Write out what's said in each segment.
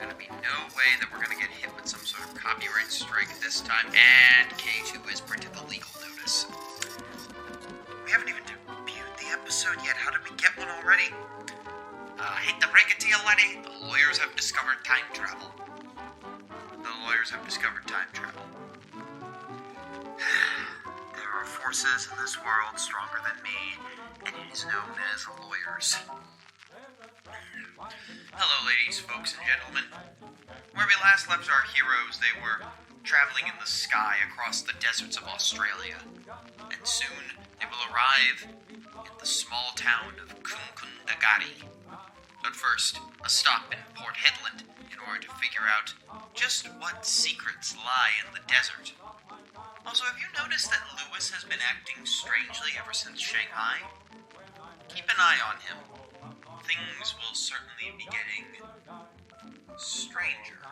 gonna be no way that we're gonna get hit with some sort of copyright strike this time, and K2 has printed the legal notice. We haven't even debuted the episode yet. How did we get one already? I hate to break it to you, Lenny. The lawyers have discovered time travel. There are forces in this world stronger than me, and it is known as lawyers. Hello, ladies, folks, and gentlemen. Where we last left our heroes, they were traveling in the sky across the deserts of Australia, and soon they will arrive in the small town of Cuncundagari. But first, a stop in Port Hedland in order to figure out just what secrets lie in the desert. Also, have you noticed that Lewis has been acting strangely ever since Shanghai? Keep an eye on him. Things will certainly be getting stranger,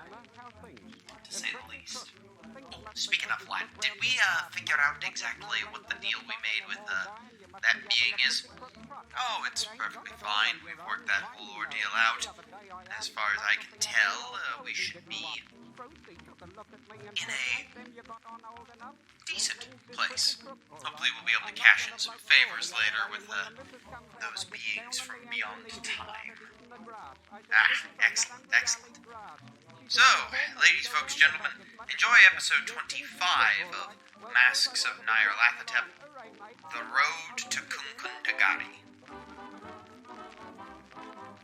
to say the least. Oh, speaking of that, did we figure out exactly what the deal we made with that being is? Oh, it's perfectly fine. We've worked that whole ordeal out. And as far as I can tell, we should be in a decent place. Hopefully we'll be able to cash in some favors later with those beings from beyond time. Excellent. So, ladies, folks, gentlemen, enjoy episode 25 of Masks of Nyarlathotep, The Road to Cuncundagari.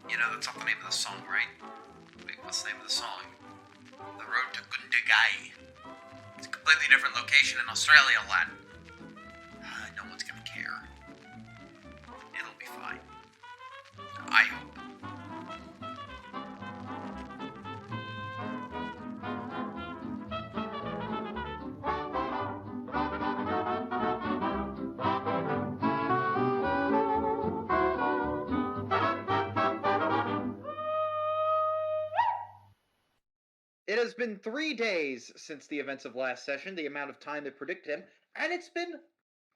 You know, that's not the name of the song, right? Wait, what's the name of the song? The Road to Gundagai. It's a completely different location in Australia, lad. No one's gonna care. It'll be fine. I hope. It has been 3 days since the events of last session, the amount of time that predicted him, and it's been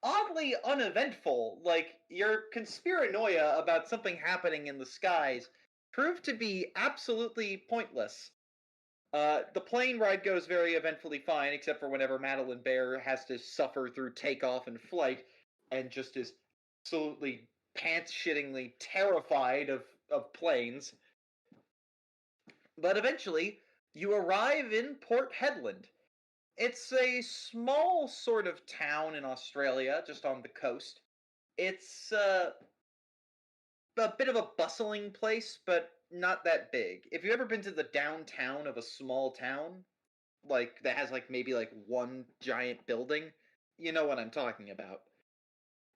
oddly uneventful. Like, your conspiranoia about something happening in the skies proved to be absolutely pointless. The plane ride goes very eventfully fine, except for whenever Madeline Bear has to suffer through takeoff and flight, and just is absolutely pants-shittingly terrified of planes. But eventually, you arrive in Port Hedland. It's a small sort of town in Australia, just on the coast. It's a bit of a bustling place, but not that big. If you've ever been to the downtown of a small town, like that has maybe one giant building, you know what I'm talking about.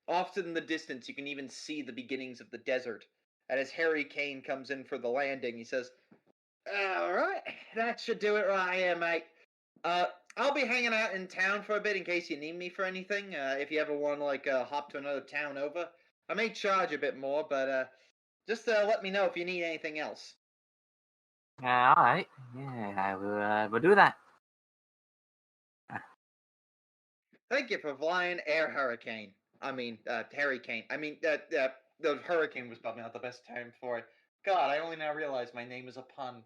Off in the distance, you can even see the beginnings of the desert. And as Harry Kane comes in for the landing, he says, "Alright, that should do it right here, mate. I'll be hanging out in town for a bit in case you need me for anything. If you ever want to, hop to another town over. I may charge a bit more, but, just, let me know if you need anything else." Alright. Yeah, I will do that. Thank you for flying Air Hurricane. Harry Kane. The Hurricane was probably not the best term for it. God, I only now realize my name is a pun.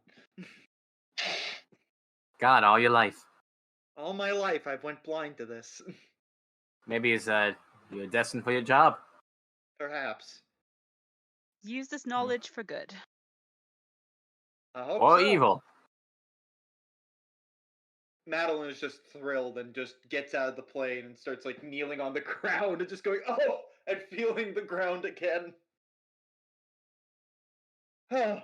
God, all your life. All my life, I've went blind to this. Maybe it's, you're destined for your job. Perhaps. Use this knowledge for good. I hope Or so. evil. Madeline is just thrilled and just gets out of the plane and starts, kneeling on the ground and just going, "Oh!" and feeling the ground again. Oh,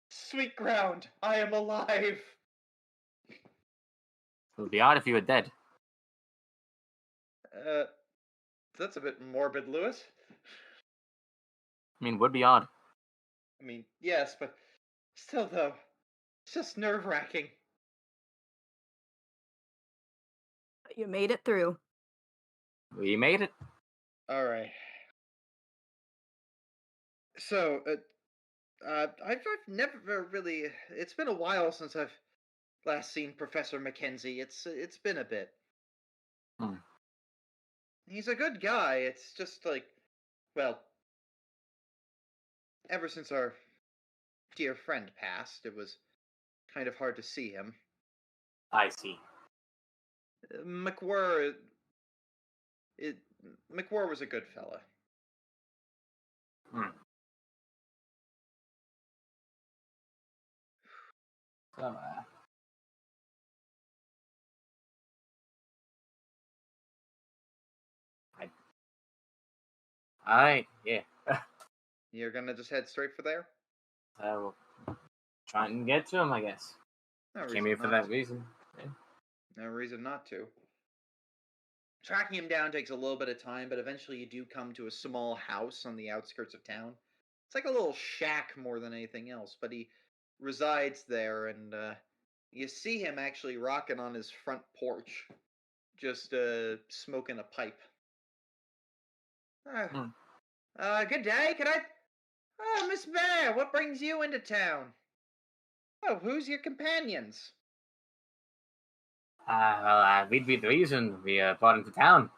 sweet ground, I am alive. It would be odd if you were dead. That's a bit morbid, Lewis. I mean, would be odd. Yes, but still, though, it's just nerve-wracking. You made it through. We made it. Alright. So, I've never really... It's been a while since I've last seen Professor Mackenzie. It's been a bit. He's a good guy. It's just ever since our dear friend passed, it was kind of hard to see him. I see. McWhirr was a good fella. So, alright, yeah. You're gonna just head straight for there? So, try and get to him, I guess. No Came reason here for not that to. reason. Yeah. No reason not to. Tracking him down takes a little bit of time, but eventually you do come to a small house on the outskirts of town. It's like a little shack more than anything else, but he resides there, and you see him actually rocking on his front porch, just smoking a pipe. Good day. Can I? Oh, Miss Bear, what brings you into town? Oh, who's your companions? We'd be the reason we brought him to town.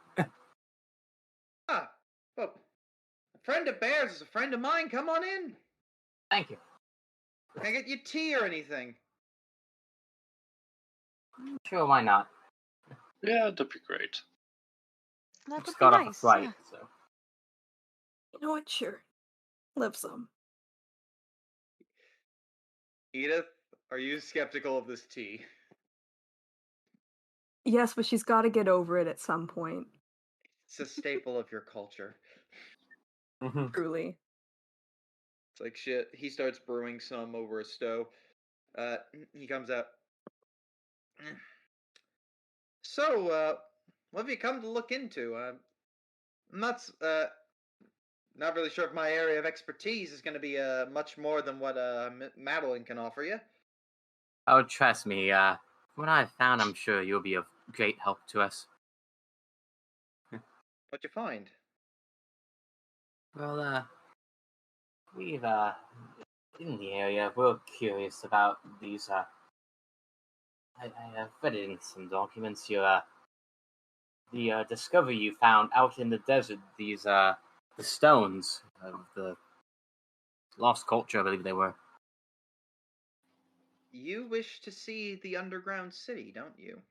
Ah, well, a friend of Bear's is a friend of mine. Come on in. Thank you. Can I get you tea or anything? Sure, why not? Yeah, that'd be great. That would Just be got off a nice. flight, Yeah. so. You know what? Sure. Live some. Edith, are you skeptical of this tea? Yes, but she's got to get over it at some point. It's a staple of your culture. Truly. It's like shit. He starts brewing some over a stove. He comes out. So, what have you come to look into? I'm not really sure if my area of expertise is going to be much more than what Madeline can offer you. Oh, trust me, from what I've found, I'm sure you'll be of great help to us. What'd you find? Well, we've, in the area, we're curious about these, I have read it in some documents here, the discovery you found out in the desert, these, the stones of the lost culture, I believe they were. You wish to see the underground city, don't you?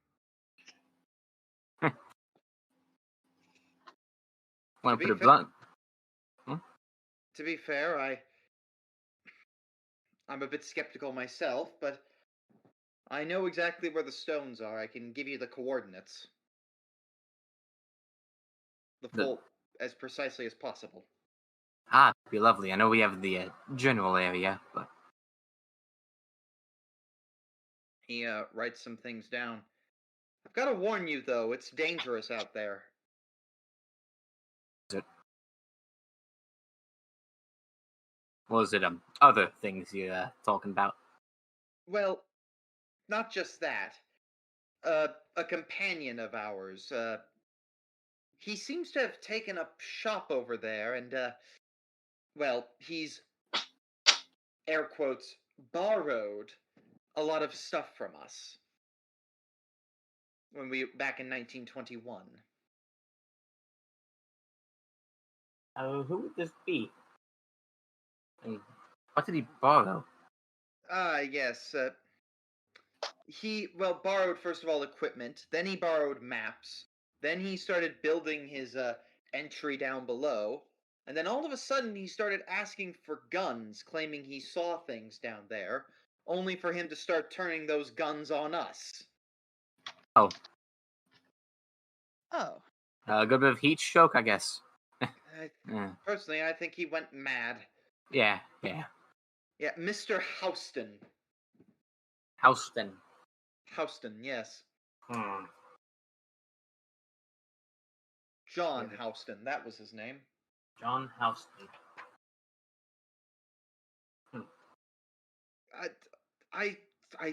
Want to put it blunt? To be fair, I'm a bit skeptical myself, but I know exactly where the stones are. I can give you the coordinates. As precisely as possible. Ah, it'd be lovely. I know we have the general area, but... He writes some things down. I've got to warn you, though, it's dangerous out there. Is it? Was it other things you're talking about? Well, not just that. A companion of ours, he seems to have taken up shop over there, and, well, he's, air quotes, borrowed a lot of stuff from us. Back in 1921. Who would this be? And what did he borrow? Yes, he, borrowed, first of all, equipment, then he borrowed maps, then he started building his, entry down below, and then all of a sudden he started asking for guns, claiming he saw things down there, only for him to start turning those guns on us. Oh. Oh. A good bit of heat stroke, I guess. Personally, I think he went mad. Yeah. Yeah, Mr. Houston. Houston, yes. John Houston, that was his name. John Houston. I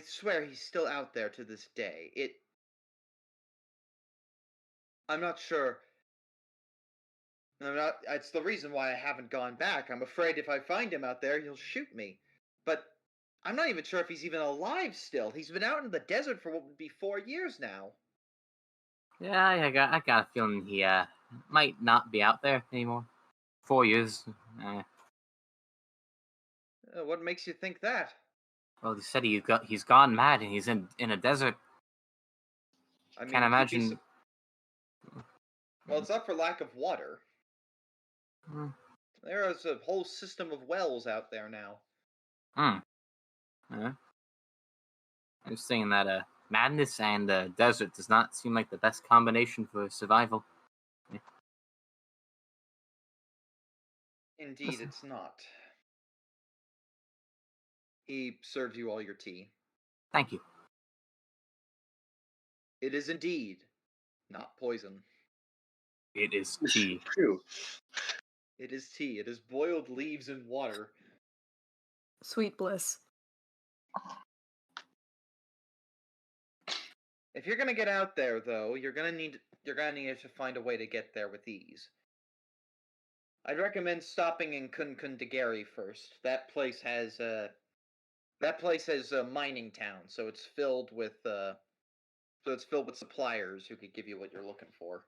swear he's still out there to this day. I'm not sure. It's the reason why I haven't gone back. I'm afraid if I find him out there, he'll shoot me. But I'm not even sure if he's even alive still. He's been out in the desert for what would be 4 years now. Yeah, I got a feeling he might not be out there anymore. 4 years. What makes you think that? Well, he said he's gone mad and he's in a desert. I mean, Can't you'd be imagine. well, it's not for lack of water. Hmm. There is a whole system of wells out there now. Yeah. I'm just saying that madness and desert does not seem like the best combination for survival. Indeed, Listen. it's not. He serves you all your tea. Thank you. It is indeed not poison. It is tea. Phew. It is tea. It is boiled leaves and water. Sweet bliss. If you're gonna get out there, though, you're gonna need to find a way to get there with ease. I'd recommend stopping in Cuncundagari first. That place has a mining town, so it's filled with suppliers who could give you what you're looking for.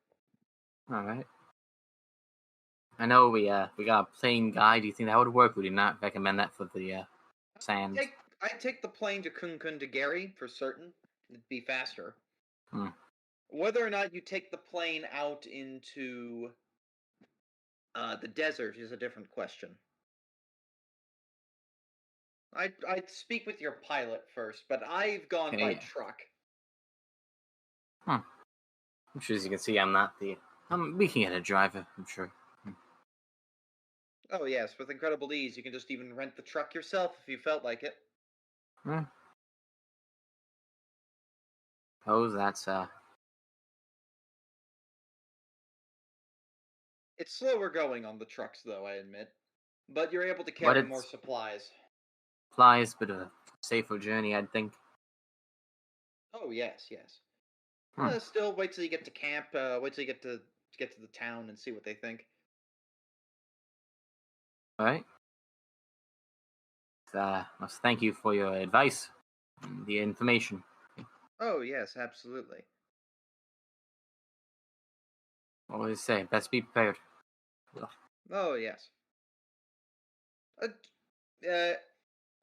All right. I know we got a plane guide. Do you think that would work? Would you not recommend that for the sand? I'd take the plane to Cuncundagari for certain. It'd be faster. Whether or not you take the plane out into the desert is a different question. I'd speak with your pilot first, but I've gone by truck. I'm sure, as you can see, I'm not the. We can get a driver. I'm sure. Oh yes, with incredible ease, you can just even rent the truck yourself if you felt like it. Oh, that's It's slower going on the trucks, though, I admit. But you're able to carry more supplies. Flies, but a safer journey, I'd think. Oh yes. Hmm. Still, wait till you get to camp. Wait till you get to the town and see what they think. All right. Must thank you for your advice and the information. Oh yes, absolutely. Always say, best be prepared. Oh yes.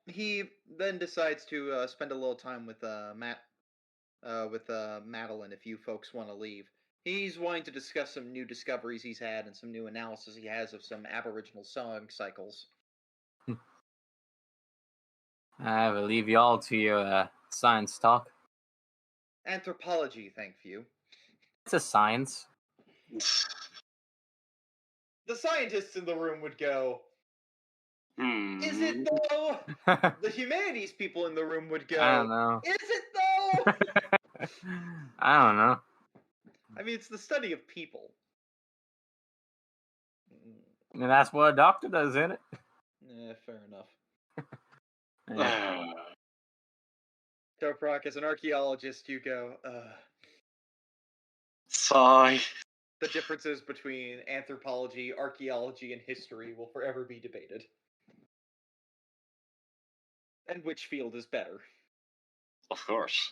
He then decides to spend a little time with Madeline if you folks want to leave. He's wanting to discuss some new discoveries he's had and some new analysis he has of some aboriginal song cycles. I will leave you all to your science talk. Anthropology, thank you. It's a science. The scientists in the room would go, is it though? I The humanities people in the room would go, don't know. is it though? I don't know. I mean, it's the study of people. And that's what a doctor does, isn't it? Fair enough. Yeah. Toprak, as an archaeologist, you go, Sigh. The differences between anthropology, archaeology, and history will forever be debated. And which field is better? Of course.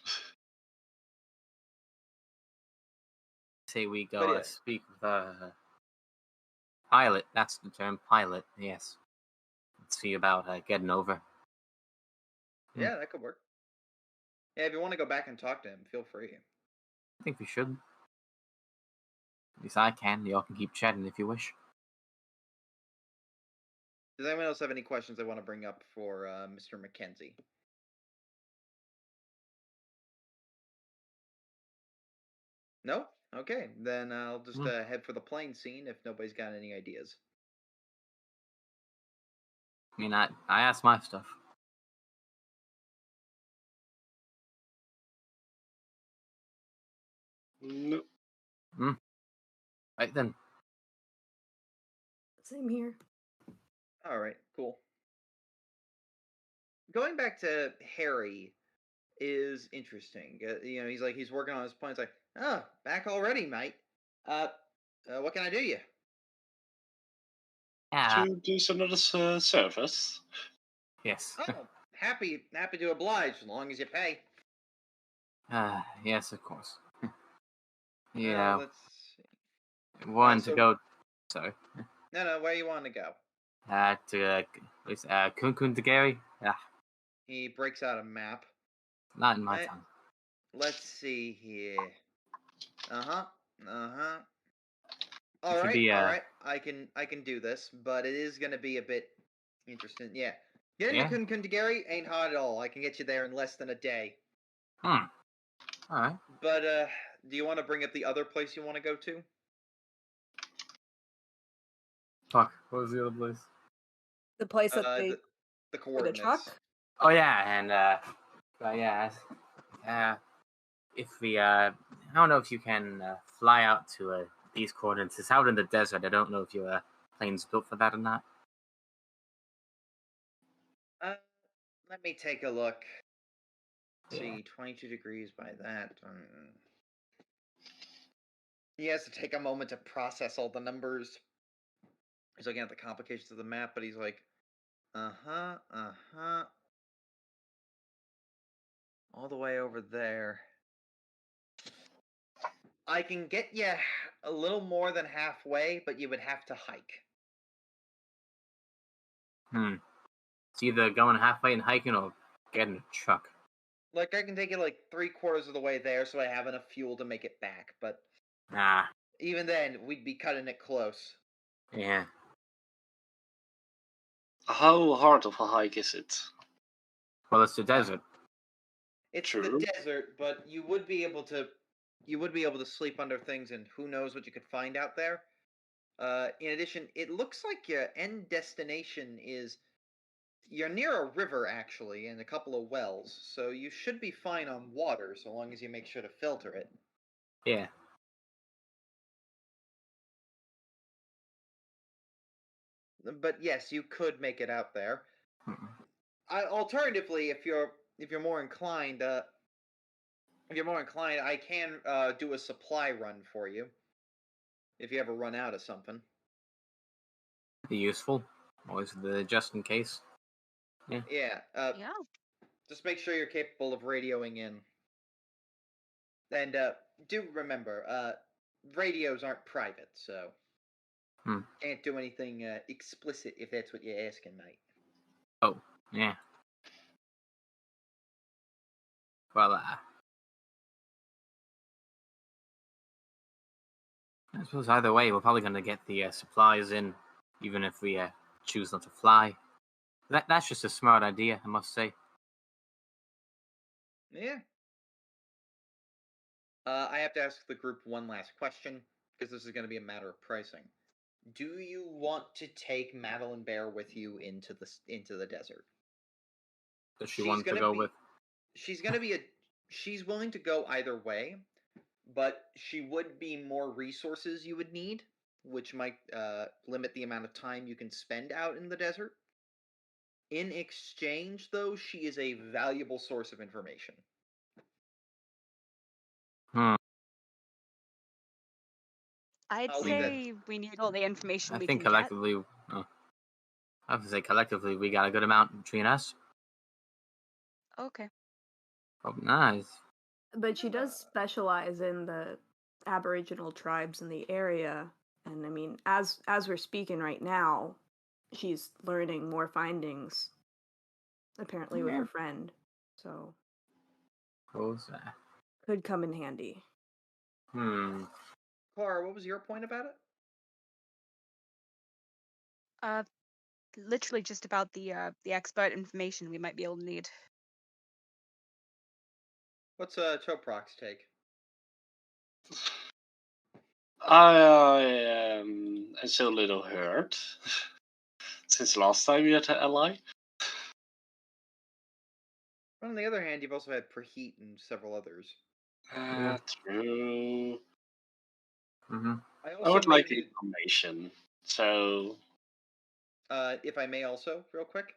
Say we go speak with pilot. That's the term, pilot. Yes. Let's see about getting over. Yeah, that could work. Yeah, if you want to go back and talk to him, feel free. I think we should. At least I can. Y'all can keep chatting if you wish. Does anyone else have any questions they want to bring up for Mr. Mackenzie? No? Okay, then I'll just head for the plane scene if nobody's got any ideas. I mean, I asked my stuff. Nope. Right then. Same here. All right, cool. Going back to Harry is interesting. He's working on his plan. He's like, oh, back already, mate. What can I do you? To do some other service. Yes. Oh, happy to oblige as long as you pay. Yes, of course. Yeah. Let's see. Wanted to go. Sorry. No, where you want to go? To Cuncundagari. He breaks out a map. Not in my time. Let's see here. All should right, be, all right. I can do this, but it is gonna be a bit interesting. Yeah. Getting Yeah? to Cuncundagari ain't hard at all. I can get you there in less than a day. Alright. But do you want to bring up the other place you want to go to? Fuck, what was the other place? The place that they The for the coordinates. truck. Oh yeah, and if we I don't know if you can fly out to these coordinates. It's out in the desert. I don't know if your plane's built for that or not. Let me take a look. Yeah. See, 22 degrees by that. He has to take a moment to process all the numbers. He's looking at the complications of the map, but he's like, all the way over there. I can get you a little more than halfway, but you would have to hike. It's either going halfway and hiking or getting a truck. Like, I can take it like 3/4 of the way there, so I have enough fuel to make it back, but Nah. even then, we'd be cutting it close. Yeah. How hard of a hike is it? Well, it's the desert. It's True. the desert, but you would be able to sleep under things, and who knows what you could find out there. In addition, it looks like your end destination is you're near a river actually, and a couple of wells, so you should be fine on water so long as you make sure to filter it. Yeah. But yes, you could make it out there. Mm-mm. Alternatively, if you're more inclined, I can do a supply run for you if you ever run out of something. Be useful. Always the just in case. Yeah. Yeah. Yeah. Just make sure you're capable of radioing in. And do remember, radios aren't private, so can't do anything explicit if that's what you're asking, mate. Oh, yeah. Well, I suppose either way, we're probably going to get the supplies in, even if we choose not to fly. That's just a smart idea, I must say. Yeah. I have to ask the group one last question, because this is going to be a matter of pricing. Do you want to take Madeline Bear with you into the desert? Does she want to go with? She's willing to go either way, but she would be more resources you would need, which might limit the amount of time you can spend out in the desert. In exchange, though, she is a valuable source of information. I'd I'll leave that. say we need all the information I we think can collectively, I have to say collectively, we got a good amount between us. get. Okay. Oh, nice. But she does specialize in the Aboriginal tribes in the area, and I mean, as we're speaking right now, she's learning more findings. Apparently, with her friend, so What was that? could come in handy. Clara, what was your point about it? Literally just about the expert information we might be able to need. What's Toprak's take? I am so little hurt since last time you had to ally. On the other hand, you've also had Preheat and several others. True. I would like the information, so... if I may also, real quick,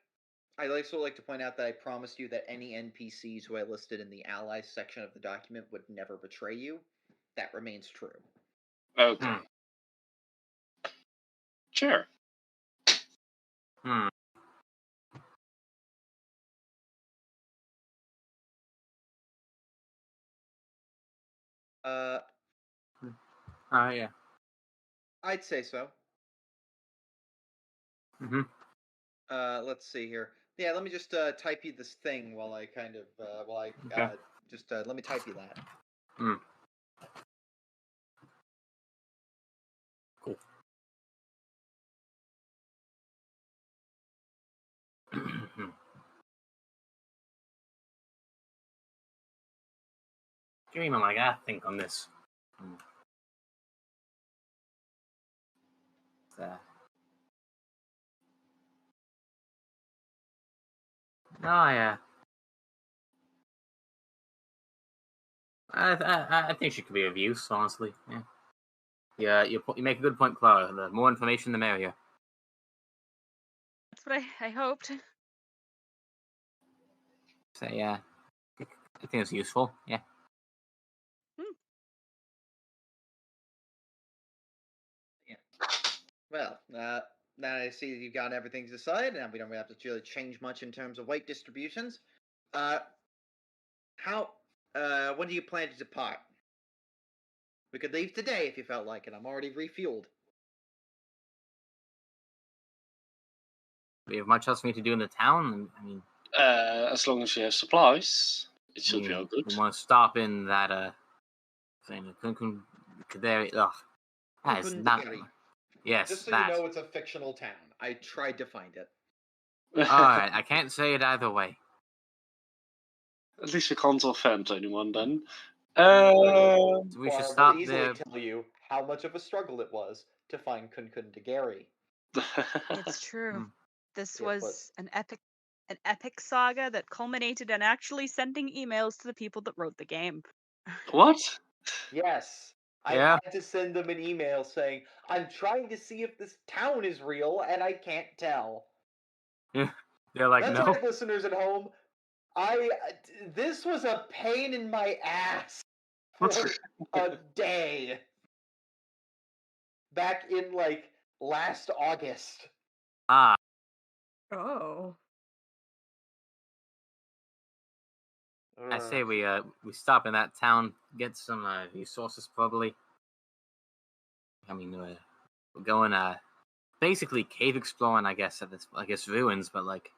I'd also like to point out that I promised you that any NPCs who I listed in the allies section of the document would never betray you. That remains true. Okay. Sure. Yeah. I'd say so. Let's see here. Yeah, let me just type you this thing while I kind of Okay. just let me type you that. Hmm. Cool. Give me a moment, I gotta think on this. No, yeah. I think she could be of use, honestly. Yeah. Yeah, you make a good point, Clara. The more information, the merrier. That's what I hoped. So yeah, I think it's useful. Yeah. Well, now I see that you've got everything decided, and we don't really have to really change much in terms of weight distributions. When do you plan to depart? We could leave today if you felt like it. I'm already refueled. Do you have much else for me to do in the town? I mean, As long as you have supplies, it should be all good. we want to stop in that thing, Cuncundagari. Ugh, that is not. Cuncundagari. Yes, Just so that. you know, it's a fictional town. I tried to find it. All right, I can't say it either way. At least you can't offend anyone then. So we should Clara stop will easily there. tell you how much of a struggle it was to find Cuncundagari. It's true. This Yeah, was an epic saga that culminated in actually sending emails to the people that wrote the game. What? Yes. Yeah. I had to send them an email saying, I'm trying to see if this town is real, and I can't tell. They're like, That's no. right, listeners at home. This was a pain in my ass for a day. Back in, last August. Ah, Oh. I say we stop in that town, get some resources probably. I mean, we're going basically cave exploring, I guess. Ruins, but like.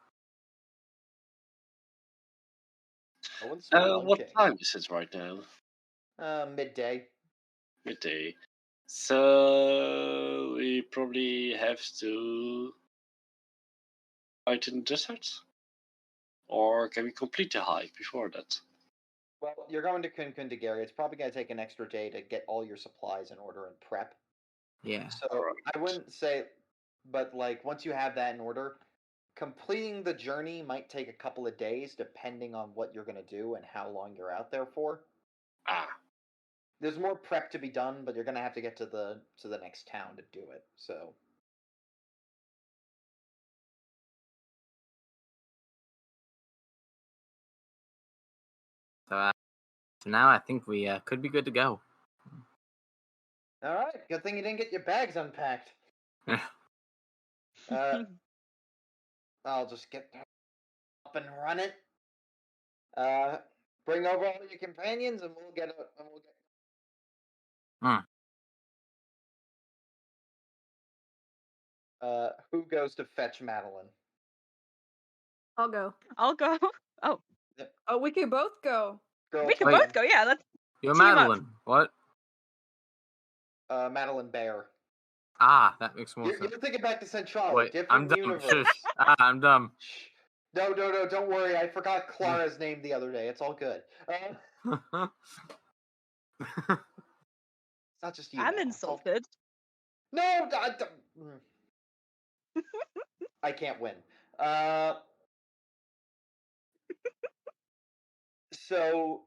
What time is it right now? Midday. Midday. So we probably have to fight in the desert? Or can we complete the hike before that? Well, you're going to Cuncundagari. It's probably going to take an extra day to get all your supplies in order and prep. Yeah. So I wouldn't say, but once you have that in order, completing the journey might take a couple of days depending on what you're going to do and how long you're out there for. There's more prep to be done, but you're going to have to get to the next town to do it. So So now I think we could be good to go. all right, good thing you didn't get your bags unpacked. I'll just get up and run it. Bring over all your companions, and we'll get. Who goes to fetch Madeline? I'll go. I'll go. Oh. Oh, we can both go. We can both go, yeah. Let's You're team Madeline. up. What? Madeline Bear. Ah, that makes more You're sense. thinking back to Centrale, Wait, different I'm dumb. universe. Shush. I'm dumb. No, don't worry. I forgot Clara's name the other day. It's all good. It's not just you. I'm Madeline. insulted. No, I can't win. So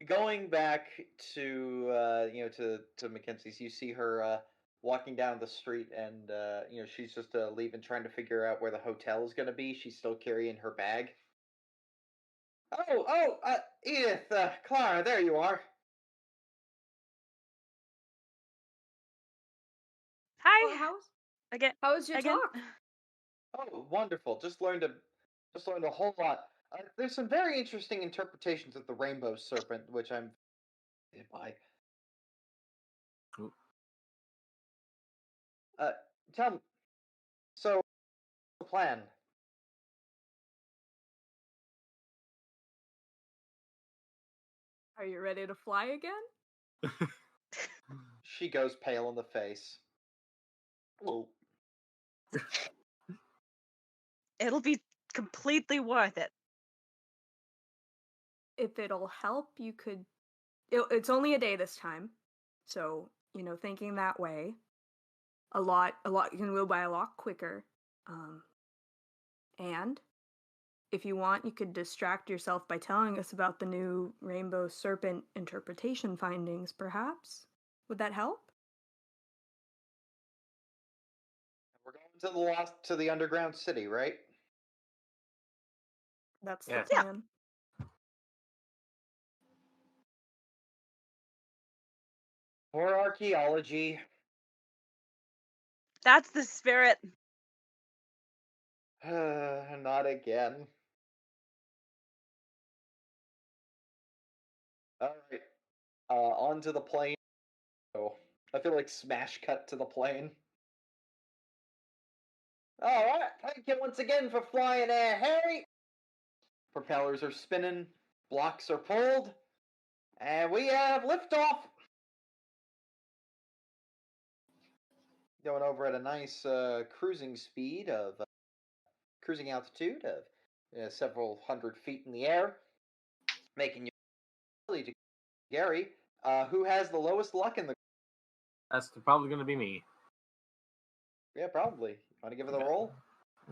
going back to to Mackenzie's, you see her walking down the street, and she's just leaving, trying to figure out where the hotel is going to be. She's still carrying her bag. Edith, Clara, there you are. Hi. How was your again? talk? Oh, wonderful! Just learned a whole lot. There's some very interesting interpretations of the rainbow serpent, which I'm by. Tell me. So, the plan? Are you ready to fly again? She goes pale in the face. Oh. It'll be completely worth it. If it'll help, you could. It's only a day this time, so thinking that way, a lot you can go by a lot quicker. And if you want, you could distract yourself by telling us about the new rainbow serpent interpretation findings. Perhaps would that help? We're going to the underground city, right? That's Yeah. the plan. For archaeology. That's the spirit. Not again. Alright. Onto the plane. Oh, I feel like smash cut to the plane. Alright, thank you once again for flying Air Harry. Propellers are spinning, blocks are pulled, and we have liftoff. Going over at a nice cruising speed of cruising altitude of several hundred feet in the air, making you to Gary, who has the lowest luck in the. That's probably going to be me. Yeah, probably. Want to give it a Okay. roll?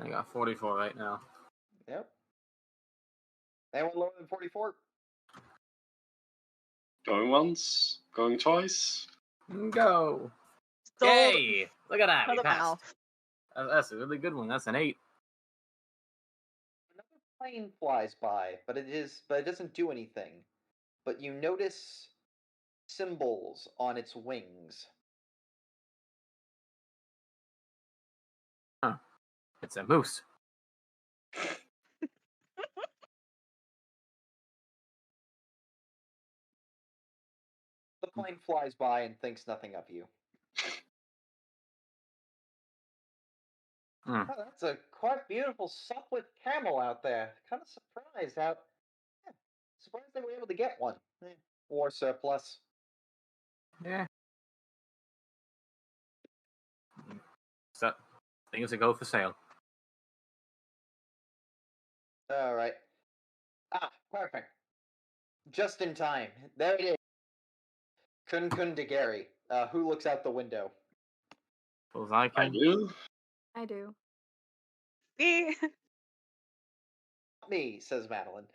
I got 44 right now. Yep. Anyone lower than 44? Going once, going twice. Go! Sold. Yay! Look at that, For we the passed. mouth. That's a really good one. That's an 8. Another plane flies by, but it doesn't do anything. But you notice symbols on its wings. Huh. It's a moose. The plane flies by and thinks nothing of you. Hmm. Oh, that's a quite beautiful suppliant camel out there. Kind of surprised how. Yeah, surprised they were able to get one. War surplus. Yeah. So, things that go for sale. All right. Ah, perfect. Just in time. There it is. Cuncundagari. Who looks out the window? Suppose I I can. do. I do. Me. Me, says Madeline.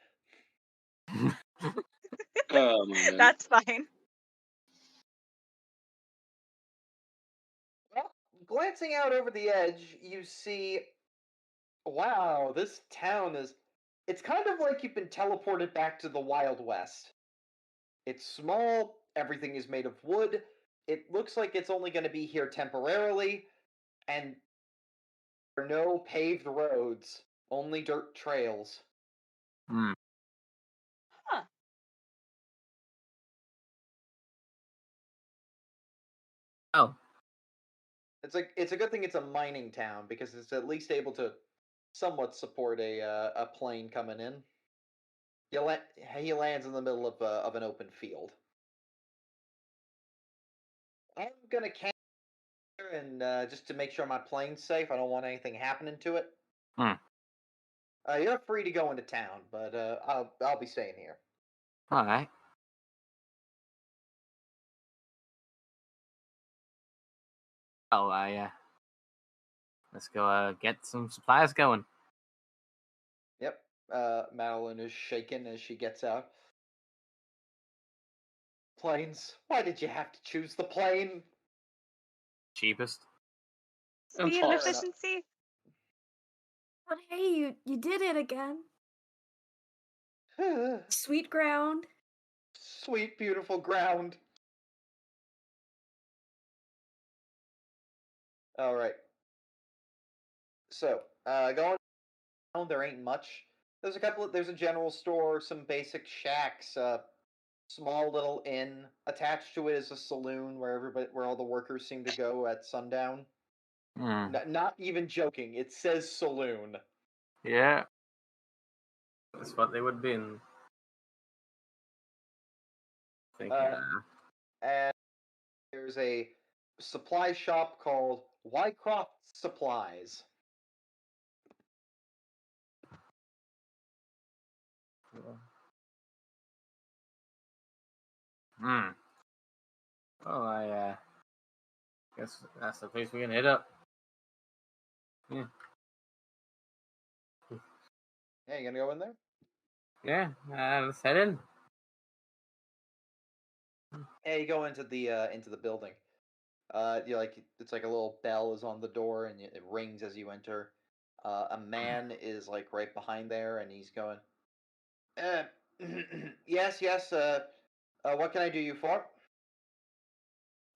Oh man. That's fine. Well, glancing out over the edge, you see. Wow, this town is. It's kind of like you've been teleported back to the Wild West. It's small, everything is made of wood. It looks like it's only going to be here temporarily, and there are no paved roads, only dirt trails. Hmm. Huh. Oh. It's a good thing it's a mining town because it's at least able to somewhat support a plane coming in. He lands in the middle of an open field. I'm gonna camp here and just to make sure my plane's safe. I don't want anything happening to it. Hmm. You're free to go into town, but I'll be staying here. Alright. Oh, let's go get some supplies going. Yep. Madeline is shaken as she gets out. Planes. Why did you have to choose the plane? Cheapest. And Speed and fast. efficiency. But hey, you did it again. Sweet ground. Sweet, beautiful ground. All right. So, going down, there ain't much. There's a general store, some basic shacks, small little inn. Attached to it is a saloon where all the workers seem to go at sundown. Not even joking. It says saloon. Yeah. That's what they would be in. And there's a supply shop called Wycroft Supplies. Well, I guess that's the place we can hit up. Yeah. Yeah, you gonna go in there? Yeah, let's head in. Yeah, you go into the building. It's like a little bell is on the door and it rings as you enter. A man is like right behind there and he's going, yes, yes. What can I do you for?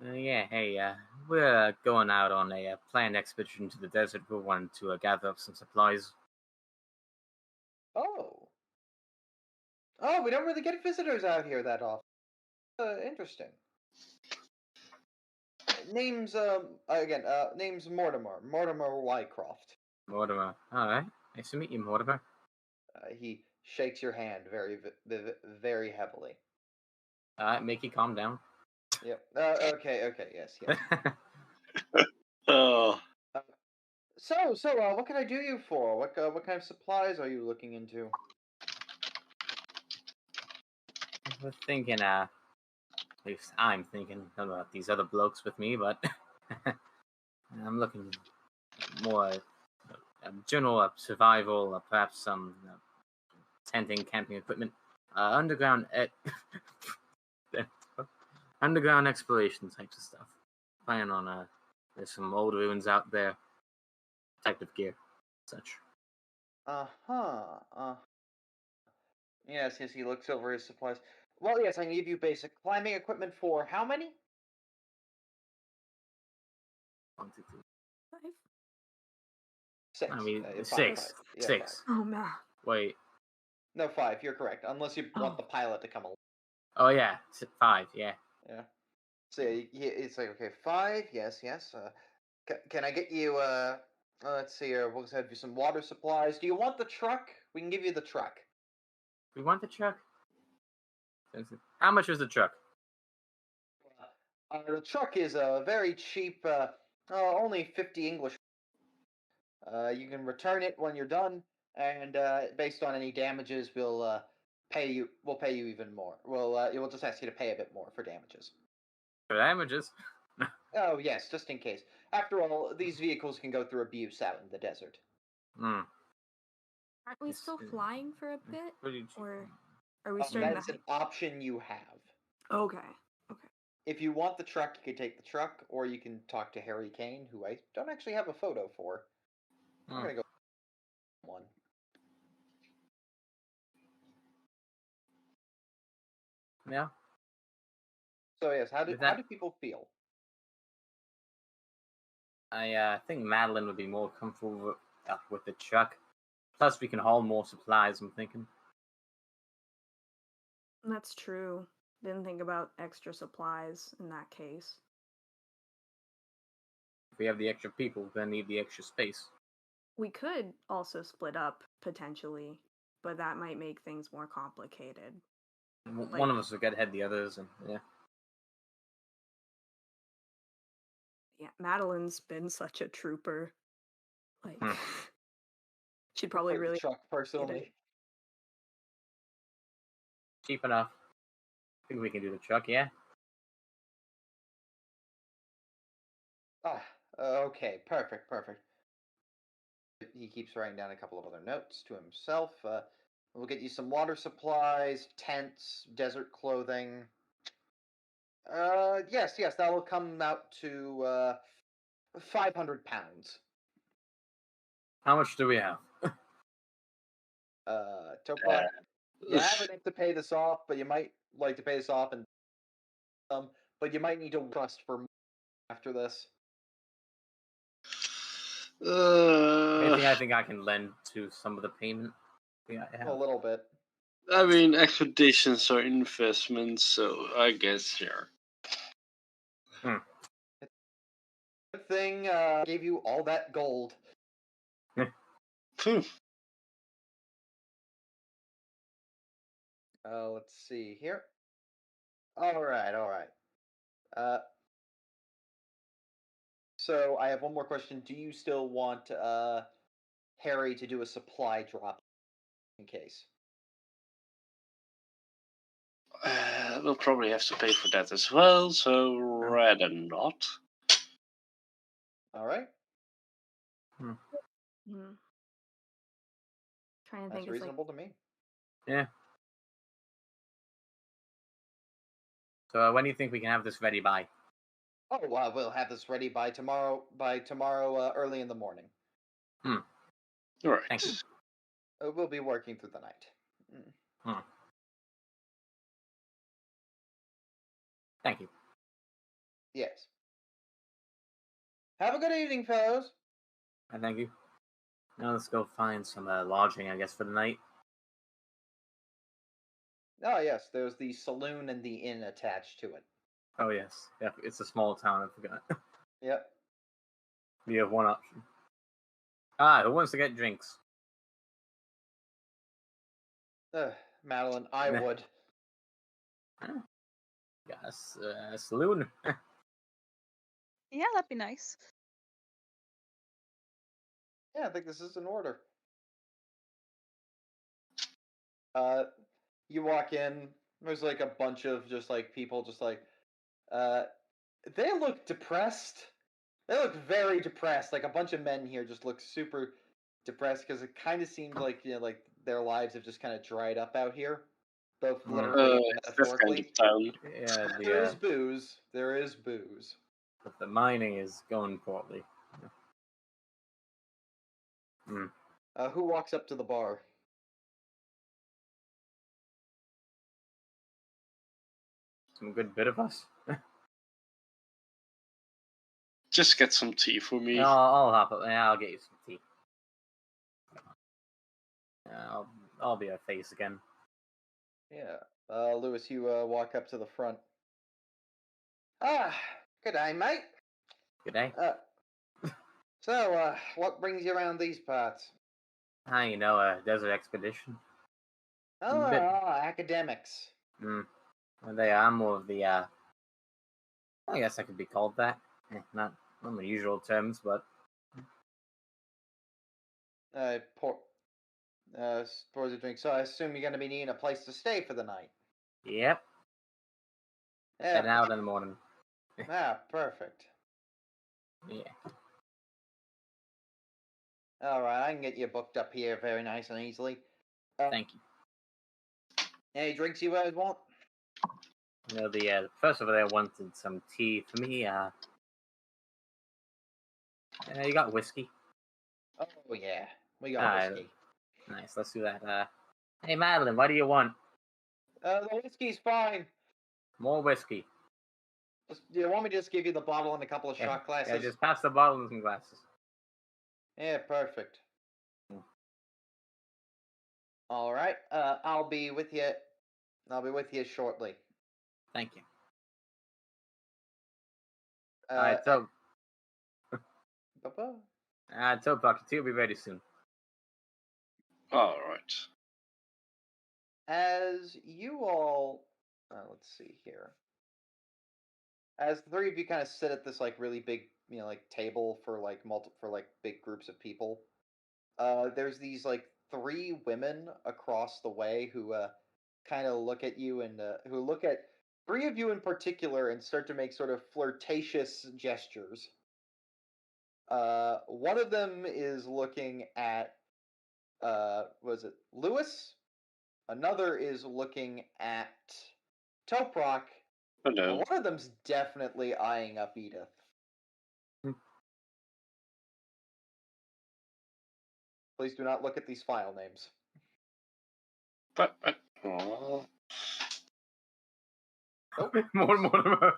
Yeah, hey, we're going out on a planned expedition to the desert. We wanted to gather up some supplies. Oh, we don't really get visitors out here that often. Interesting. Name's name's Mortimer Wycroft. Mortimer. Alright, nice to meet you, Mortimer. He shakes your hand very heavily. Alright, make you calm down. Yep. Okay, yes. Oh, So, what can I do you for? What kind of supplies are you looking into? We're thinking, at least I'm thinking, I don't know about these other blokes with me, but I'm looking more general survival, perhaps some tenting, camping equipment, underground underground exploration types of stuff. Plan on there's some old ruins out there, protective gear, such. Yes, he looks over his supplies. Well, yes, I can give you basic climbing equipment for how many? 1, 2, 3. 5? 6. I mean, Five, 6. five. Yeah, 6. 5. Oh man. Wait. No, 5. You're correct. Unless you want the pilot to come along. Oh yeah, 5. Yeah. Yeah. So it's like, okay, 5. Yes. Can I get you? Let's see. We'll just have you some water supplies. Do you want the truck? We can give you the truck. We want the truck. How much is the truck? The truck is very cheap. Only 50 English. You can return it when you're done, and based on any damages, we'll pay you. We'll pay you even more. We'll just ask you to pay a bit more for damages. For damages? Oh yes, just in case. After all, these vehicles can go through abuse out in the desert. Aren't we still flying for a bit, or are we starting That's an option you have. Okay. If you want the truck, you can take the truck, or you can talk to Harry Kane, who I don't actually have a photo for. I'm gonna go one. Yeah. So yes, how do people feel? I think Madeline would be more comfortable with the truck. Plus, we can haul more supplies, I'm thinking. That's true. Didn't think about extra supplies in that case. If we have the extra people, we're going to need the extra space. We could also split up, potentially, but that might make things more complicated. One of us would get ahead of the others, and yeah. Yeah, Madeline's been such a trooper. Like, she'd probably Like really the truck personally. Cheap enough. I think we can do the truck, yeah. Okay, perfect. He keeps writing down a couple of other notes to himself. We'll get you some water supplies, tents, desert clothing. Yes, that will come out to 500 pounds. How much do we have? Toprak, you haven't to pay this off, but you might like to pay this off, and but you might need to trust for more after this. I think I can lend to some of the payment. Yeah, I have. A little bit. I mean, expeditions are investments, so I guess, yeah. thing gave you all that gold. Phew. Let's see here. All right. So I have one more question. Do you still want Harry to do a supply drop in case? We'll probably have to pay for that as well, so rather not. All right, Hmm. Trying to that's think. It's like reasonable to me. Yeah. So when do you think we can have this ready by? Oh, we'll have this ready by tomorrow. Early in the morning. All right. Thank you. We'll be working through the night. Thank you. Yes. Have a good evening, fellows. Thank you. Now let's go find some lodging, I guess, for the night. Oh yes, there's the saloon and the inn attached to it. Oh yes, yeah, it's a small town. I forgot. Yep. We have one option. Who wants to get drinks? Madeline, I Meh. would. Yes, saloon. Yeah, that'd be nice. Yeah, I think this is in order. You walk in. There's like a bunch of just like people, just like, they look depressed. They look very depressed. Like a bunch of men here just look super depressed because it kind of seems like like their lives have just kind of dried up out here, both literally and It's that kind metaphorically. of town. Yeah, There is booze. There is booze. but the mining is going poorly. Who walks up to the bar? Some good bit of us. Just get some tea for me. I'll hop up. I'll get you some tea. I'll be a face again. Yeah. Lewis, you walk up to the front. Good day, mate. Good day. So, what brings you around these parts? You know, a desert expedition. Oh, Bit- academics. Well, they are more of the, I guess I could be called that. Not in the usual terms, but Pours a drink. So I assume you're going to be needing a place to stay for the night. yep. Yeah. Heading out in the morning. Perfect. Yeah. All right, I can get you booked up here very nice and easily. Thank you. Any drinks you guys want? You know, the first over there wanted some tea for me. You got whiskey? Oh yeah, we got whiskey. Nice. Let's do that. Hey Madeline, what do you want? The whiskey's fine. More whiskey. Do you want me to just give you the bottle and a couple of shot glasses? Yeah, just pass the bottle and some glasses. Yeah, perfect. All right. I'll be with you. I'll be with you shortly. Thank you. Alright, so Papa. Toprak, tea will be ready soon. All right. As you all, let's see here. As the three of you kind of sit at this like really big, like table for like big groups of people. There's these like three women across the way who kind of look at you and who look at three of you in particular and start to make sort of flirtatious gestures. One of them is looking at was it Lewis? Another is looking at Toprak. Hello. And one of them's definitely eyeing up Edith. Please do not look at these file names. But oh. Nope. Mortimer.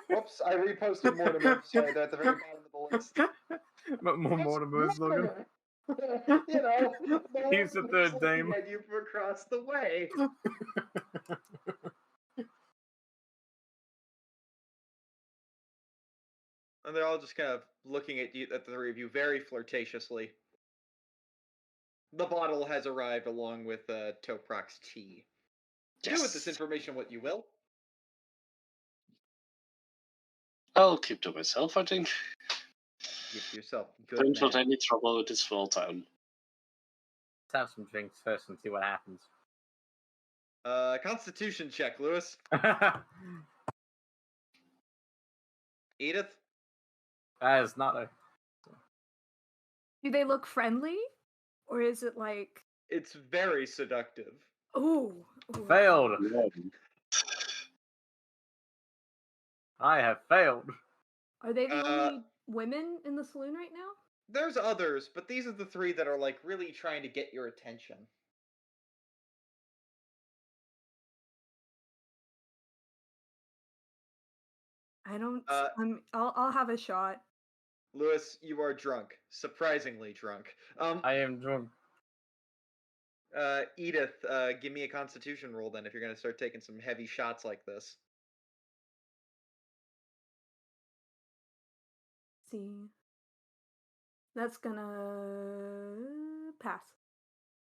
Whoops, I reposted Mortimer, so they're at the very bottom of the list. But more Mortimer's looking. He's the third dame. At you from across the way. And they're all just kind of looking at the three of you very flirtatiously. The bottle has arrived along with Toprak's tea. Yes. Do with this information what you will. I'll keep to myself, I think. Give yourself good Don't want man. any trouble with this small town. Let's have some drinks first and see what happens. Constitution check, Lewis. Edith? That is not a... Do they look friendly? Or is it like... It's very seductive. Ooh. Failed! Yeah. I have failed. Are they the only women in the saloon right now? There's others, but these are the three that are, like, really trying to get your attention. I don't... I'll have a shot. Lewis, you are drunk. Surprisingly drunk. I am drunk. Edith, give me a constitution roll then if you're gonna start taking some heavy shots like this. See. That's gonna... pass.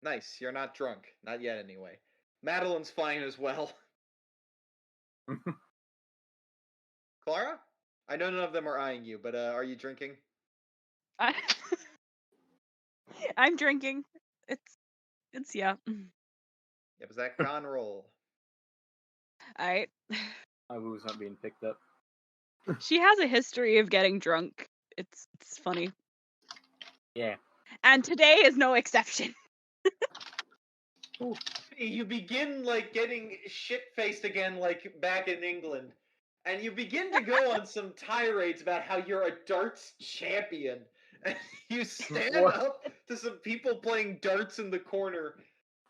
Nice, you're not drunk. Not yet, anyway. Madeline's fine as well. Clara? I know none of them are eyeing you, but are you drinking? I'm drinking. It's yeah. Yeah, was that con roll? Alright. My woo's not being picked up. She has a history of getting drunk. It's funny. Yeah. And today is no exception. You begin, like, getting shit-faced again, like, back in England. And you begin to go on some tirades about how you're a darts champion. And you stand up to some people playing darts in the corner.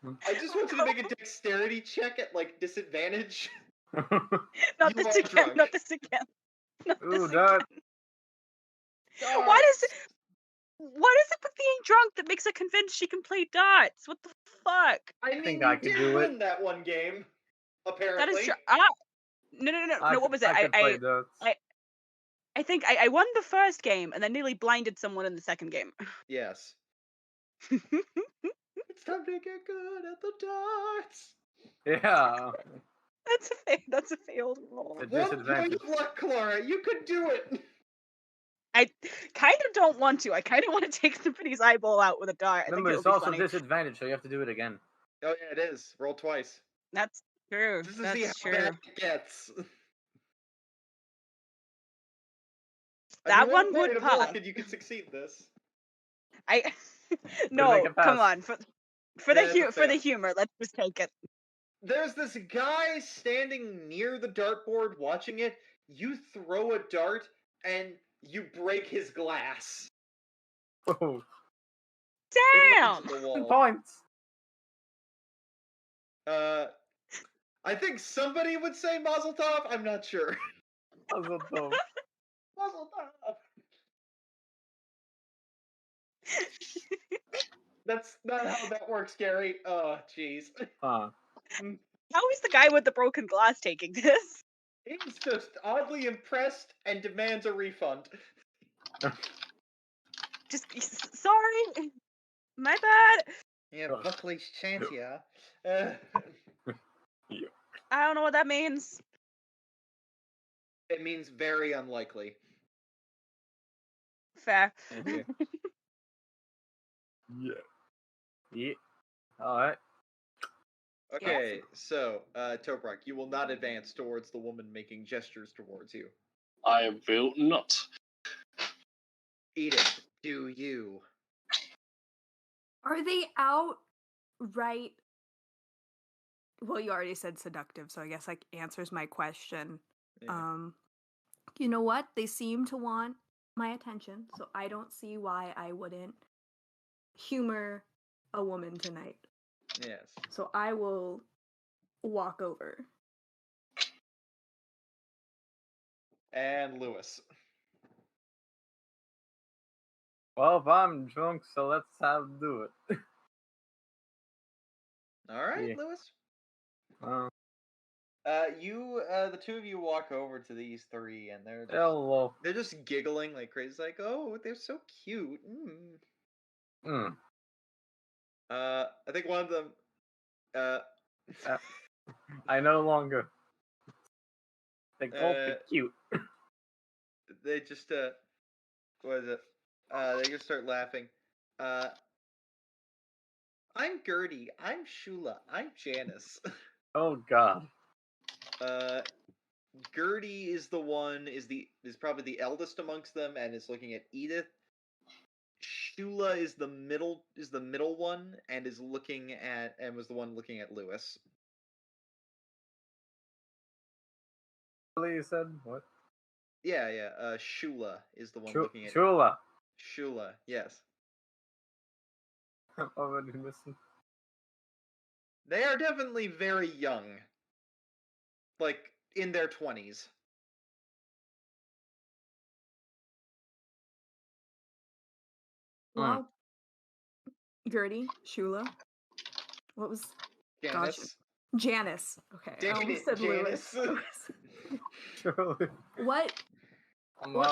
I just want you to make a dexterity check at, like, disadvantage. Not You this are again. drunk. Not this again. Not Ooh, this that... again. What is it with being drunk that makes her convinced she can play darts? What the fuck? I mean, think you I could did do it. win that one game, apparently. That is true. No. What was it? I could play darts. I think I won the first game and then nearly blinded someone in the second game. Yes. It's time to get good at the darts. Yeah. That's a failed roll. The 1 point disadvantage. of luck, Clara. You could do it. I kind of don't want to. I kind of want to take somebody's eyeball out with a dart. Remember, it's also disadvantage, so you have to do it again. Oh yeah, it is. Roll twice. That's true. Just to see That's how true. bad it gets. That one point would of pop. luck and you can succeed this. No, make it come pass. on. For the humor, let's just take it. There's this guy standing near the dartboard watching it. You throw a dart and you break his glass. Oh, It Damn. lands on the 10 wall. points! I think somebody would say Mazel Tov. I'm not sure. Mazel tov. Mazel Tov. That's not how that works, Gary. Oh, jeez. Huh. How is the guy with the broken glass taking this? He's just oddly impressed and demands a refund. Just sorry. My bad. Yeah, Buckley's chance, yeah. I don't know what that means. It means very unlikely. Fair. Okay. Yeah. Alright. Okay, so, Toprak, you will not advance towards the woman making gestures towards you. I will not. Edith, do you? Are they outright... Well, you already said seductive, so I guess that answers my question. Yeah. You know what? They seem to want my attention, so I don't see why I wouldn't humor a woman tonight. Yes. So I will walk over. And Lewis. Well, if I'm drunk, so let's do it. All right, Yeah. Lewis. The two of you walk over to these three, and Hello. they're just giggling like crazy. It's like, oh, they're so cute. I think one of them, I no longer. They call me cute. they just what is it? They just start laughing. I'm Gertie. I'm Shula. I'm Janice. Oh God. Gertie is the one is probably the eldest amongst them and is looking at Edith. Shula is the middle one and was the one looking at Lewis. You said what? Yeah. Shula is the one looking at Shula. Shula. Yes. I'm already missing. They are definitely very young. Like in their 20s. Well, Gertie, Shula. What was Janice? Gosh. Janice. Okay, I almost said Janice. Lewis. What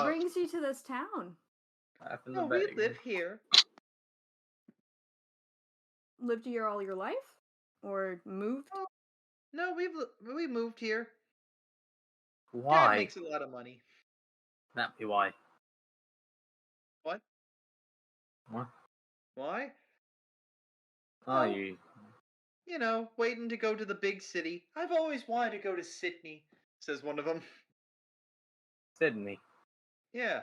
brings you to this town? No, we live here. Lived here all your life? Or moved? Oh, no, we moved here. Why? Dad makes a lot of money. That'd be why. What? What? Why? Oh, you know, waiting to go to the big city. I've always wanted to go to Sydney, says one of them. Sydney. Yeah.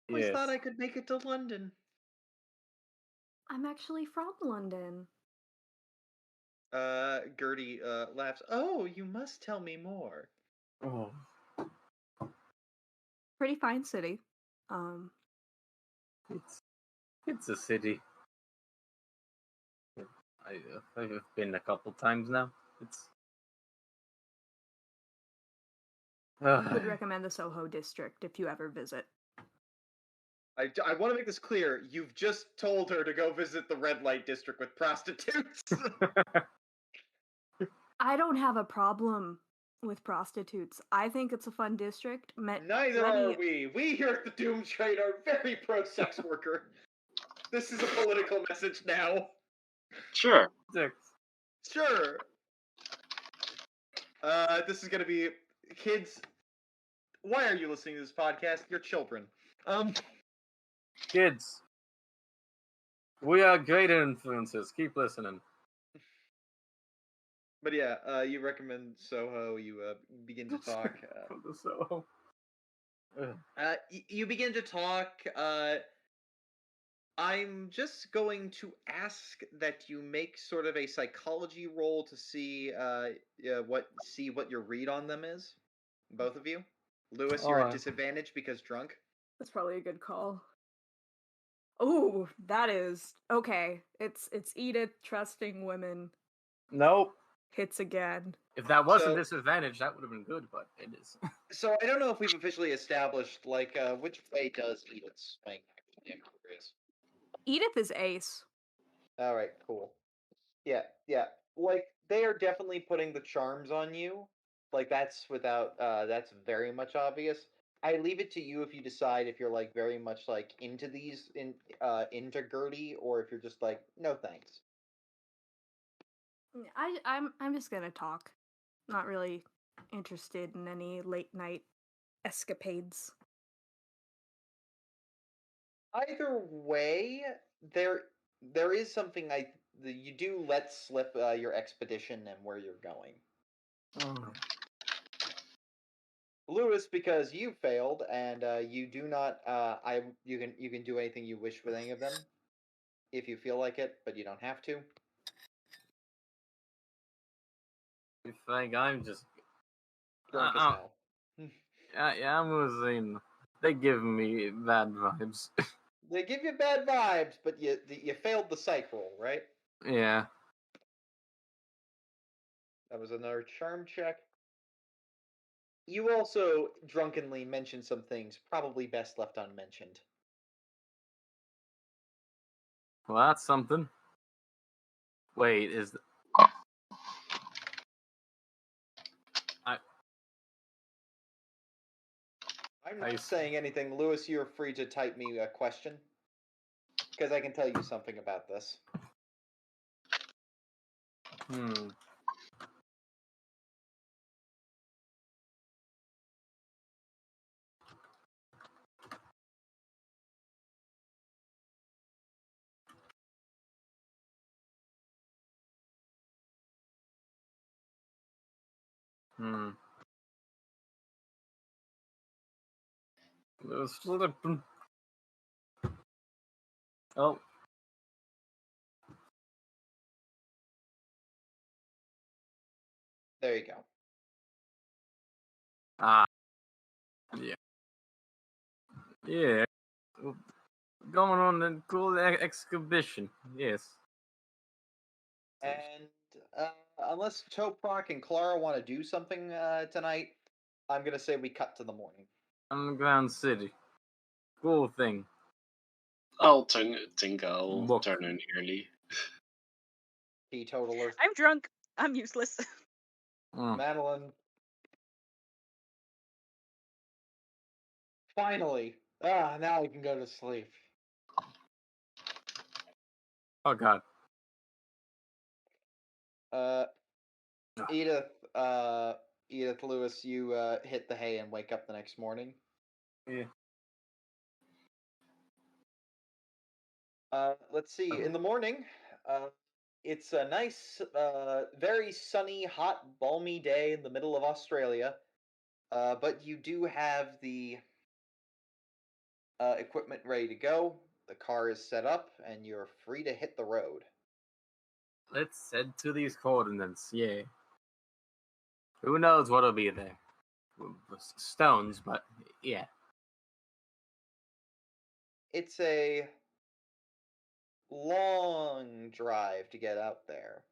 Yes. Always thought I could make it to London. I'm actually from London. Gertie laughs. Oh, you must tell me more. Oh. Pretty fine city. It's a city. I've been a couple times now. Would recommend the Soho district if you ever visit. I want to make this clear. You've just told her to go visit the red light district with prostitutes. I don't have a problem with prostitutes. I think it's a fun district. Neither are we. We here at the Doom Trade are very pro-sex worker. This is a political message now. Sure. Sure. This is gonna be kids. Why are you listening to this podcast? You're children. Kids. We are great influences. Keep listening. But yeah, you recommend Soho. You begin to talk. Soho. You begin to talk. I'm just going to ask that you make sort of a psychology roll to see what your read on them is. Both of you. Lewis, you're at disadvantage because drunk. That's probably a good call. Oh, that is okay. It's Edith trusting women. Nope. Hits again. If that wasn't disadvantage, that would have been good, but it is. So I don't know if we've officially established which way does Edith swing. I'm curious. Edith is ace. All right, cool. Yeah. Like they are definitely putting the charms on you. Like that's that's very much obvious. I leave it to you if you decide if you're like very much like into into Gertie or if you're just like no thanks. I'm just gonna talk. Not really interested in any late night escapades. Either way, there is something you do let slip your expedition and where you're going. Lewis, because you failed and you do not you can do anything you wish with any of them if you feel like it, but you don't have to. You think I'm just Drunk as hell. Yeah, I'm saying they give me bad vibes. They give you bad vibes, but you failed the psych roll, right? Yeah. That was another charm check. You also drunkenly mentioned some things probably best left unmentioned. Well, that's something. Wait, I'm not saying anything. Lewis, you're free to type me a question. Because I can tell you something about this. Oh. There you go. Yeah. Yeah. Going on a cool exhibition. Yes. And unless Toprak and Clara want to do something tonight, I'm going to say we cut to the morning. Underground City. Cool thing. I'll think I'll turn in early. Teetotaler. I'm drunk. I'm useless. Madeline. Finally. Now we can go to sleep. Oh god. Edith Lewis, you hit the hay and wake up the next morning. Yeah. Let's see. In the morning, it's a nice, very sunny, hot, balmy day in the middle of Australia. But you do have the equipment ready to go. The car is set up, and you're free to hit the road. Let's head to these coordinates, yeah. Who knows what'll be there? Stones, but yeah. It's a long drive to get out there,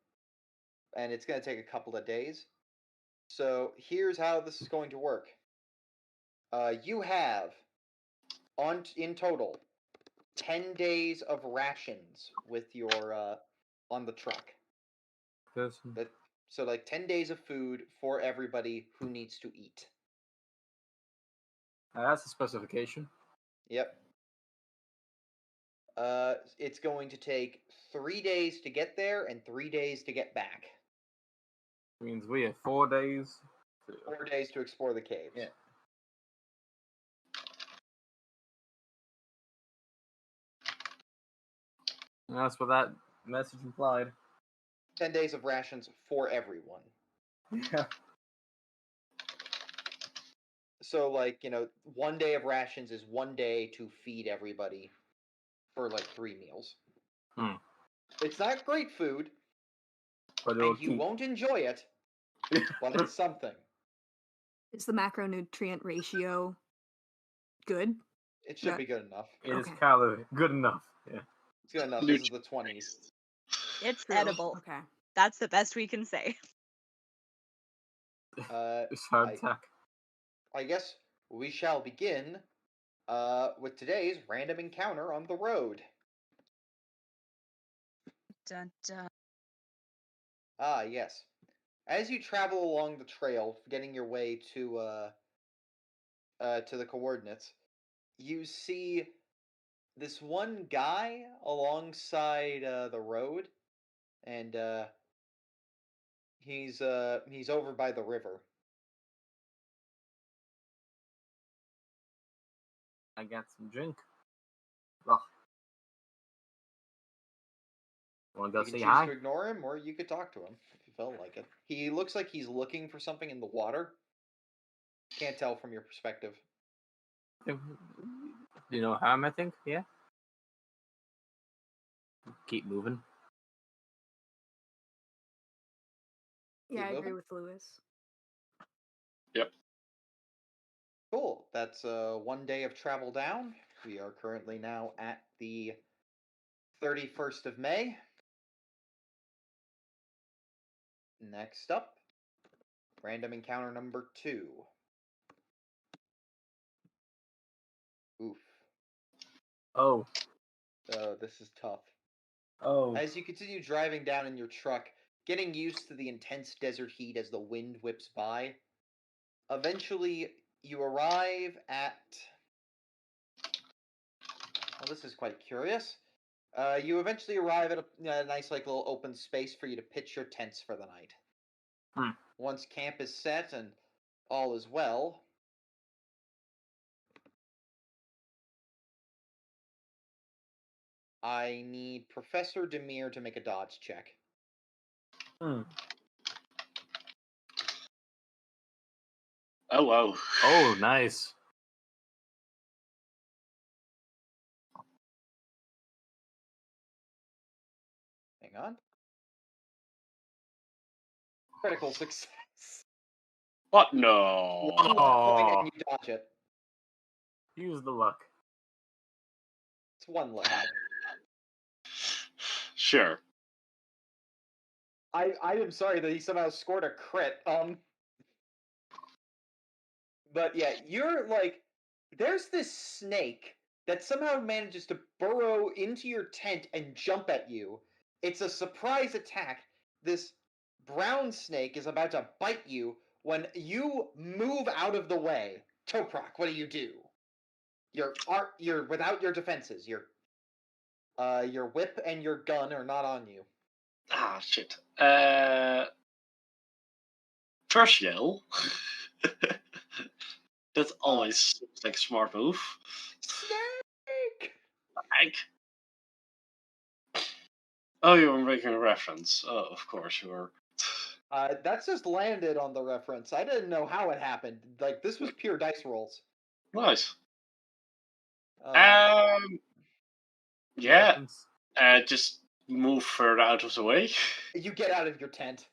and it's going to take a couple of days. So here's how this is going to work. You have, in total, 10 days of rations with your on the truck. So like 10 days of food for everybody who needs to eat. That's a specification. Yep. It's going to take 3 days to get there and 3 days to get back. Means we have 4 days. 4 days to explore the caves. Yeah. And that's what that message implied. 10 days of rations for everyone. Yeah. So, 1 day of rations is 1 day to feed everybody for, 3 meals. It's not great food, but and you won't enjoy it, but it's something. Is the macronutrient ratio good? It should be good enough. It is calorie good enough. Yeah. It's good enough. This is the 20s. It's True. edible. Okay. That's the best we can say. It's hard attack. I guess we shall begin with today's random encounter on the road. Dun, dun. Ah, yes. As you travel along the trail, getting your way to the coordinates, you see this one guy alongside the road, and he's over by the river. I got some drink. Well, want to go You can say choose hi? to ignore him, or you could talk to him if you felt like it. He looks like he's looking for something in the water. Can't tell from your perspective. You know harm, I think. Yeah. Keep moving. Yeah, I agree moving? with Lewis. Yep. Cool. That's 1 day of travel down. We are currently now at the 31st of May. Next up, random encounter number 2. Oof. Oh. This is tough. Oh. As you continue driving down in your truck, getting used to the intense desert heat as the wind whips by, eventually you arrive at... Well, this is quite curious. You eventually arrive at a nice, like, little open space for you to pitch your tents for the night. Once camp is set and all is well, I need Professor Dimir to make a dodge check. Oh, wow. Oh, nice. Hang on. Critical success. What? No. 1 luck point Oh. and you dodge it. Use the luck. It's 1 luck. Sure. I am sorry that he somehow scored a crit. But yeah, you're like, there's this snake that somehow manages to burrow into your tent and jump at you. It's a surprise attack. This brown snake is about to bite you when you move out of the way. Toprak, what do? You're without your defenses. Your whip and your gun are not on you. Ah, shit. First yell. That always seems like a smart move. Snake! Like... Oh, you were making a reference. Oh, of course you were. That's just landed on the reference. I didn't know how it happened. Like, this was pure dice rolls. Nice. Yeah. Just move further out of the way. You get out of your tent.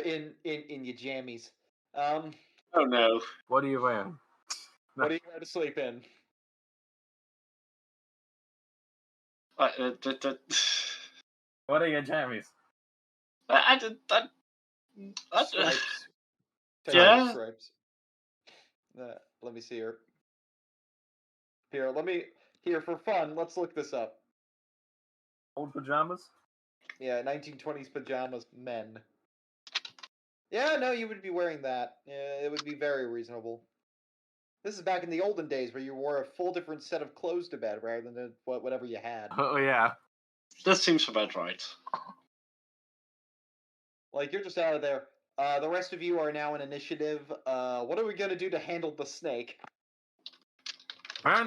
In your jammies. Oh no. What are you wearing? What are you going to sleep in? What are your jammies? Stripes. Yeah. Stripes. Let me see here. Here, for fun, let's look this up. Old pajamas? Yeah, 1920s pajamas, men. Yeah, no, you would be wearing that. Yeah, it would be very reasonable. This is back in the olden days where you wore a full different set of clothes to bed rather than whatever you had. Oh, yeah. That seems about right. Like, you're just out of there. The rest of you are now in initiative. What are we going to do to handle the snake? No.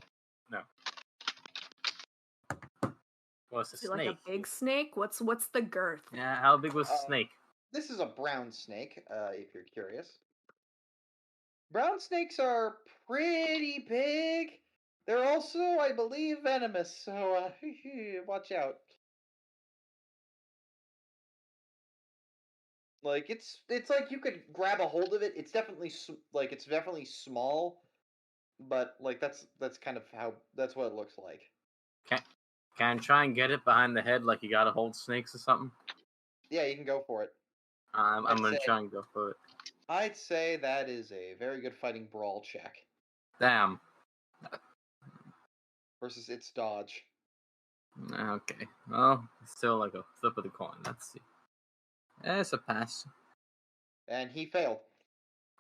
What's a Is it snake? like a big snake? What's the girth? Yeah, how big was the snake? This is a brown snake, if you're curious. Brown snakes are pretty big. They're also, I believe, venomous, so watch out. Like, it's like you could grab a hold of it. It's definitely it's definitely small, but like that's kind of that's what it looks like. Can I try and get it behind the head like you gotta hold snakes or something? Yeah, you can go for it. I'm gonna try and go for it. I'd say that is a very good fighting brawl check. Damn. Versus its dodge. Okay. Well, it's still like a flip of the coin. Let's see. It's a pass. And he failed.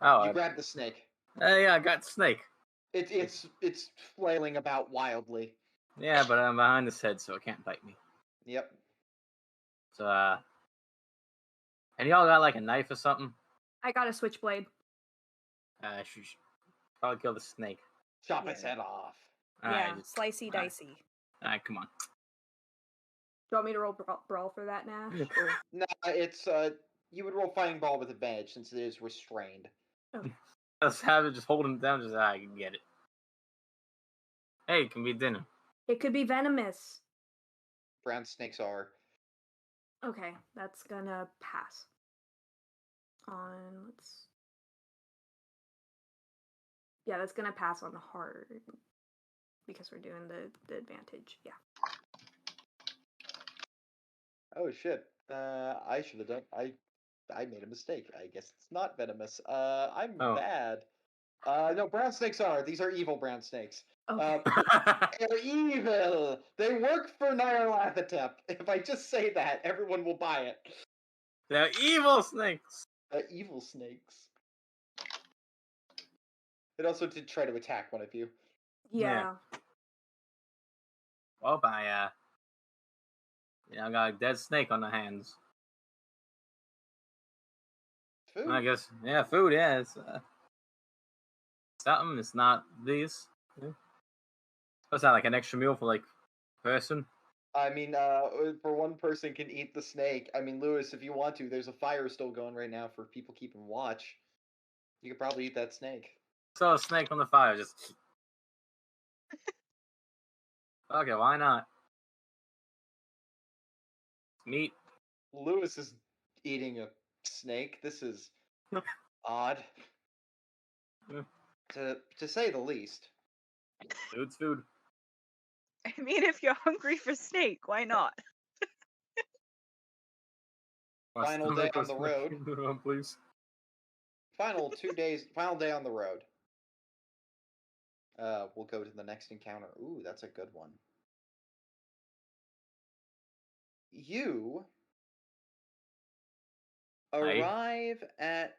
Oh, You grabbed the snake. Yeah, I got snake. It's flailing about wildly. Yeah, but I'm behind this head, so it can't bite me. Yep. So, and y'all got like a knife or something? I got a switchblade. Should probably kill the snake. Chop its head off. Yeah, slicey dicey. Alright, come on. Do you want me to roll brawl for that, Nash? Or... No, it's you would roll fighting brawl with advantage since it is restrained. Oh. Let's have it just holding it down, I can get it. Hey, it can be dinner. It could be venomous. Brown snakes are. Okay, that's gonna pass. Yeah, that's gonna pass on the hard because we're doing the advantage. Yeah. Oh shit! I should have done. I made a mistake. I guess it's not venomous. I'm bad. No, brown snakes are. These are evil brown snakes. Okay. They're evil. They work for Nyarlathotep. If I just say that, everyone will buy it. They're evil snakes. Evil snakes. It also did try to attack one of you. Yeah. Well, I got a dead snake on the hands. Food? I guess, food, it's something. It's not these. Yeah. What's that, like an extra meal for, like, person? I mean, for one person can eat the snake. I mean, Lewis, if you want to, there's a fire still going right now for people keeping watch. You could probably eat that snake. So a snake on the fire, just... Okay, why not? Meat. Lewis is eating a snake. This is odd, Yeah. to say the least. Food's food. I mean, if you're hungry for snake, why not? Final day on the road. Please. Final day on the road. We'll go to the next encounter. Ooh, that's a good one. You arrive at,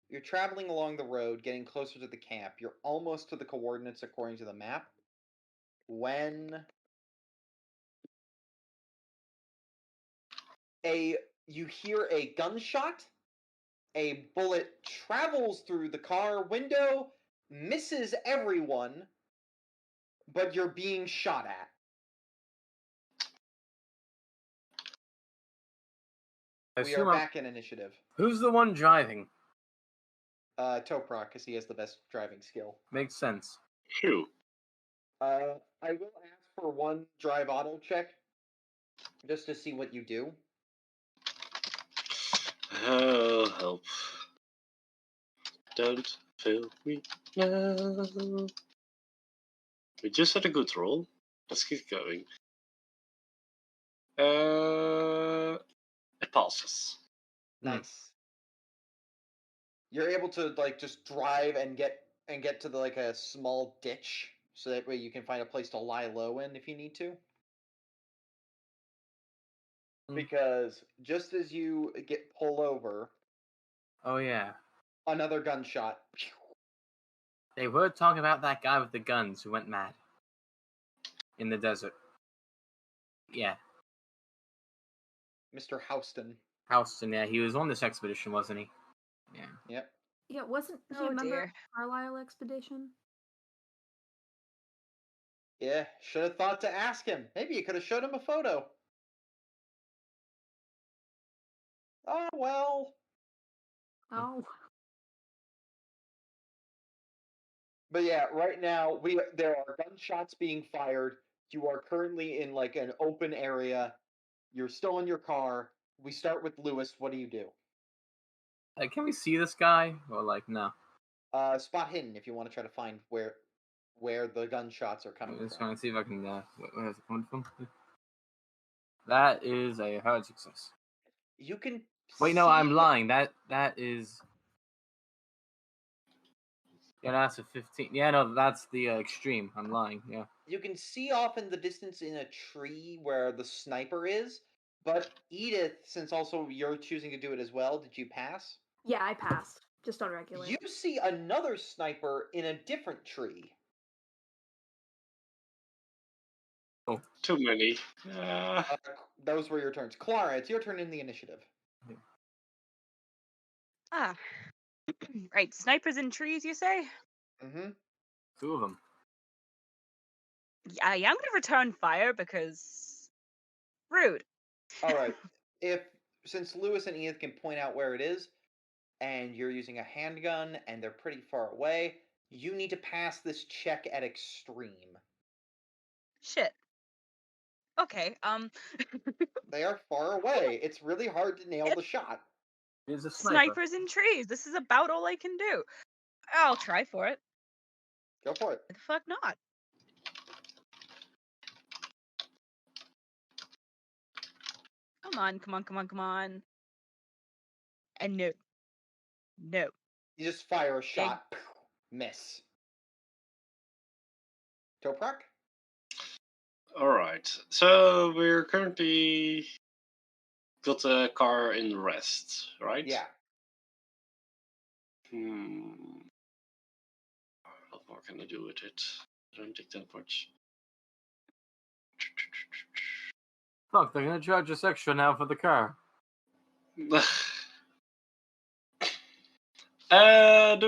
you're traveling along the road, getting closer to the camp. You're almost to the coordinates according to the map. When you hear a gunshot, a bullet travels through the car window, misses everyone, but you're being shot at. We are back in initiative. Who's the one driving? Toprak, because he has the best driving skill. Makes sense. Phew. I will ask for one drive auto check, just to see what you do. Oh, help. Don't fail me now. We just had a good roll. Let's keep going. It passes. Nice. You're able to just drive and get to a small ditch, so that way you can find a place to lie low in if you need to. Because just as you get pulled over, Oh yeah, another gunshot. they were talking about that guy with the guns who went mad in the desert. Yeah, Mr. Houston. Houston. Yeah, he was on this expedition, wasn't he? Yeah. Yep. Yeah, wasn't he Oh, a member dear. of the Carlisle expedition? Yeah, should have thought to ask him. Maybe you could have showed him a photo. Oh, well. Oh. But yeah, right now there are gunshots being fired. You are currently in an open area. You're still in your car. We start with Lewis. What do you do? Can we see this guy? Or no? Spot hidden if you want to try to find where the gunshots are coming I'm just from. trying to see if I can. Where is it coming from? That is a hard success. You can. Wait, no, I'm lying. That is. Yeah, that's a 15. Yeah, no, that's the extreme. I'm lying. Yeah. You can see off in the distance in a tree where the sniper is. But Edith, since also you're choosing to do it as well, did you pass? Yeah, I passed. Just on regular. You see another sniper in a different tree. Oh. Too many. Those were your turns. Clara, it's your turn in the initiative. Ah. Right, snipers in trees, you say? Mm-hmm. 2 of them. Yeah, I'm gonna return fire because rude. All right. Since Lewis and Edith can point out where it is, and you're using a handgun, and they're pretty far away, you need to pass this check at extreme. Shit. Okay, They are far away. It's really hard to nail the shot. Here's a sniper. snipers in trees. This is about all I can do. I'll try for it. Go for it. Why the fuck not? Come on, come on, come on, come on. And no. No. You just fire a shot. Miss. Toprak? Alright, so we're currently got a car in rest, right? Yeah. more can I do with it? I don't take that much. Fuck, they're gonna charge us extra now for the car. Do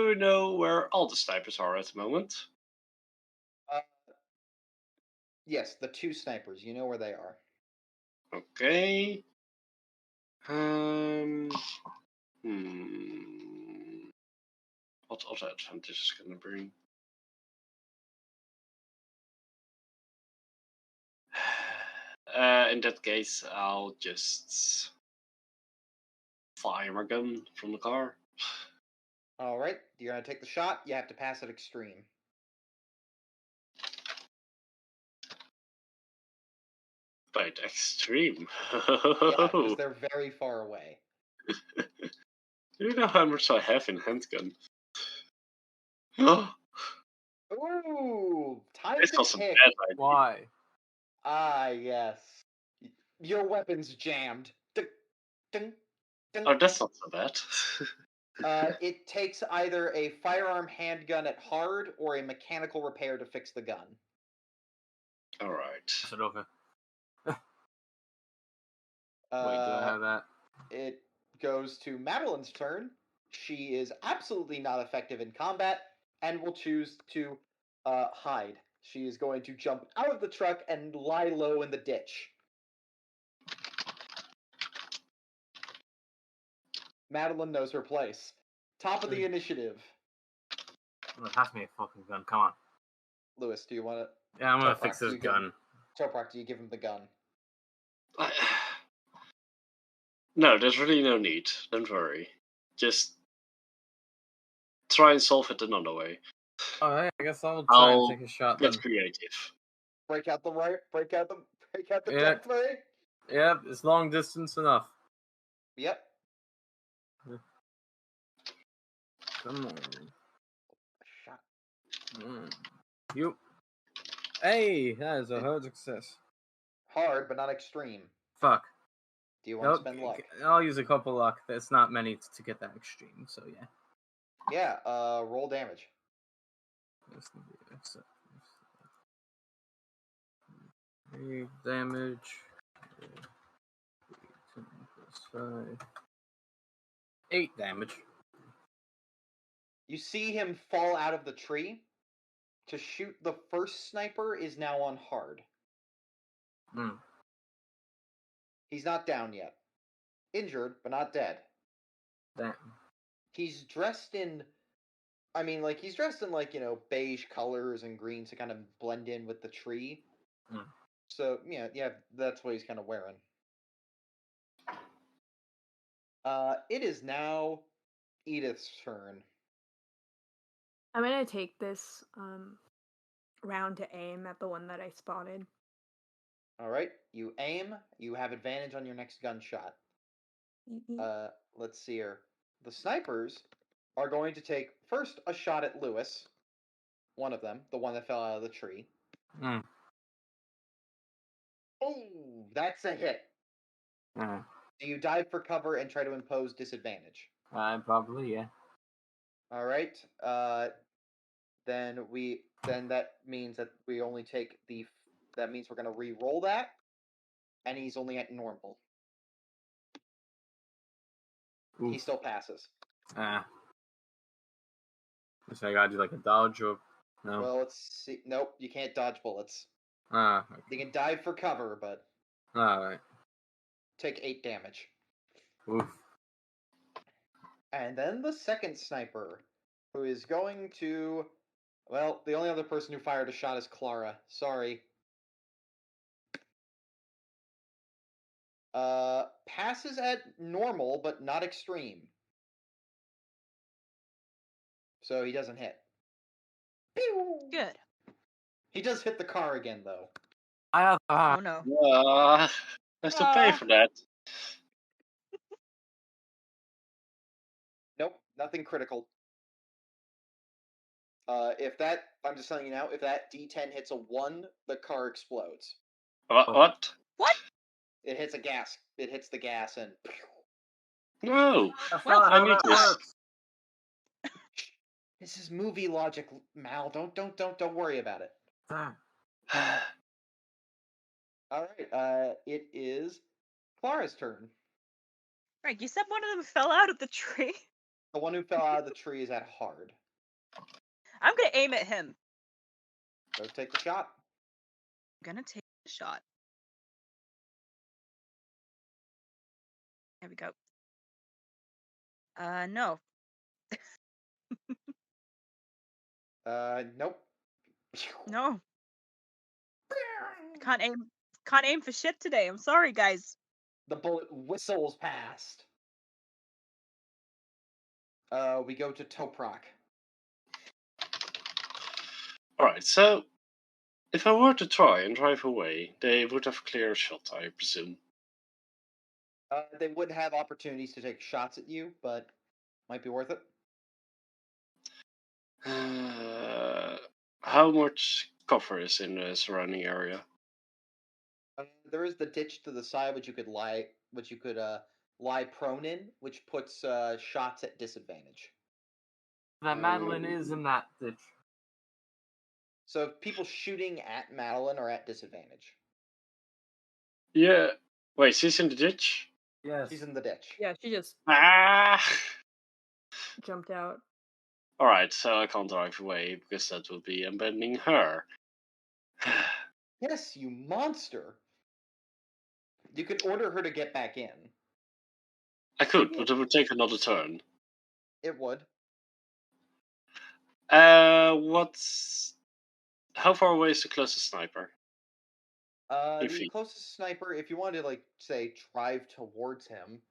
we know where all the snipers are at the moment? Yes, the 2 snipers. You know where they are. Okay. What other advantages can I bring? In that case, I'll just fire my gun from the car. All right, you're gonna take the shot. You have to pass at extreme. But extreme. Yeah, because they're very far away. Do you know how much I have in handgun? Oh, Ooh, time this to was a bad pick. idea. Why? Ah, yes. Your weapon's jammed. Ding, ding, ding. Oh, that's not so bad. It takes either a firearm handgun at hard or a mechanical repair to fix the gun. Alright. Pass it over. Wait, do I have that? It goes to Madeline's turn. She is absolutely not effective in combat and will choose to hide. She is going to jump out of the truck and lie low in the ditch. Madeline knows her place. Top of the initiative. Pass me a fucking gun, come on. Lewis, do you want to... Yeah, I'm gonna Toprak, fix do this you give gun. him- Toprak, do you give him the gun? No, there's really no need. Don't worry. Just try and solve it another way. Alright, I guess I'll try I'll and take a shot then. get creative. Break out the Yeah. death ray? Yep, it's long distance enough. Yep. Come on. Shot. You. Hey, that is a hard success. Hard, but not extreme. Fuck. Do you want to spend luck? I'll use a couple luck. That's not many to get that extreme, so yeah. Yeah, roll damage. 3 damage. 10 plus 5. 8 damage. You see him fall out of the tree. To shoot the first sniper is now on hard. He's not down yet. Injured, but not dead. Damn. He's dressed in... he's dressed in, beige colors and greens to kind of blend in with the tree. So, yeah, that's what he's kind of wearing. It is now Edith's turn. I'm gonna take this round to aim at the one that I spotted. Alright, you aim, you have advantage on your next gunshot. Let's see here. The snipers are going to take first a shot at Lewis. One of them, the one that fell out of the tree. Oh, that's a hit. Do you dive for cover and try to impose disadvantage? Probably, yeah. Alright, then that means that we only take that means we're gonna re-roll that, and he's only at normal. He still passes. So I gotta do like a dodge or no? Well, let's see. Nope, you can't dodge bullets. Okay. You can dive for cover, but Alright. take 8 damage. Oof. And then the second sniper, who is going to... Well, the only other person who fired a shot is Clara. Sorry. Passes at normal, but not extreme. So he doesn't hit. Pew! Good. He does hit the car again, though. Oh no. I have to pay for that. Nope, nothing critical. I'm just telling you now, if that D10 hits a 1, the car explodes. What? What? It hits the gas and... No! Well, I need this. This is movie logic, Mal. Don't worry about it. All right. It is Clara's turn. Right, you said one of them fell out of the tree. The one who fell out of the tree is at hard. I'm gonna aim at him. Go take the shot. I'm gonna take a shot. There we go. No. Nope. No. Can't aim for shit today. I'm sorry, guys. The bullet whistles past. We go to Toprak. Alright, so if I were to try and drive away, they would have clear shot, I presume. They would have opportunities to take shots at you, but might be worth it. How much cover is in the surrounding area? There is the ditch to the side, which you could lie prone in, which puts shots at disadvantage. That Madeline is in that ditch. So people shooting at Madeline are at disadvantage. Yeah. Wait, she's in the ditch? Yes. She's in the ditch. Yeah, she just Ah! jumped out. Alright, so I can't drive away because that would be abandoning her. Yes, you monster! You could order her to get back in. I could, but it would take another turn. It would. How far away is the closest sniper? The feet. closest sniper, if you wanted to, like, say, drive towards him,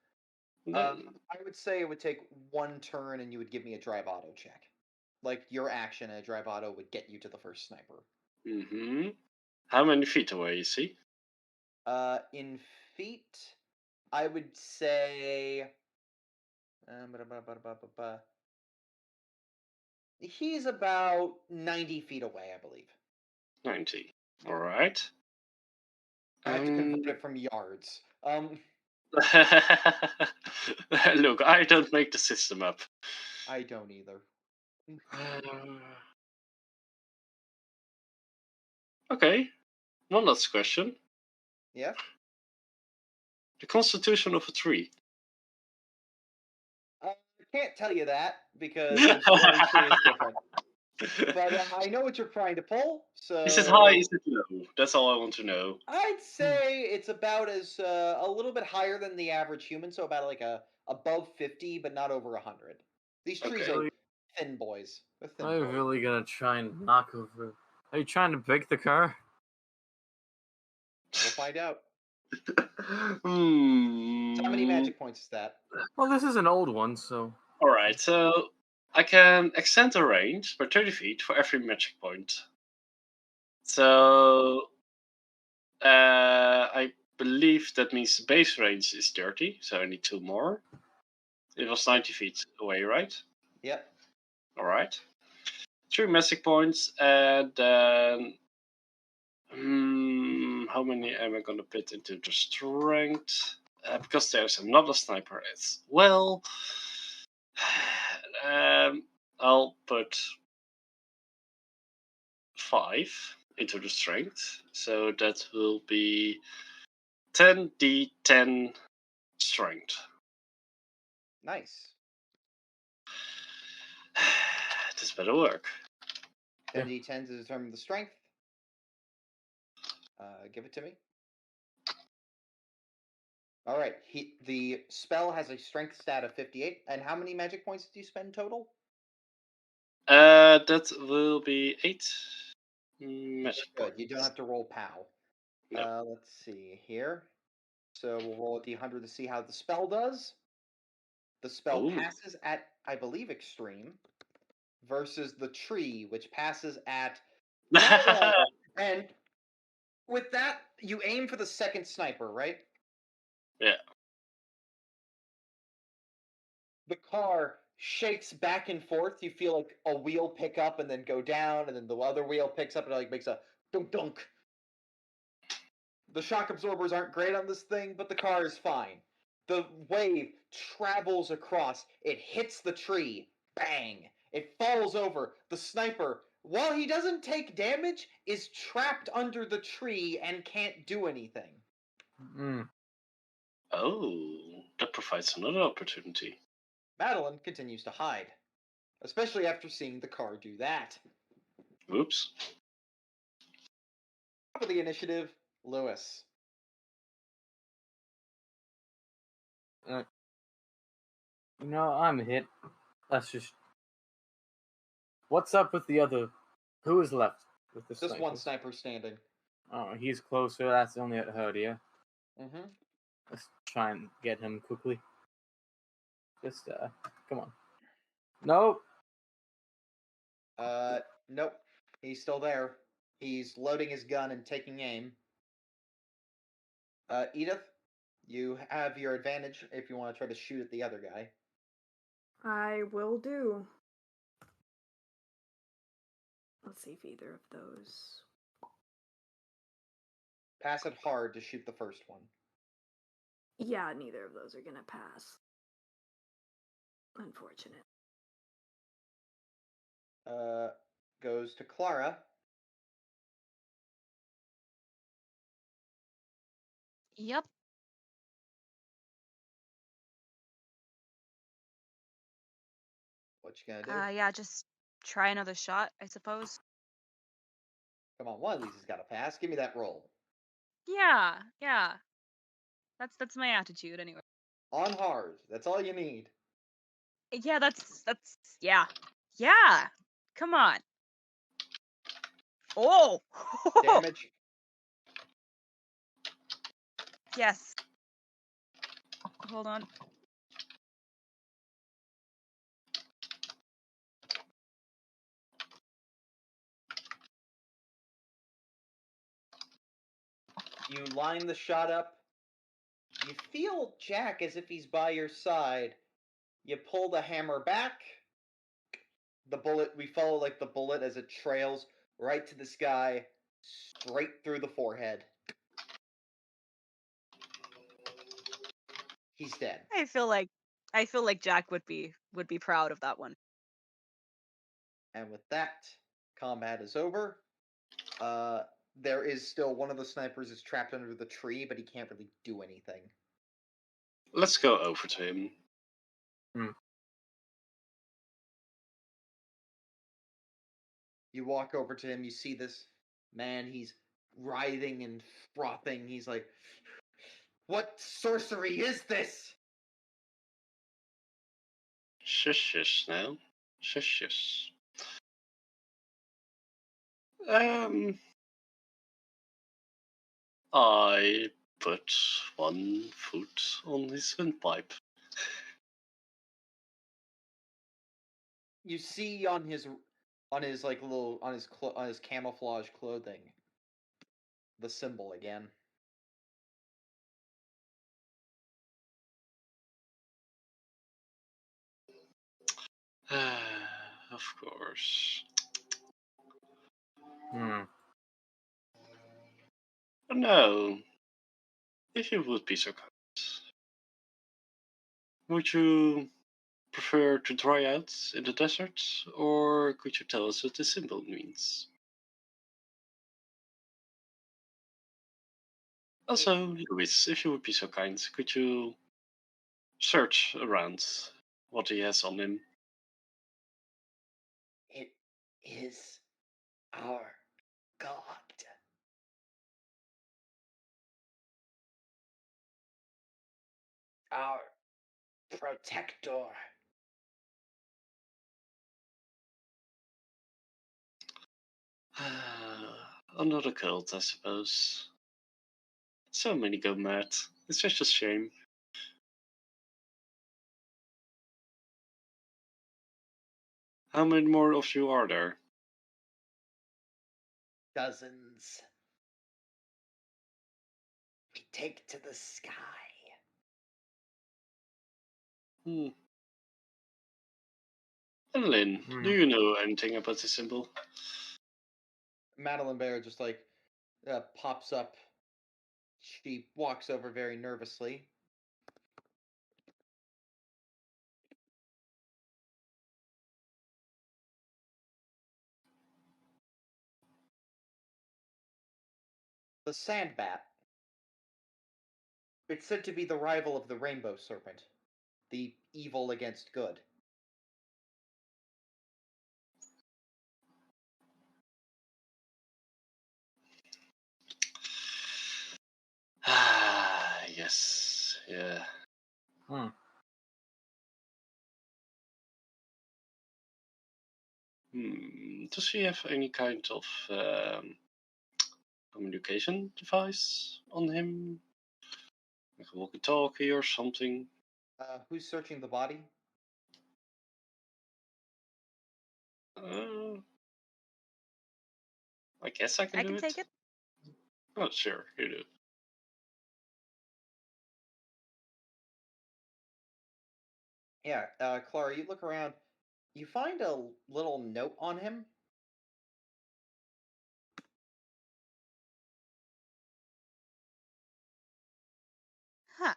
No. I would say it would take one turn and you would give me a drive auto check. Like, your action and a drive auto would get you to the first sniper. Mm-hmm. How many feet away is he? In feet, I would say... He's about 90 feet away, I believe. 90. Alright. I have to convert it from yards. Look, I don't make the system up. I don't either. Okay. One last question. Yeah? The constitution of a tree. I can't tell you that, because every tree is different. But I know what you're trying to pull, so... Is it high, is it low? That's all I want to know. I'd say it's about as a little bit higher than the average human, so about like above 50, but not over 100. These trees Okay. are thin boys. They're thin Are you boys. really gonna try and knock over? Are you trying to break the car? We'll find out. Hmm. So how many magic points is that? Well, this is an old one, so. Alright, so I can extend the range by 30 feet for every magic point. So I believe that means the base range is 30, so I need 2 more. It was 90 feet away, right? Yep. Alright. 3 magic points, and then... how many am I gonna put into the strength? Because there's another sniper as well. I'll put 5 into the strength, so that will be 10d10 strength. Nice. This better work. 10d10 to determine the strength. Give it to me. Alright, the spell has a strength stat of 58, and how many magic points did you spend total? That will be 8 magic Good, points. you don't have to roll POW. No. Let's see here. So we'll roll a d100 to see how the spell does. The spell passes at, I believe, extreme, versus the tree, which passes at normal. And with that, you aim for the second sniper, right? Yeah. The car shakes back and forth. You feel like a wheel pick up and then go down, and then the other wheel picks up and like makes a dunk dunk. The shock absorbers aren't great on this thing, but the car is fine. The wave travels across. It hits the tree. Bang! It falls over. The sniper, while he doesn't take damage, is trapped under the tree and can't do anything. Oh, that provides another opportunity. Madeline continues to hide, especially after seeing the car do that. Whoops. Top of the initiative, Lewis. I'm hit. Let's just. What's up with the other? Who is left with the Just one snipers? sniper standing. Oh, he's closer. That's only at Herdia. Mm-hmm. Let's try and get him quickly. Just, come on. Nope. Nope. He's still there. He's loading his gun and taking aim. Edith, you have your advantage if you want to try to shoot at the other guy. I will do. Let's see if either of those. Pass it hard to shoot the first one. Yeah, neither of those are gonna pass. Unfortunate. Goes to Clara. Yep. What you gonna do? Yeah, just try another shot, I suppose. Come on, one of these has got to pass. Give me that roll. Yeah. That's my attitude anyway. On hard. That's all you need. Yeah, that's yeah. Yeah. Come on. Oh. Damage. Yes. Hold on. You line the shot up. You feel Jack as if he's by your side. You pull the hammer back. The bullet, we follow like the bullet as it trails right to the sky, straight through the forehead. He's dead. I feel like Jack would be proud of that one. And with that, combat is over. There is still one of the snipers is trapped under the tree, but he can't really do anything. Let's go over to him. You walk over to him, you see this man, he's writhing and frothing. He's like, "What sorcery is this?" Shush, shush now. Shush, shush. I put one foot on his windpipe. You see on his like little on his camouflage clothing the symbol again. Of course. No. If you would be so kind. Would you prefer to dry out in the desert, or could you tell us what the symbol means? Also, Louis, if you would be so kind, could you search around what he has on him? It is our god. Our protector. Another cult, I suppose. So many go mad. It's such a shame. How many more of you are there? Dozens. We take to the sky. And Lynn, do you know anything about the symbol? Madeline Bear just like pops up. She walks over very nervously. the sand bat. It's said to be the rival of the rainbow serpent, the evil against good. Ah, yes. Yeah. Does he have any kind of communication device on him? Like a walkie-talkie or something? Who's searching the body? I guess I can I do can it. take it. Oh, sure, you do. Yeah, Clara, you look around. You find a little note on him. Huh.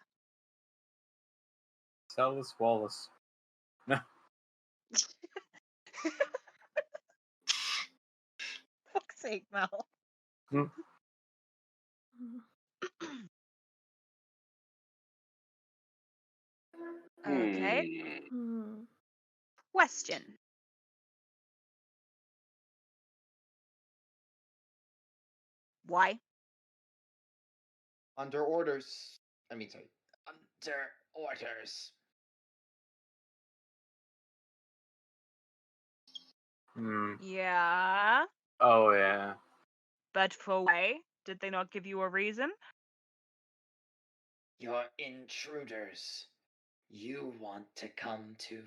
Cellus Wallace. No. Fuck's sake, Mel. Okay. Question. Why? Under orders. Under orders. Yeah. Oh, yeah. But for why? Did they not give you a reason? You're intruders. You want to come to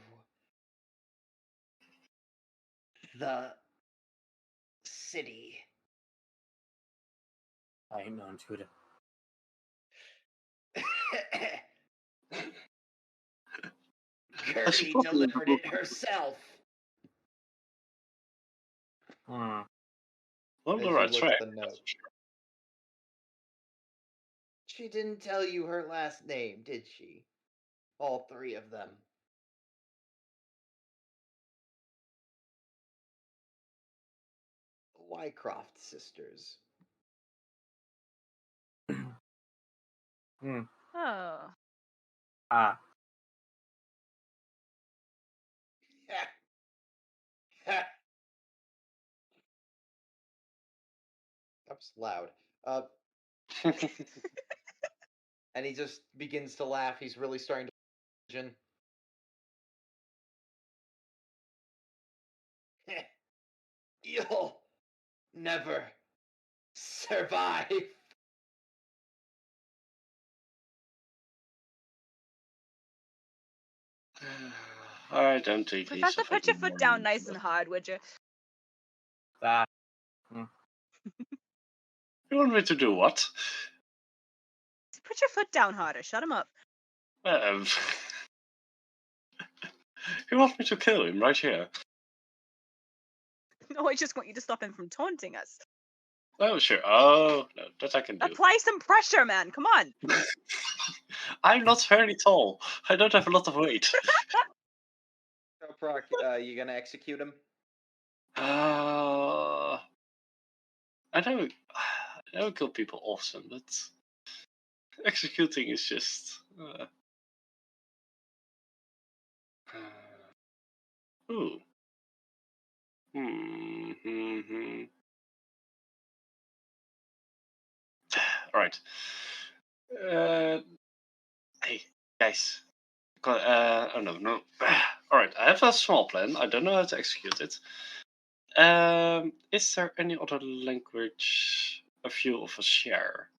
the city. I ain't no intruder. Gertie delivered it herself. On As the you right look track. at the note. She didn't tell you her last name, did she? All three of them. Wycroft sisters. Oh. Ah. That was loud. And he just begins to laugh. He's really starting to imagine. You'll never survive. I don't think he's Professor, of put any your foot more down use, nice but- and hard, would you? That. You want me to do what? Put your foot down harder. Shut him up. You want me to kill him right here? No, I just want you to stop him from taunting us. Oh, sure. Oh, no, that I can do. Apply some pressure, man. Come on. I'm not very tall. I don't have a lot of weight. Toprak, you gonna execute him? I don't kill people often, but executing is just. Ooh. Alright. Hey, guys. Oh no. Alright, I have a small plan. I don't know how to execute it. Is there any other language a few of us share?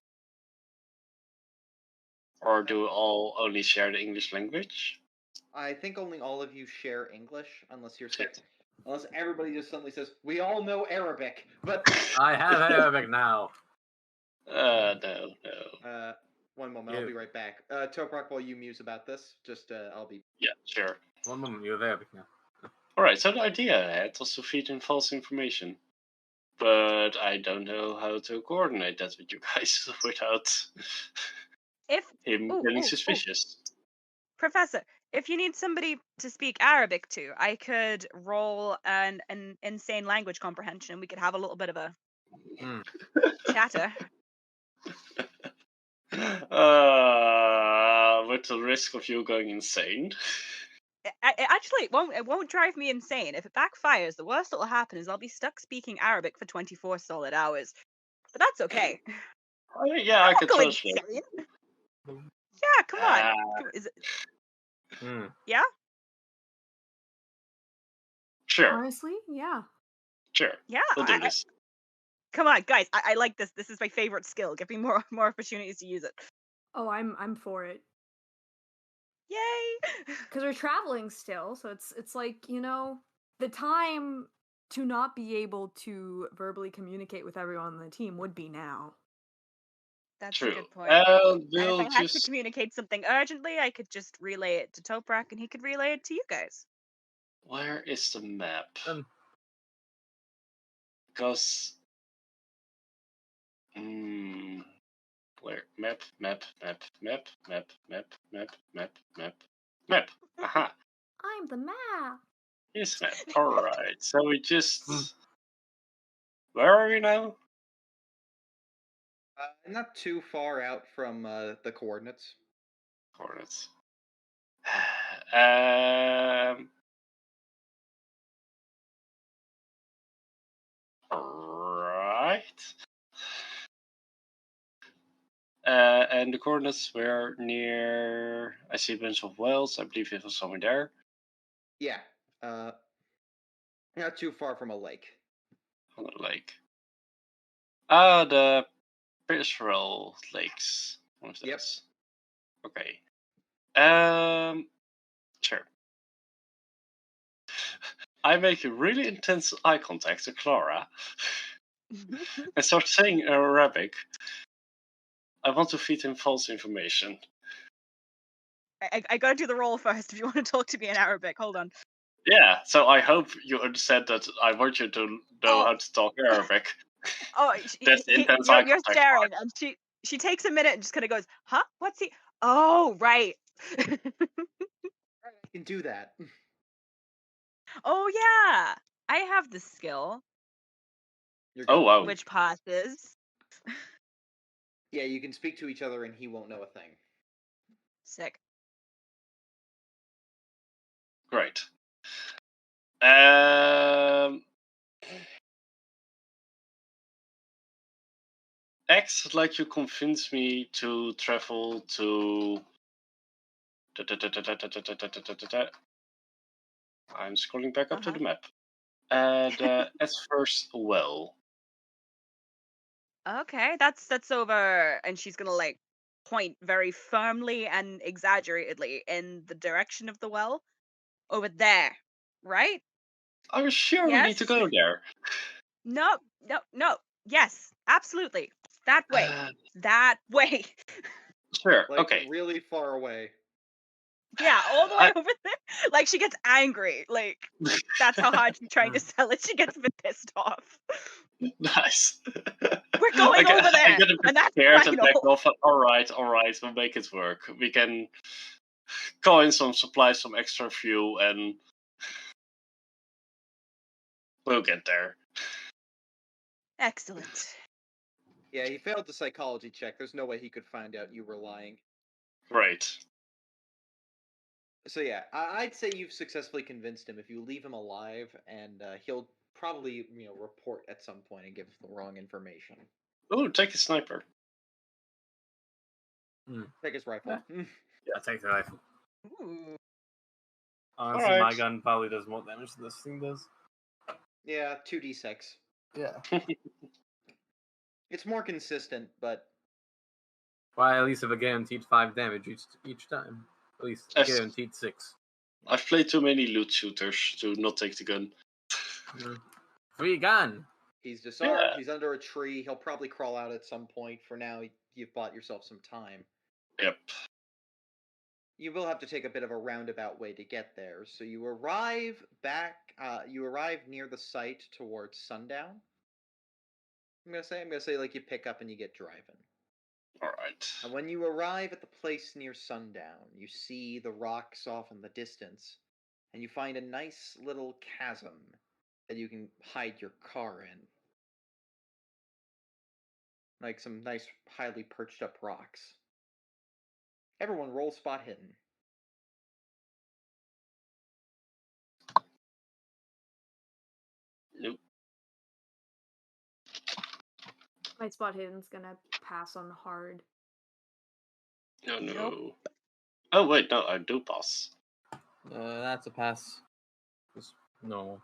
Or do we all only share the English language? I think only all of you share English, unless you're Shit. unless everybody just suddenly says, we all know Arabic, but... I have Arabic now. No. One moment, I'll be right back. Toprak, while you muse about this, I'll be... Yeah, sure. One moment, you have Arabic now. Alright, so the idea I had was to feed in false information. But I don't know how to coordinate that with you guys without him getting suspicious. Professor, if you need somebody to speak Arabic to, I could roll an insane language comprehension and we could have a little bit of a chatter. With the risk of you going insane. Actually, it won't drive me insane. If it backfires, the worst that'll happen is I'll be stuck speaking Arabic for 24 solid hours. But that's okay. Yeah, I could go translate. insane. Yeah, come on. Is it? Yeah. Sure. Honestly, yeah. Sure. Yeah. We'll do this. Come on, guys. I like this. This is my favorite skill. Give me more opportunities to use it. Oh, I'm for it. Yay! Because we're traveling still, so it's like, the time to not be able to verbally communicate with everyone on the team would be now. That's True. a good point. And We'll if I had to communicate something urgently, I could just relay it to Toprak, and he could relay it to you guys. Where is the map? Because... Where? Map. Aha. I'm the map. Yes, map. Alright, so we just... Where are we now? Not too far out from the coordinates. Coordinates. Right. And the coordinates were near... I see a bunch of wells. I believe it was somewhere there. Yeah. Not too far from a lake. On the lake. Ah, the Peripheral Lakes. One of those. Yep. Okay. Sure. I make a really intense eye contact to Clara and start saying in Arabic, I want to feed him false information. I gotta do the roll first if you want to talk to me in Arabic. Hold on. Yeah, so I hope you understand that I want you to know how to talk Arabic. Oh, That's the intense eye you're contact staring, part. and she takes a minute and just kind of goes, "Huh? What's he? Oh, right." I can do that. Oh yeah, I have the skill. Oh wow. Which passes. Yeah, you can speak to each other and he won't know a thing. Sick. Great. Act like you convince me to travel to... I'm scrolling back up to the map. At first well. Okay, that's over, and she's gonna like point very firmly and exaggeratedly in the direction of the well, over there, right? Are you sure we need to go there? No. Yes, absolutely. That way. That way. Sure. Like, okay. Really far away. Yeah, all the way over there. Like, she gets angry. Like, that's how hard she's trying to sell it. She gets a bit pissed off. Nice. We're going over there, and that's scared final. and back off. All right, we'll make it work. We can call in some supplies, some extra fuel, and we'll get there. Excellent. Yeah, he failed the psychology check. There's no way he could find out you were lying. Right. So yeah, I'd say you've successfully convinced him. If you leave him alive, and he'll probably report at some point and give the wrong information. Oh, take a sniper. Take his rifle. Yeah, take the rifle. Ooh. Honestly, my gun probably does more damage than this thing does. Yeah, 2d6. Yeah. It's more consistent, but... Well, at least have a guaranteed 5 damage each time. At least guaranteed 6. I've played too many loot shooters to not take the gun. Free gun! He's disarmed, he's under a tree, he'll probably crawl out at some point. For now, you've bought yourself some time. Yep. You will have to take a bit of a roundabout way to get there. So you arrive near the site towards sundown. I'm gonna say like you pick up and you get driving. Alright. And when you arrive at the place near sundown, you see the rocks off in the distance, and you find a nice little chasm that you can hide your car in. like some nice, highly perched up rocks. Everyone roll spot hidden. Nope. My spot hidden's gonna pass on hard. No. Nope. Oh wait, no, I do pass. That's a pass. Just normal.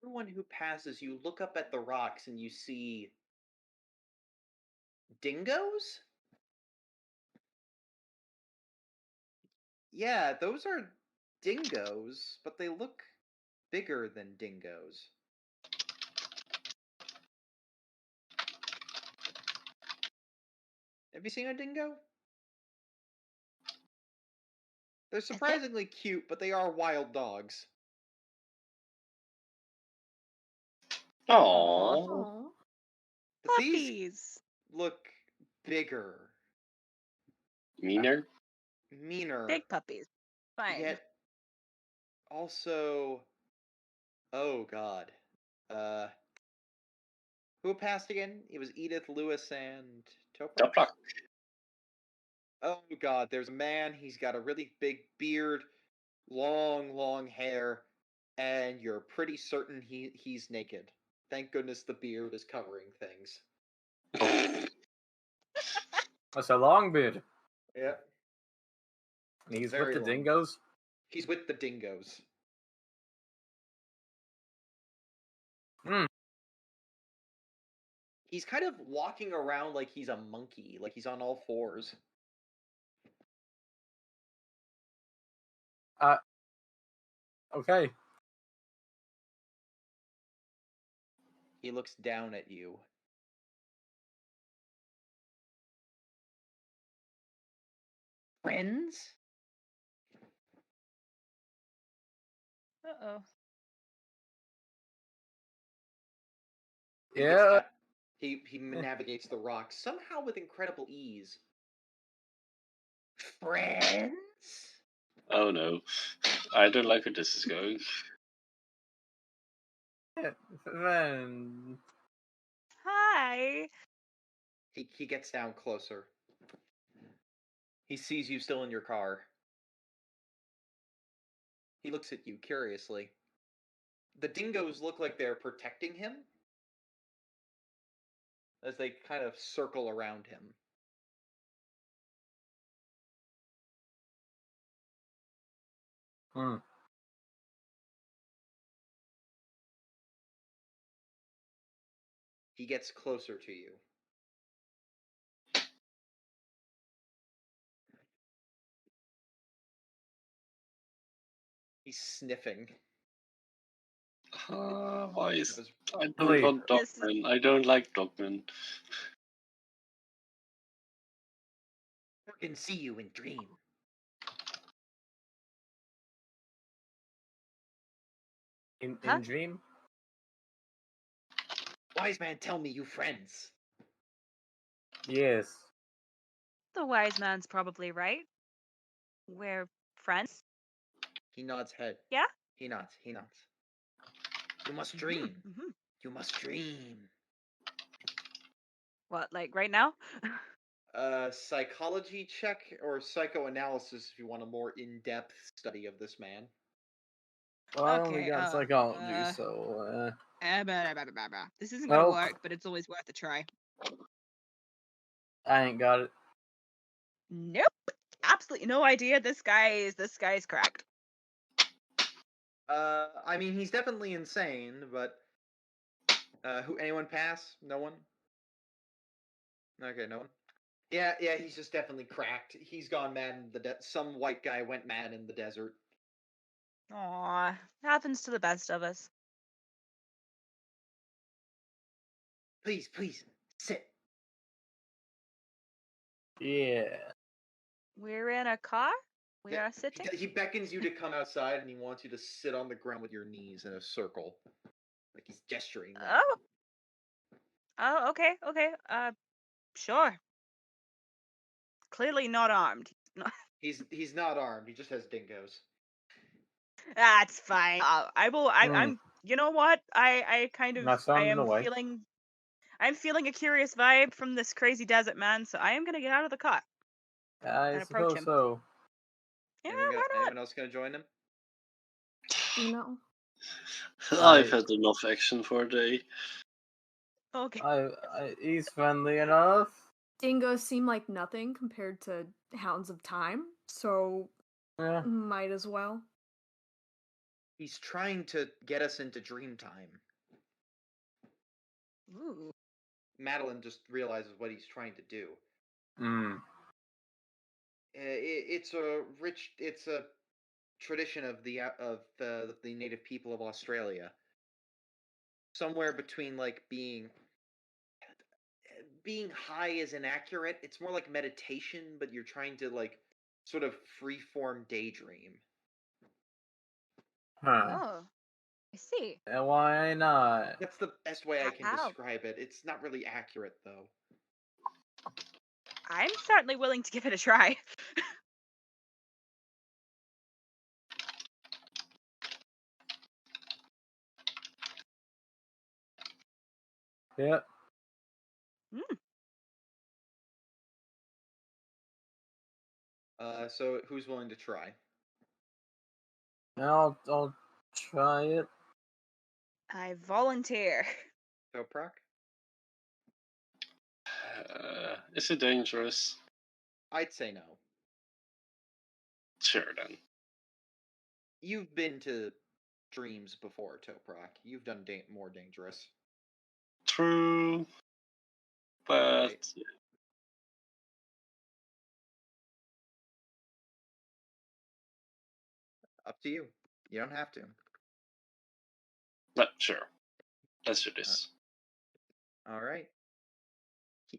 Everyone who passes, you look up at the rocks and you see dingoes? Yeah, those are dingoes, but they look bigger than dingoes. Have you seen a dingo? They're surprisingly cute, but they are wild dogs. Aww. But these Puppies. look bigger, Meaner? meaner, Big puppies. Fine. yet also, oh god, who passed again? It was Edith, Lewis, and Toprak. Toprak. Oh god, there's a man. He's got a really big beard, long hair, and you're pretty certain he's naked. Thank goodness the beard is covering things. That's a long beard. Yeah. And he's Very with the long. dingoes? He's with the dingoes. Hmm. He's kind of walking around like he's a monkey, like he's on all fours. Okay. He looks down at you. Friends? Uh-oh. He gets Yeah. out- He navigates the rocks, somehow with incredible ease. Friends? Oh no. I don't like where this is going. Then Hi. He gets down closer. He sees you still in your car. He looks at you curiously. The dingoes look like they're protecting him as they kind of circle around him. Hmm. He gets closer to you. He's sniffing. Why is... His- I don't Really? want dogmen. I don't like dogmen. I can see you in dream. in Huh? dream? Wise man, tell me you friends. Yes. The wise man's probably right. We're friends. He nods head. Yeah? He nods. You must dream. Mhm. You must dream. What, like right now? Psychology check or psychoanalysis if you want a more in-depth study of this man. Well, I only Okay, got psychology, so This isn't Nope. gonna work, but it's always worth a try. I ain't got it. Nope. Absolutely no idea. This guy's cracked. I mean, he's definitely insane, but anyone pass? No one? Okay, no one. Yeah, he's just definitely cracked. He's gone mad in the some white guy went mad in the desert. Aw, happens to the best of us. Please, sit. Yeah. We're in a car. We Yeah, are sitting. He beckons you to come outside, and he wants you to sit on the ground with your knees in a circle, like he's gesturing. That. Oh, okay. Sure. Clearly not armed. He's not armed. He just has dingoes. That's fine. I will. I'm. You know what? I kind of. Not I sounding am away. feeling. I'm feeling a curious vibe from this crazy desert man, so I am gonna get out of the car. I and approach suppose him. so. Yeah, why not? Anyone else gonna join him? No. I've had enough action for a day. Okay. He's friendly enough. Dingoes seem like nothing compared to Hounds of Time, so might as well. He's trying to get us into dream time. Ooh. Madeline just realizes what he's trying to do. It's a tradition of the native people of Australia. Somewhere between like being high is inaccurate. It's more like meditation, but you're trying to like sort of freeform daydream. Oh, I see. Why not? That's the best way I can Ow. describe it. It's not really accurate though. I'm certainly willing to give it a try. Yep. So who's willing to try? I'll try it. I volunteer. Toprak? Is it dangerous? I'd say no. Sure then. You've been to dreams before, Toprak. You've done more dangerous. True. But right. Yeah. Up to you. You don't have to. No, sure. Let's do this. All right.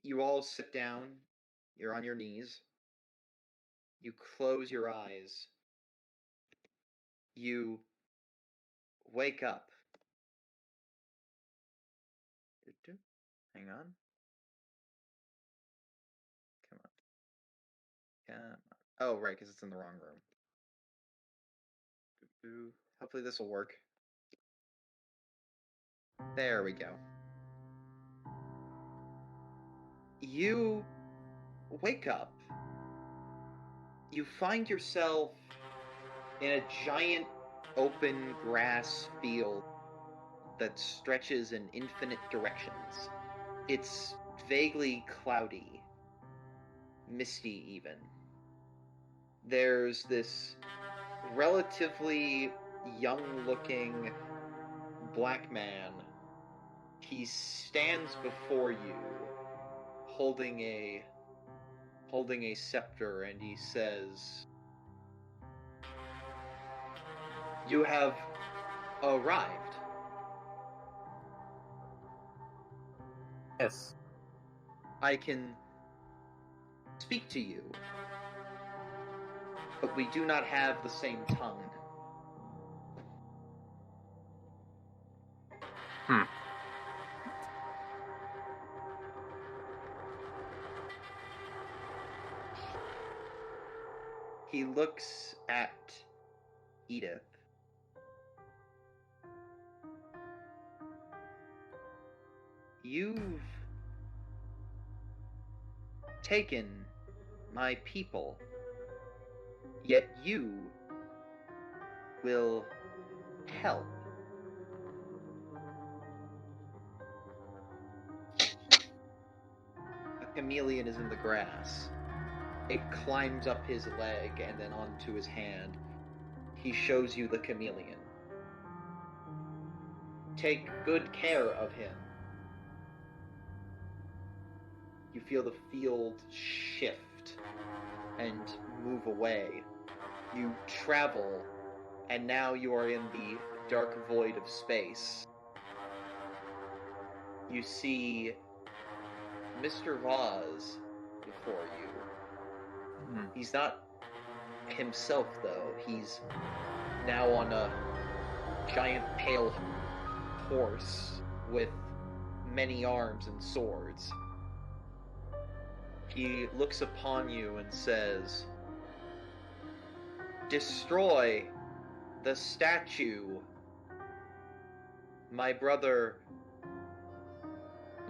You all sit down. You're on your knees. You close your eyes. You wake up. Hang on. Come on. Oh, right, because it's in the wrong room. Hopefully this will work. There we go. You wake up. You find yourself in a giant open grass field that stretches in infinite directions. It's vaguely cloudy, misty even. There's this relatively young-looking black man. He stands before you, holding a scepter, and he says, "You have arrived." Yes. I can speak to you, but we do not have the same tongue. He looks at Edith. You've taken my people, yet you will help. A chameleon is in the grass. It climbs up his leg and then onto his hand. He shows you the chameleon. Take good care of him. You feel the field shift and move away. You travel, and now you are in the dark void of space. You see Mr. Vaz before you. He's not himself, though. He's now on a giant pale horse with many arms and swords. He looks upon you and says, "Destroy the statue my brother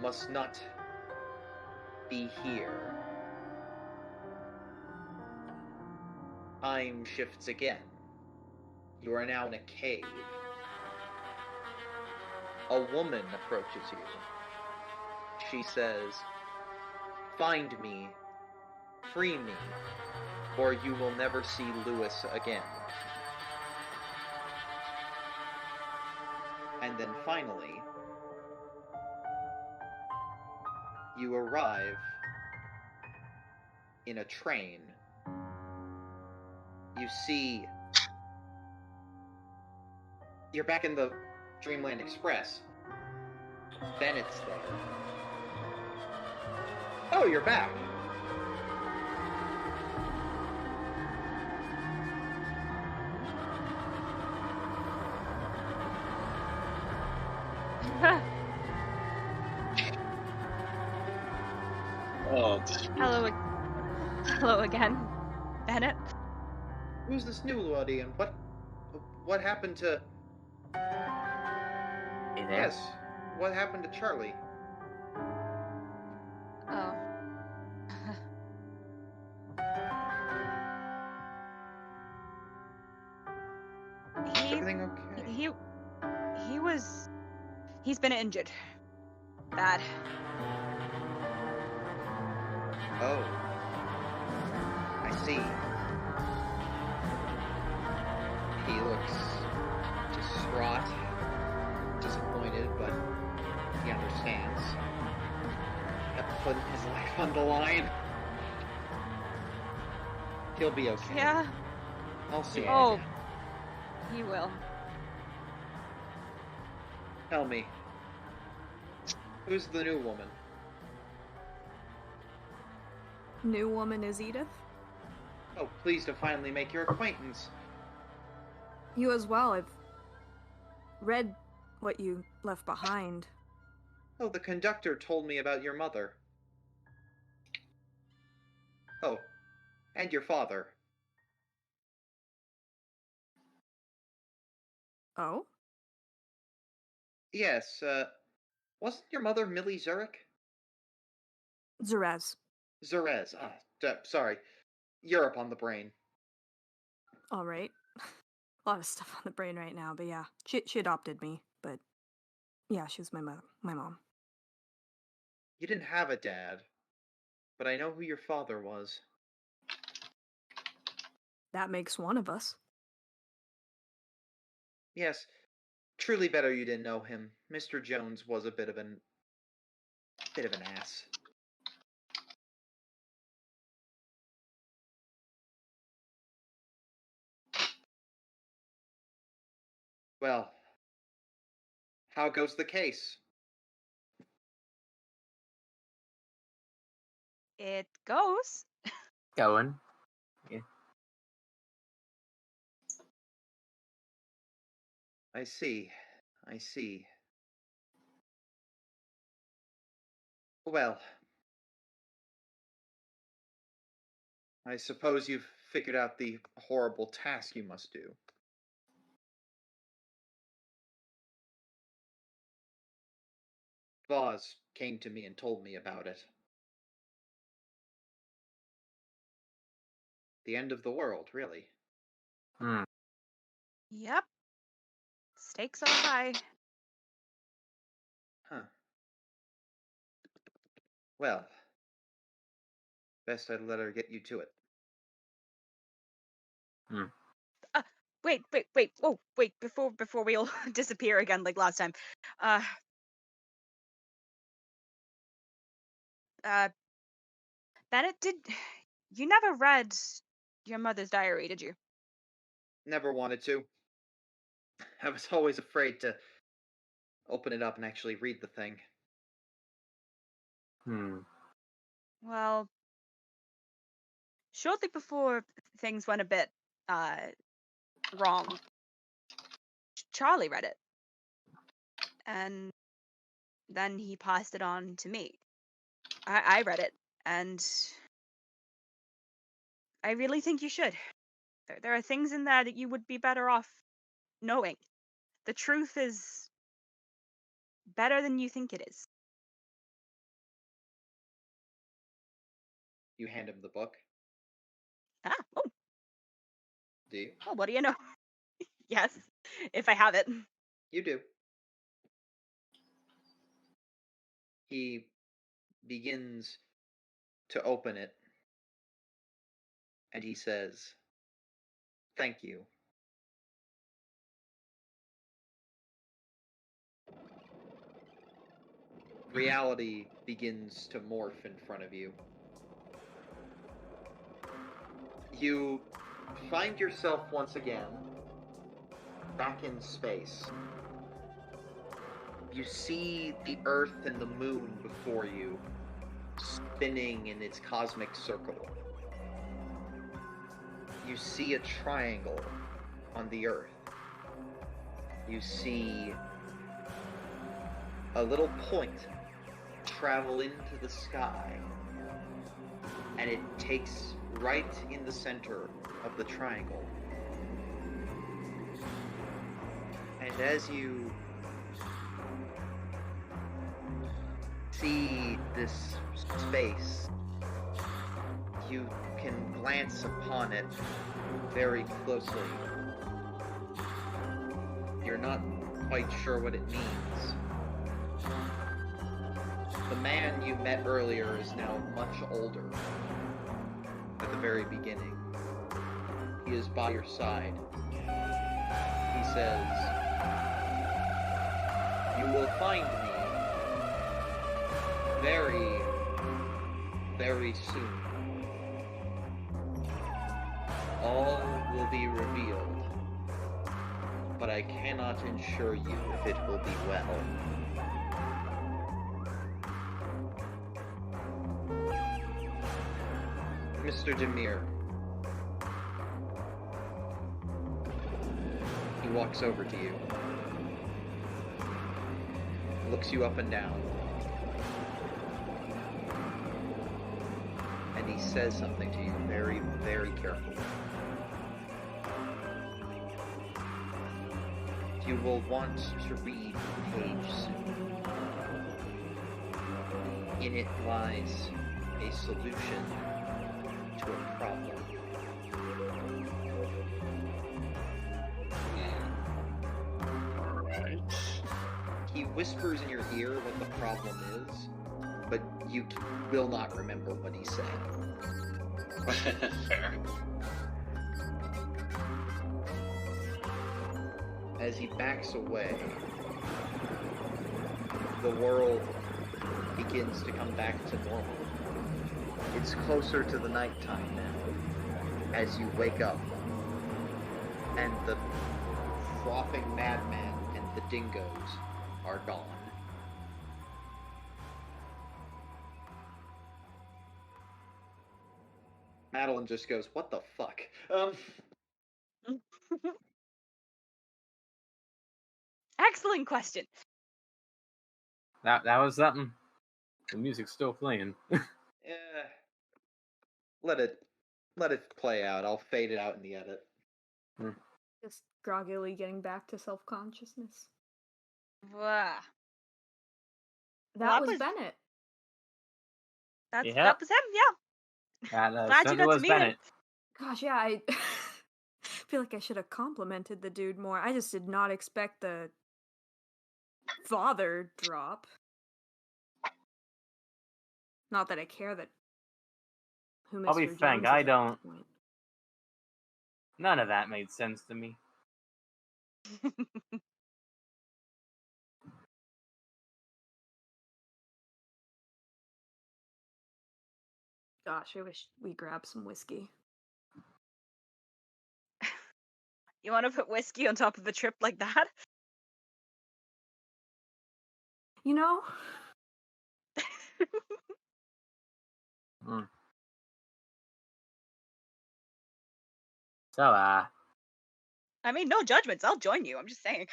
must not be here. Time shifts again. You are now in a cave. A woman approaches you. She says, "Find me, free me, or you will never see Lewis again." And then finally, you arrive in a train. You see, you're back in the Dreamland Express. Bennett's there. Oh, you're back. Oh, Hello again, Bennett. Who's this new lady, and what happened to... Hey there. Yes, what happened to Charlie? Oh. Is everything okay? He's been injured. Bad. Oh. I see. He looks distraught, disappointed, but he understands. Kept putting his life on the line. He'll be okay. Yeah. I'll see him Oh. again. He will. Tell me, who's the new woman? New woman is Edith. Oh, pleased to finally make your acquaintance. You as well. I've read what you left behind. Oh, the conductor told me about your mother. Oh, and your father. Oh? Yes, wasn't your mother Millie Zurich? Zerez. Zerez, sorry. Europe on the brain. All right. A lot of stuff on the brain right now, but yeah. She adopted me, but yeah, she was my mom. You didn't have a dad, but I know who your father was. That makes one of us. Yes, truly better you didn't know him. Mr. Jones was a bit of an ass. Well, how goes the case? It goes. Going. I see. Well, I suppose you've figured out the horrible task you must do. Voz came to me and told me about it. The end of the world, really. Yep. Stakes are high. Huh. Well, best I'd let her get you to it. Wait. Oh, wait. Before we all disappear again like last time. Bennett, you never read your mother's diary, did you? Never wanted to. I was always afraid to open it up and actually read the thing. Well, shortly before things went a bit wrong, Charlie read it. And then he passed it on to me. I read it, and I really think you should. There are things in there that you would be better off knowing. The truth is better than you think it is. You hand him the book. Ah, oh. Do you? Oh, what do you know? Yes, if I have it. You do. He begins to open it, and he says, "Thank you." Reality begins to morph in front of you. You find yourself once again back in space. You see the Earth and the Moon before you, spinning in its cosmic circle. You see a triangle on the Earth. You see a little point travel into the sky, and it takes right in the center of the triangle. And as you see this space, you can glance upon it very closely. You're not quite sure what it means. The man you met earlier is now much older. At the very beginning, he is by your side. He says, "You will find me very, very soon. All will be revealed, but I cannot assure you if it will be well." Mr. Dimir. He walks over to you, looks you up and down, and he says something to you very, very carefully. You will want to read the page soon. In it lies a solution to a problem. Alright. He whispers in your ear what the problem is, but you will not remember what he said. Fair. As he backs away, the world begins to come back to normal. It's closer to the nighttime now, as you wake up, and the frothing madman and the dingoes are gone. Madeline just goes, "What the fuck?" Excellent question. That was something. The music's still playing. Yeah. Let it play out. I'll fade it out in the edit. Just groggily getting back to self-consciousness. Wow. That was Bennett. That was him, yeah. Glad you got was to meet Bennett. him. Gosh, yeah, I feel like I should have complimented the dude more. I just did not expect the father drop. Not that I care that who I'll be Mr. frank, Jones I is at don't. this point. None of that made sense to me. Gosh, I wish we grabbed some whiskey. You want to put whiskey on top of a trip like that? You know? So, I mean, no judgments. I'll join you. I'm just saying.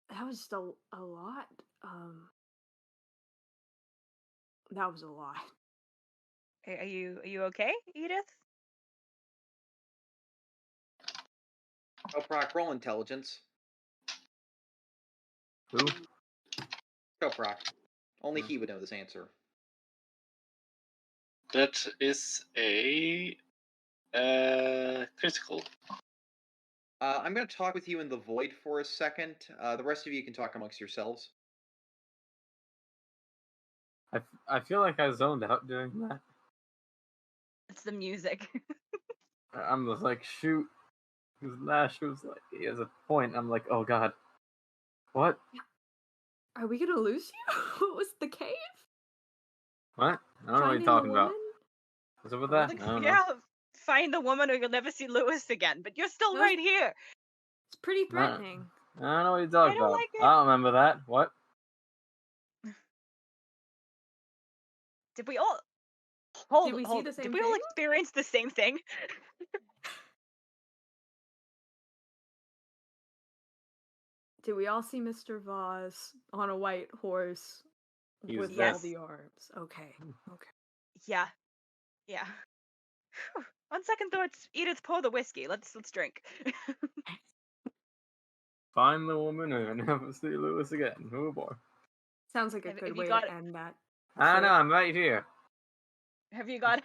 That was just a lot. That was a lot. Are you okay, Edith? Toprak, roll intelligence. who? Toprak. Only he would know this answer. That is a critical. I'm going to talk with you in the void for a second. The rest of you can talk amongst yourselves. I feel like I zoned out doing that. It's the music. I'm just like, shoot. Because Nash was like, he has a point. I'm like, oh god. What? Are we gonna lose you? What was the cave? What? I don't know what Finding you're talking the about. woman? What's up with that? Like, I don't know. yeah, find the woman or you'll never see Lewis again. But you're still right here. It's pretty threatening. I don't know what you're talking I don't about. like it. I don't remember that. What? Did we all Did we see the same Did we all thing? experience the same thing? Did we all see Mr. Voss on a white horse He was with there. all the arms? Okay. Okay. Yeah. Yeah. Whew. On second thoughts, Edith, pour the whiskey. Let's drink. Find the woman and never see Lewis again. Oh boy. Sounds like a Have good you way got to it? end that. I know, I'm right here. Have you got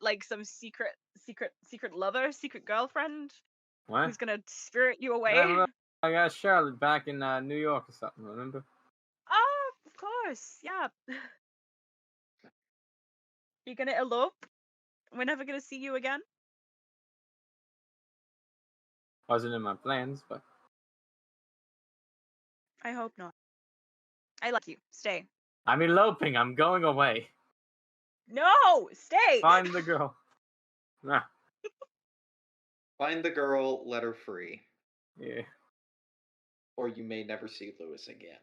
like some secret lover, secret girlfriend What? who's gonna spirit you away? I got Charlotte back in New York or something, remember? Oh, of course, yeah. You gonna elope? We're never gonna see you again? Wasn't in my plans, but I hope not. I like you. Stay. I'm eloping. I'm going away. No! Stay! Find the girl. Nah. Find the girl, let her free. Yeah. Or you may never see Lewis again.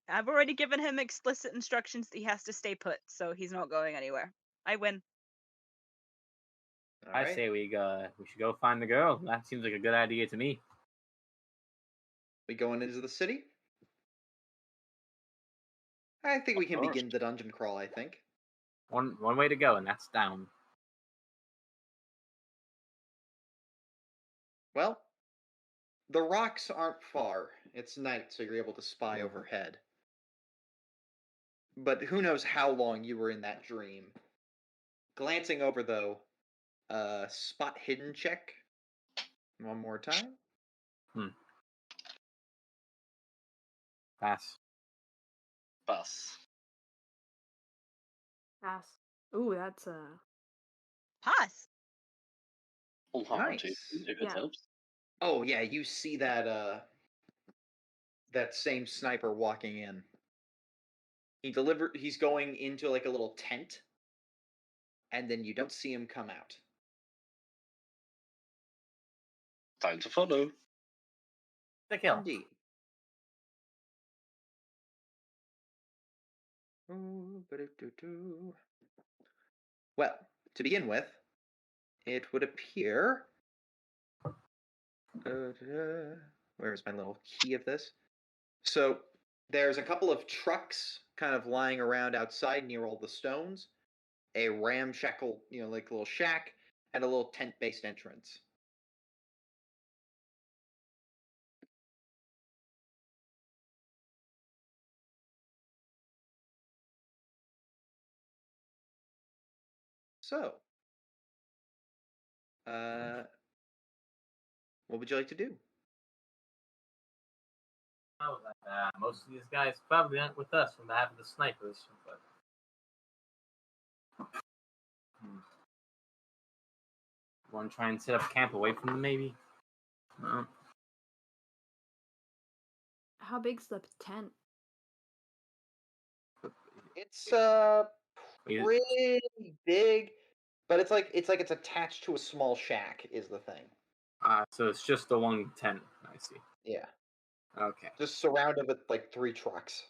I've already given him explicit instructions that he has to stay put, so he's not going anywhere. I win. All I right. say we should go find the girl. That seems like a good idea to me. We going into the city? I think we can begin the dungeon crawl, I think. One way to go, and that's down. Well, the rocks aren't far. It's night, so you're able to spy overhead. But who knows how long you were in that dream. Glancing over, though, spot hidden check. One more time. Pass. Pass. Pass. Ooh, that's a... Pass. Unharmed, Nice. if it helps. Oh yeah, you see that that same sniper walking in. He's going into like a little tent, and then you don't see him come out. Time to follow. The kill. Indeed. Well, to begin with, it would appear... where's my little key of this? So, there's a couple of trucks kind of lying around outside near all the stones, a ramshackle, like little shack, and a little tent-based entrance. So, what would you like to do? Most of these guys probably aren't with us from having the snipers. But... Want to try and set up camp away from them, maybe? No. How big's the tent? It's pretty big, but it's like it's attached to a small shack is the thing. So it's just the one tent. I see. Yeah. Okay. Just surrounded with like 3 trucks.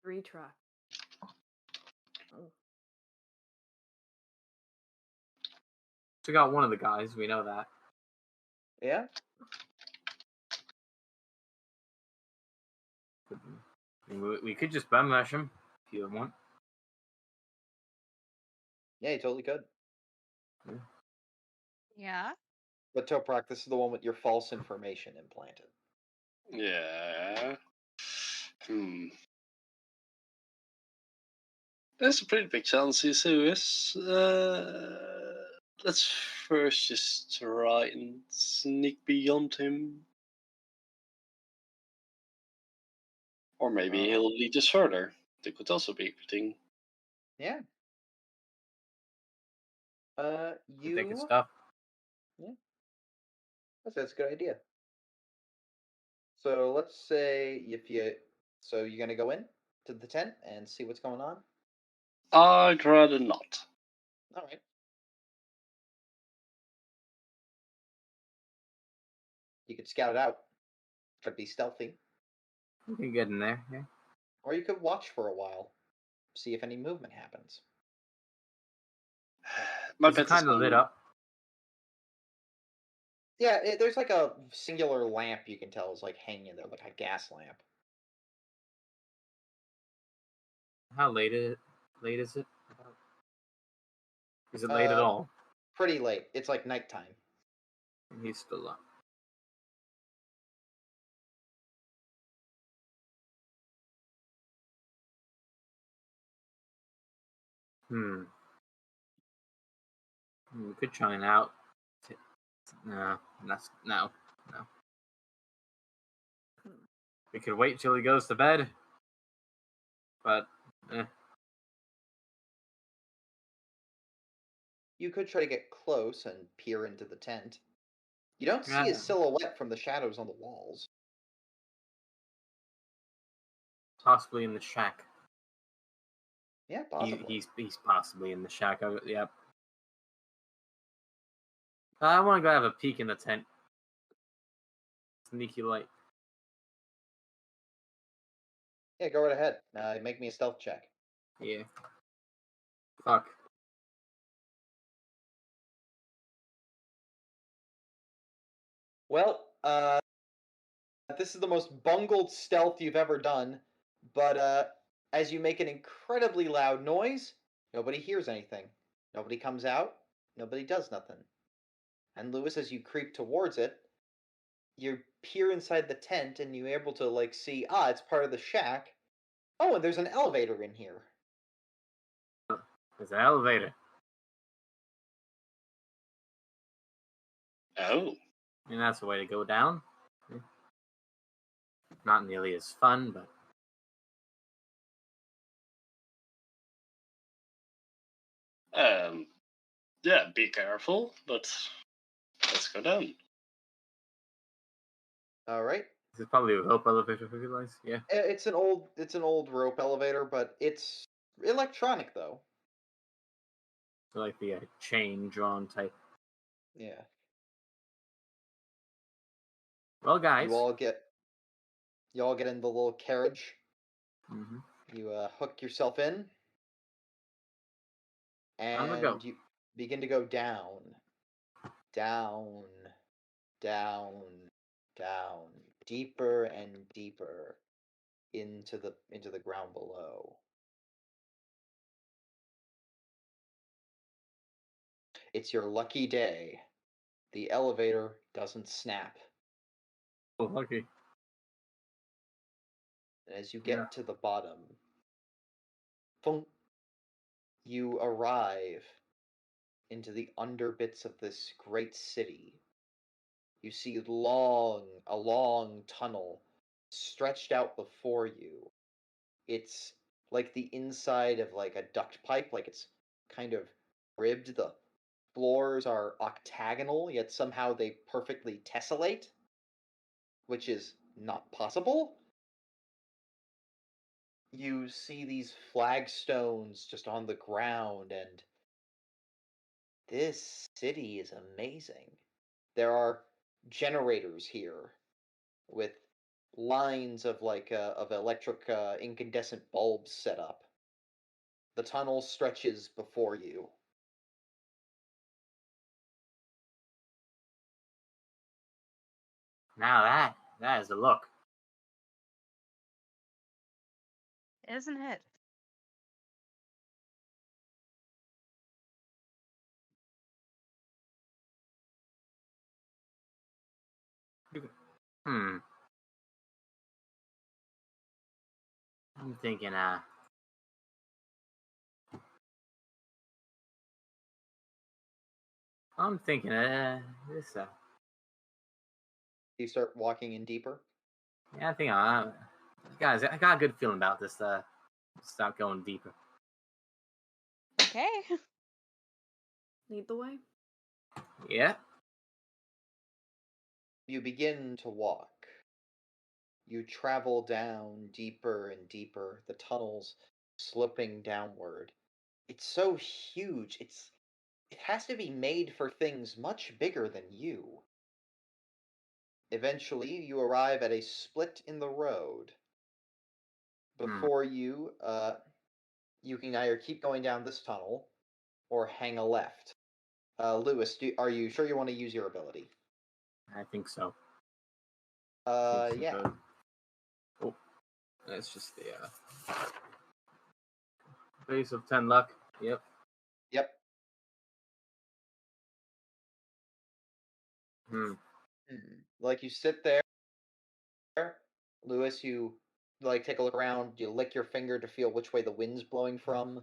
3 trucks. Oh. So we got one of the guys. We know that. Yeah. We could just bum rush him if you want. Yeah, you totally could. Yeah. But Toprak, this is the one with your false information implanted. Yeah. There's a pretty big chance he is. Let's first just try and sneak beyond him. Or maybe he'll lead us further. That could also be a good thing. Yeah. You take his stuff. Yeah. That's a good idea. So let's say so you're gonna go in to the tent and see what's going on? I'd rather not. Alright. You could scout it out. Try to be stealthy. You can get in there, yeah. Or you could watch for a while. See if any movement happens. My It's bet kind of lit up. Yeah, there's like a singular lamp you can tell is like hanging there, like a gas lamp. How late is it? Is it late at all? Pretty late. It's like nighttime. He's still up. We could try and out. No. We could wait till he goes to bed. But, You could try to get close and peer into the tent. You don't see his silhouette from the shadows on the walls. Possibly in the shack. Yeah, possibly. He's possibly in the shack. Yep. I want to go have a peek in the tent. Sneaky light. Yeah, go right ahead. Make me a stealth check. Yeah. Fuck. Well, this is the most bungled stealth you've ever done, but as you make an incredibly loud noise, nobody hears anything. Nobody comes out. Nobody does nothing. And Lewis, as you creep towards it, you peer inside the tent and you're able to see, it's part of the shack. Oh, and there's an elevator in here. There's an elevator. Oh. I mean, that's the way to go down. Not nearly as fun, but... Yeah, be careful, but let's go down. Alright. This is probably a rope elevator, if you realize. Yeah. It's an old rope elevator, but it's electronic though. So like the chain drawn type. Yeah. Well, guys. You all get in the little carriage. Mm-hmm. You hook yourself in. And you begin to go down. Down. Down. Down. Deeper and deeper into the ground below. It's your lucky day. The elevator doesn't snap. Oh, lucky. And as you get to the bottom, you arrive into the underbits of this great city. You see a long tunnel stretched out before you. It's like the inside of like a duct pipe, like it's kind of ribbed. The floors are octagonal, yet somehow they perfectly tessellate, which is not possible. You see these flagstones just on the ground, and this city is amazing. There are generators here with lines of of electric incandescent bulbs set up. The tunnel stretches before you. Now that is the look. Isn't it? I'm thinking, I'm thinking, this. You start walking in deeper. Yeah, I think guys, I got a good feeling about this. Start going deeper. Okay. Lead the way. Yeah. You begin to walk. You travel down deeper and deeper, the tunnels sloping downward. It's so huge. It has to be made for things much bigger than you. Eventually, you arrive at a split in the road. Before you, you can either keep going down this tunnel or hang a left. Lewis, are you sure you want to use your ability? I think so. Yeah. Oh, that's just the base of 10 luck. Yep. Yep. Like you sit there, Lewis, you like take a look around, you lick your finger to feel which way the wind's blowing from.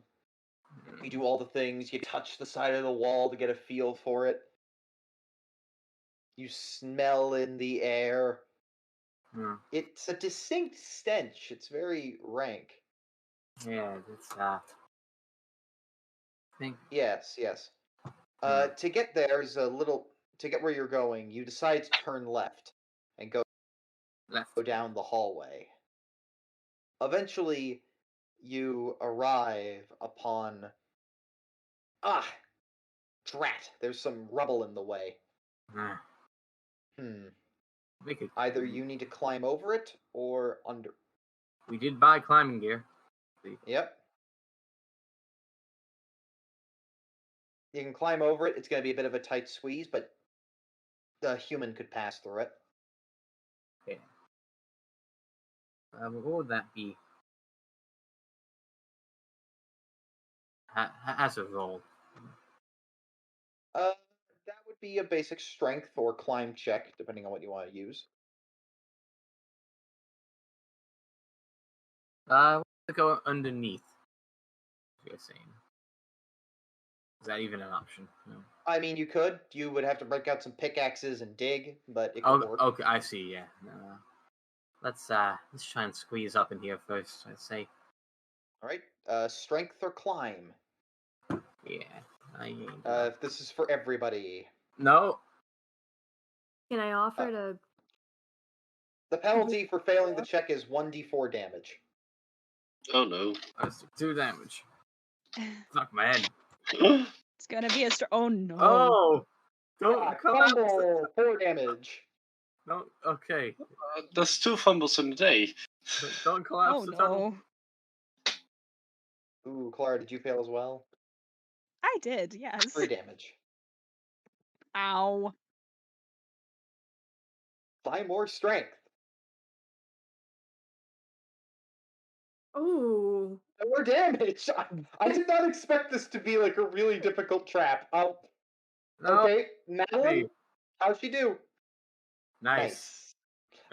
You do all the things, you touch the side of the wall to get a feel for it. You smell in the air. It's a distinct stench. It's very rank. Yeah, it's Yes. To get there's a little to get where you're going, you decide to turn left and go down the hallway. Eventually, you arrive upon drat, there's some rubble in the way. Either you need to climb over it or under. We did buy climbing gear. Yep. You can climb over it. It's going to be a bit of a tight squeeze, but the human could pass through it. Okay. What would that be? As a roll. That would be a basic strength or climb check, depending on what you want to use. What to go underneath? You're saying. Is that even an option? No. I mean, you could. You would have to break out some pickaxes and dig, but it could work. Okay, I see. Yeah. Let's try and squeeze up in here first. I'd say. All right. Strength or climb. Yeah. If this is for everybody. No. Can I offer to? The penalty for failing the check is 1d4 damage. Oh no. That's 2 damage. Fuck my head. It's gonna be oh no. Oh! Don't fumble! 4 damage. No, okay. That's 2 fumbles in a day. Don't collapse the tunnel. Ooh, Clara, did you fail as well? I did, yes. 3 damage. Ow. Buy more strength. Ooh. 4 damage! I did not expect this to be like a really difficult trap. Okay, Madeline, how'd she do? Nice.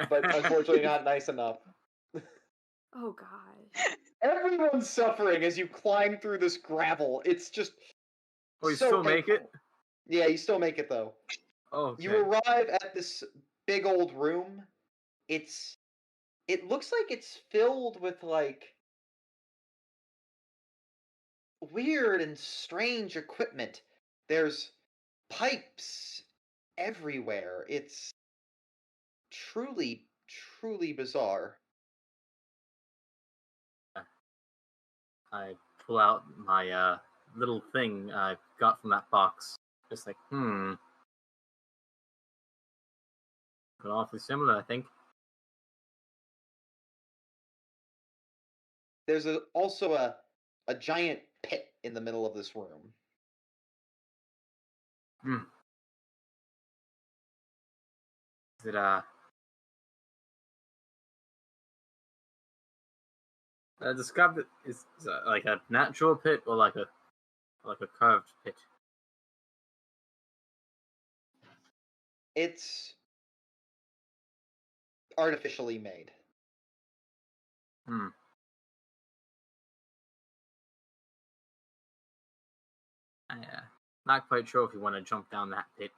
But unfortunately not nice enough. Oh god. Everyone's suffering as you climb through this gravel. It's just you still make it? Yeah, you still make it though. Okay. You arrive at this big old room. It looks like it's filled with like weird and strange equipment. There's pipes everywhere. It's truly, truly bizarre. I pull out my little thing I got from that box. Just like, awfully similar, I think. There's also a giant pit in the middle of this room. Is it describe it is like a natural pit or like a curved pit? It's artificially made. Yeah. Not quite sure if you want to jump down that pit.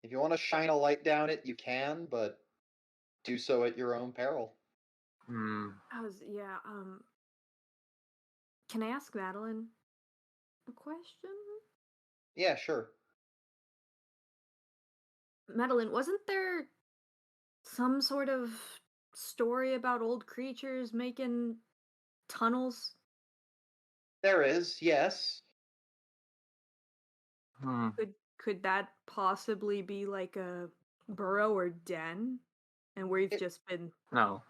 If you want to shine a light down it, you can, but do so at your own peril. Can I ask Madeline a question? Yeah, sure. Madeline, wasn't there some sort of story about old creatures making tunnels? There is, yes. Could that possibly be like a burrow or den? And we've just been No.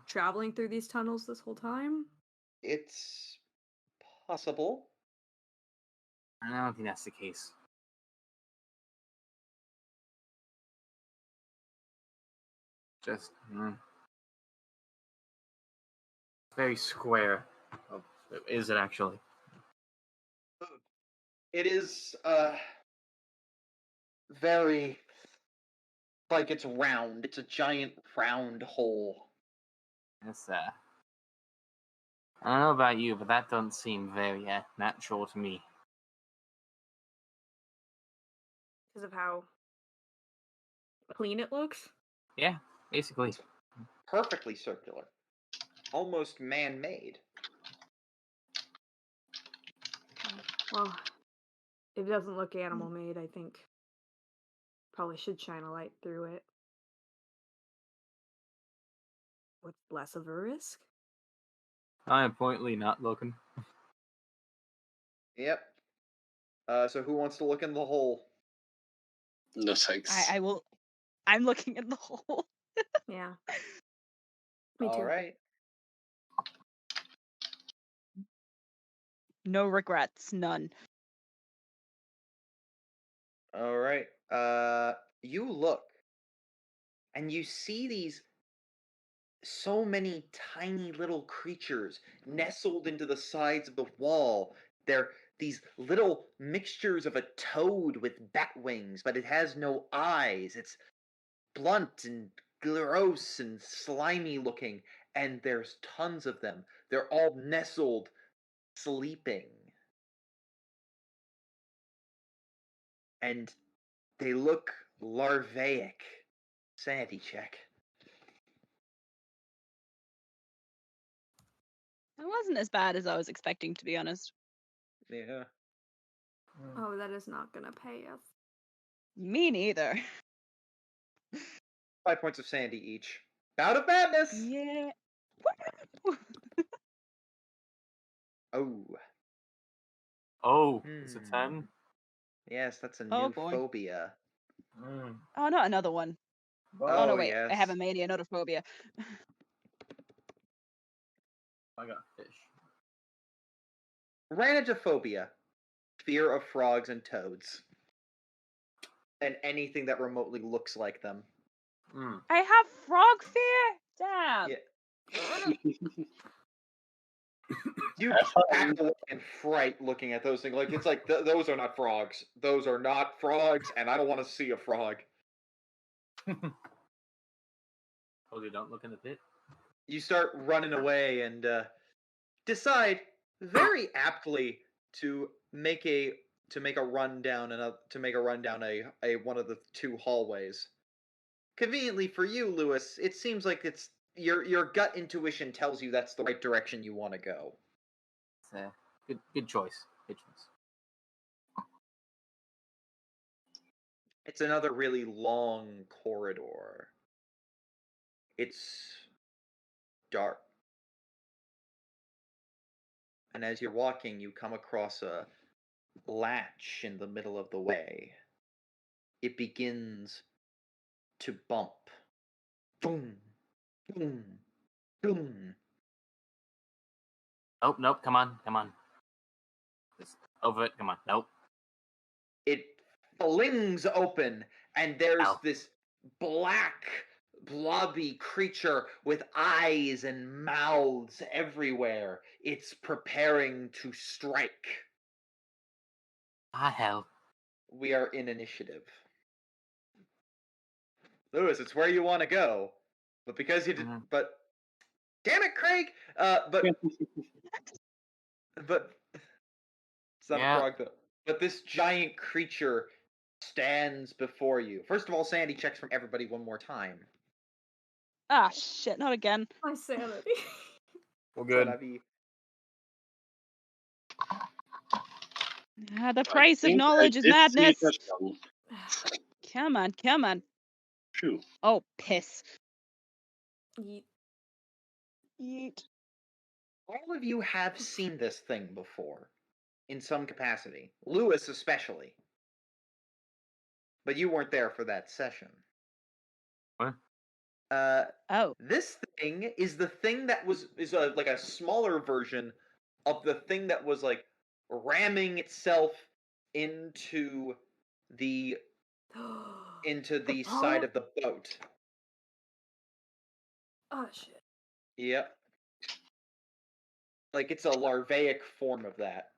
traveling through these tunnels this whole time? It's possible. I don't think that's the case. Just very square. Oh, is it actually? It is very like it's round. It's a giant round hole. It's I don't know about you, but that doesn't seem very natural to me. Because of how clean it looks? Yeah, basically. Perfectly circular. Almost man-made. Well, if it doesn't look animal-made, I think probably should shine a light through it. What's less of a risk? I am pointedly not looking. Yep. So who wants to look in the hole? No thanks. I will. I'm looking in the hole. Yeah. Me too. All right. No regrets, none. All right. You look, and you see these so many tiny little creatures nestled into the sides of the wall. They're these little mixtures of a toad with bat wings, but it has no eyes. It's blunt and gross and slimy looking, and there's tons of them. They're all nestled, sleeping. And they look larvaic. Sanity check. It wasn't as bad as I was expecting, to be honest. Yeah. Oh, that is not gonna pay us. Me neither. 5 points of sanity each. Bout of madness! Yeah. Oh. Oh, it's a 10? Yes, that's a Oh, new boy. phobia. Oh, not another one. Oh, no, wait. Yes. I have a mania, not a phobia. I got fish. Ranitophobia. Fear of frogs and toads. And anything that remotely looks like them. I have frog fear? Damn. Yeah. You back away in fright looking at those things. Like, it's like, those are not frogs. Those are not frogs, and I don't want to see a frog. Oh, you don't look in the pit? You start running away and decide very aptly to make a run down a one of the two hallways. Conveniently for you, Lewis, it seems like it's your gut intuition tells you that's the right direction you want to go. It's good choice. Good choice. It's another really long corridor. It's dark. And as you're walking, you come across a latch in the middle of the way. It begins to bump. Boom, boom, boom. Oh, nope, come on. Just over it, come on. Nope. It flings open, and there's Ow. this black, blobby creature with eyes and mouths everywhere. It's preparing to strike. Ah, hell. We are in initiative. Lewis, it's where you want to go. But because you did... But... Damn it, Craig! But It's not a frog, though. But this giant creature stands before you. First of all, sanity checks from everybody one more time. Ah, shit, not again. My sanity. We're good. The price of knowledge is madness. Come on, come on. True. Oh, piss. Yeet. Yeet. All of you have seen this thing before, in some capacity. Lewis especially. But you weren't there for that session. What? This thing is the thing that is like a smaller version of the thing that was like ramming itself into the side of the boat. Oh shit. Yep. Like it's a larvaic form of that.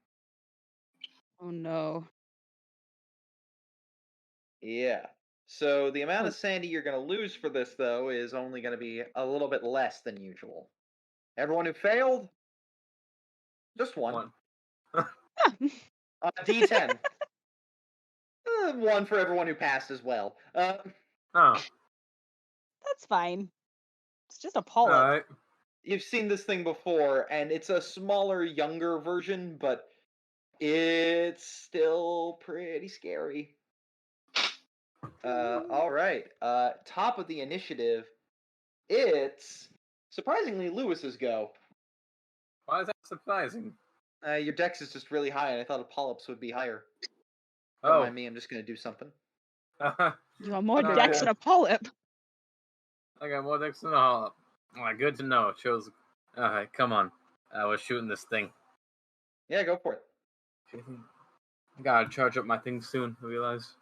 Oh no. Yeah. So the amount of sanity you're going to lose for this, though, is only going to be a little bit less than usual. Everyone who failed, just one. D10. One for everyone who passed as well. That's fine. It's just a polyp. Right. You've seen this thing before, and it's a smaller, younger version, but it's still pretty scary. All right. Top of the initiative, it's surprisingly Lewis's go. Why is that surprising? Your dex is just really high, and I thought a polyps would be higher. Oh. Don't mind me, I'm just going to do something. You have more dex than a polyp. I got more dex than a polyp. Alright, good to know. It shows. Alright, come on. We're shooting this thing. Yeah, go for it. I gotta charge up my thing soon, I realize.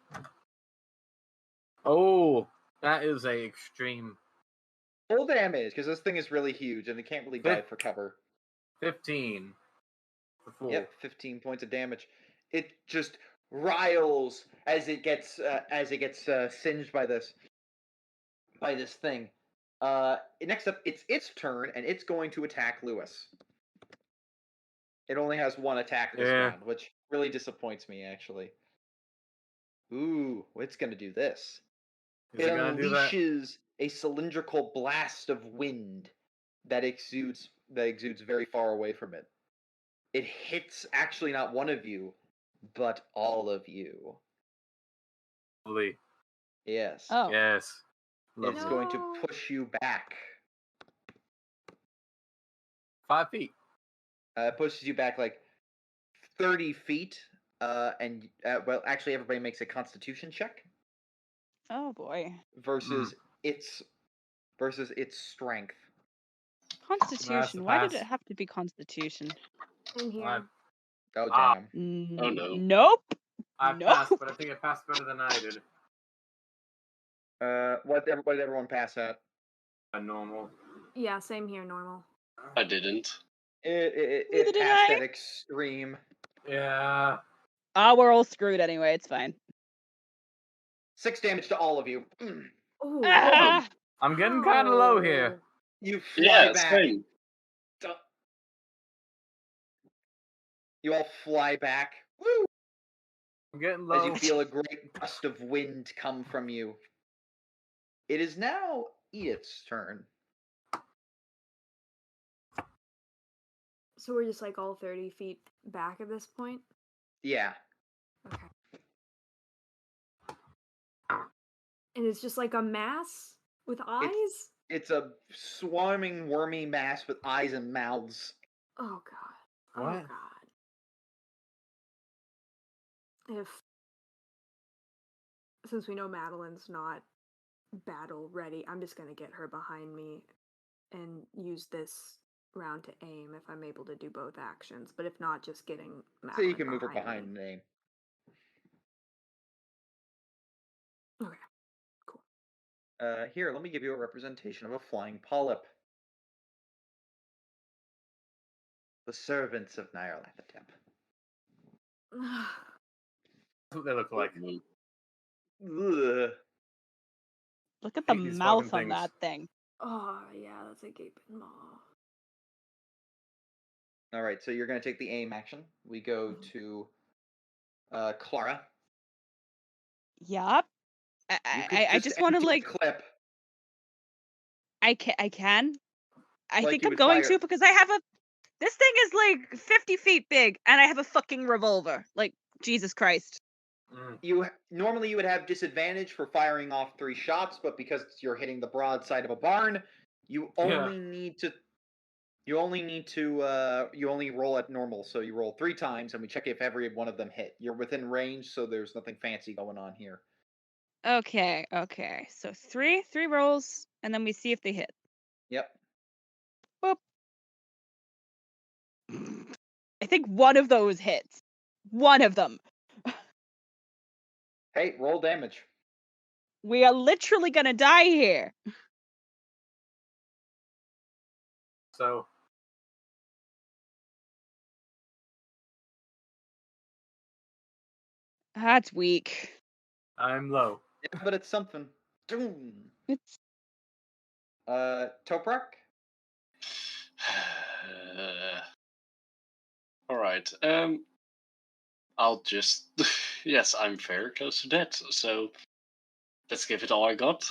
Oh, that is a extreme. Full damage, because this thing is really huge, and it can't really dive for cover. 15. Yep, 15 points of damage. It just riles as it gets singed by this thing. Next up, it's its turn, and it's going to attack Lewis. It only has one attack this round, which really disappoints me, actually. Ooh, it's going to do this. It unleashes a cylindrical blast of wind that exudes very far away from it. It hits actually not one of you, but all of you. Lovely. Yes. Oh. Yes. Lovely. It's going to push you back. 5 feet. It pushes you back like 30 feet. And well, actually, everybody makes a Constitution check. Oh boy. Versus its strength. Constitution. Why did it have to be Constitution? In here. Oh damn. Oh no. Nope. I passed, but I think I passed better than I did. What did everyone pass at? Normal. Yeah, same here, normal. I didn't. It passed at extreme. Yeah. We're all screwed anyway. It's fine. 6 damage to all of you. I'm getting kind of low here. You fly back. Same. You all fly back. Woo! I'm getting low. As you feel a great gust of wind come from you. It is now Edith's turn. So we're just like all 30 feet back at this point? Yeah. Okay. And it's just like a mass with eyes? It's a swarming, wormy mass with eyes and mouths. Oh god. What? Oh god. Since we know Madeline's not battle ready, I'm just gonna get her behind me and use this round to aim if I'm able to do both actions. But if not, just getting Madeline. So you can move her behind and aim. Okay. Cool. Here, let me give you a representation of a flying polyp. The servants of Nyarlathotep. That's what they look like. Ugh. Look at the mouth on that thing. Oh, yeah, that's a gaping maw. All right, so you're going to take the aim action. We go to Clara. Yup. I just want to like clip. I can. I Like think you I'm would going fire- to because I have a. This thing is like 50 feet big, and I have a fucking revolver. Like Jesus Christ. Normally you would have disadvantage for firing off 3 shots, but because you're hitting the broadside of a barn, you only need to. You only roll at normal, so you roll 3 times, and we check if every one of them hit. You're within range, so there's nothing fancy going on here. Okay. So three rolls, and then we see if they hit. Yep. Boop. I think one of those hits. One of them. Hey, roll damage. We are literally gonna die here. So. That's weak. I'm low. Yeah, but it's something. Doom. It's Toprak? Alright, I'll just... yes, I'm very close to that, so let's give it all I got.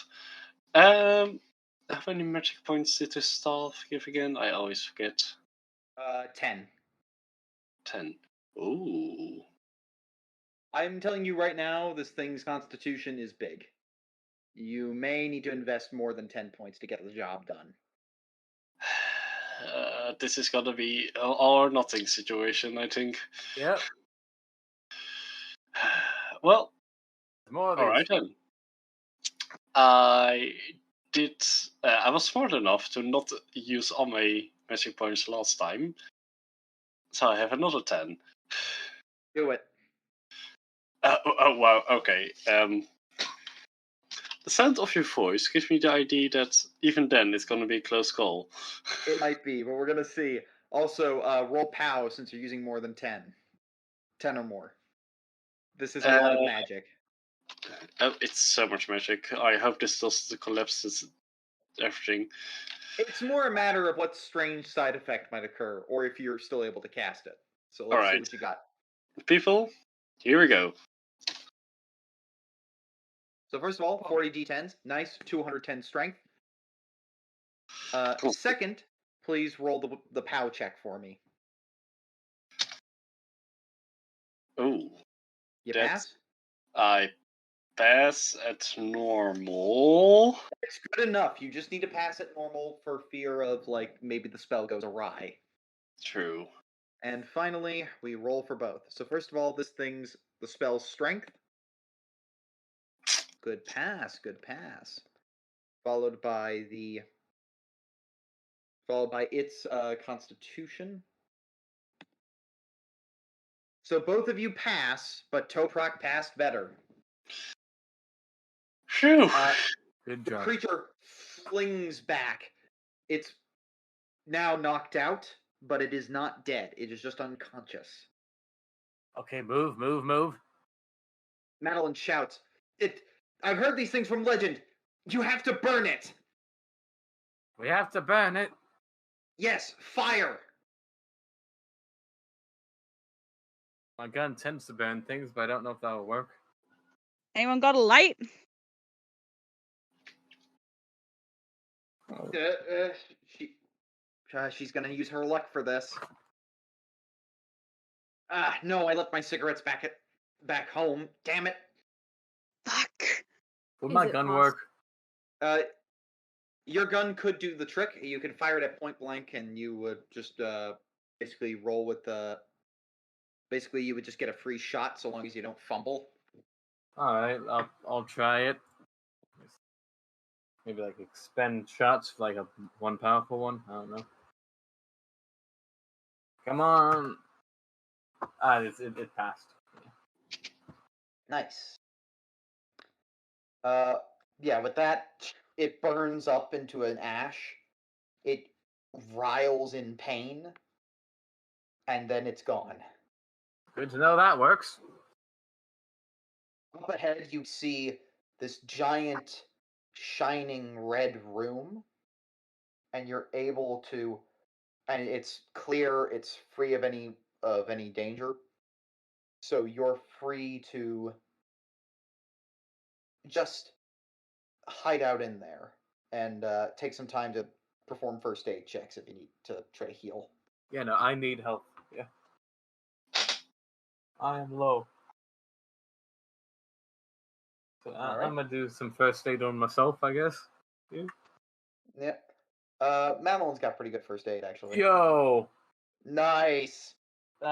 How many magic points did this staff give again? I always forget. 10. 10. Ooh. I'm telling you right now, this thing's constitution is big. You may need to invest more than 10 points to get the job done. This is gonna be an all or nothing situation, I think. Yep. Well, more of alright then. I was smart enough to not use all my magic points last time. So I have another 10. Do it. Oh wow, okay. The sound of your voice gives me the idea that even then it's gonna be a close call. It might be, but we're gonna see. Also, roll POW since you're using more than 10. 10 or more. This is a lot of magic. Oh, it's so much magic. I hope this doesn't collapse everything. It's more a matter of what strange side effect might occur, or if you're still able to cast it. So let's see what you got. People, here we go. So first of all, 40 d10s. Nice, 210 strength. Second, please roll the POW check for me. Oh. You pass? I pass at normal. It's good enough. You just need to pass at normal for fear of, like, maybe the spell goes awry. True. And finally, we roll for both. So first of all, the spell's strength. Good pass. Followed by its constitution. So both of you pass, but Toprak passed better. Phew. Good The job. creature flings back. It's now knocked out, but it is not dead. It is just unconscious. Okay, move. Madeline shouts, I've heard these things from legend. You have to burn it. We have to burn it. Yes, fire. My gun tends to burn things, but I don't know if that'll work. Anyone got a light? She's gonna use her luck for this. No, I left my cigarettes back home. Damn it. Fuck. Would my gun work? Your gun could do the trick. You could fire it at point blank, and you would just basically roll with the. Basically, you would just get a free shot so long as you don't fumble. All right, I'll try it. Maybe like expend shots for like one powerful one. I don't know. Come on. It passed. Nice. Yeah, with that, it burns up into an ash. It writhes in pain, and then it's gone. Good to know that works. Up ahead, you see this giant, shining red room, and you're able to and it's clear, it's free of any danger. So you're free to just hide out in there and take some time to perform first aid checks if you need to try to heal. Yeah, no, I need help. Yeah. I am low. So Right. I'm gonna do some first aid on myself, I guess. Yeah. Madeline's got pretty good first aid, actually. Yo! Nice!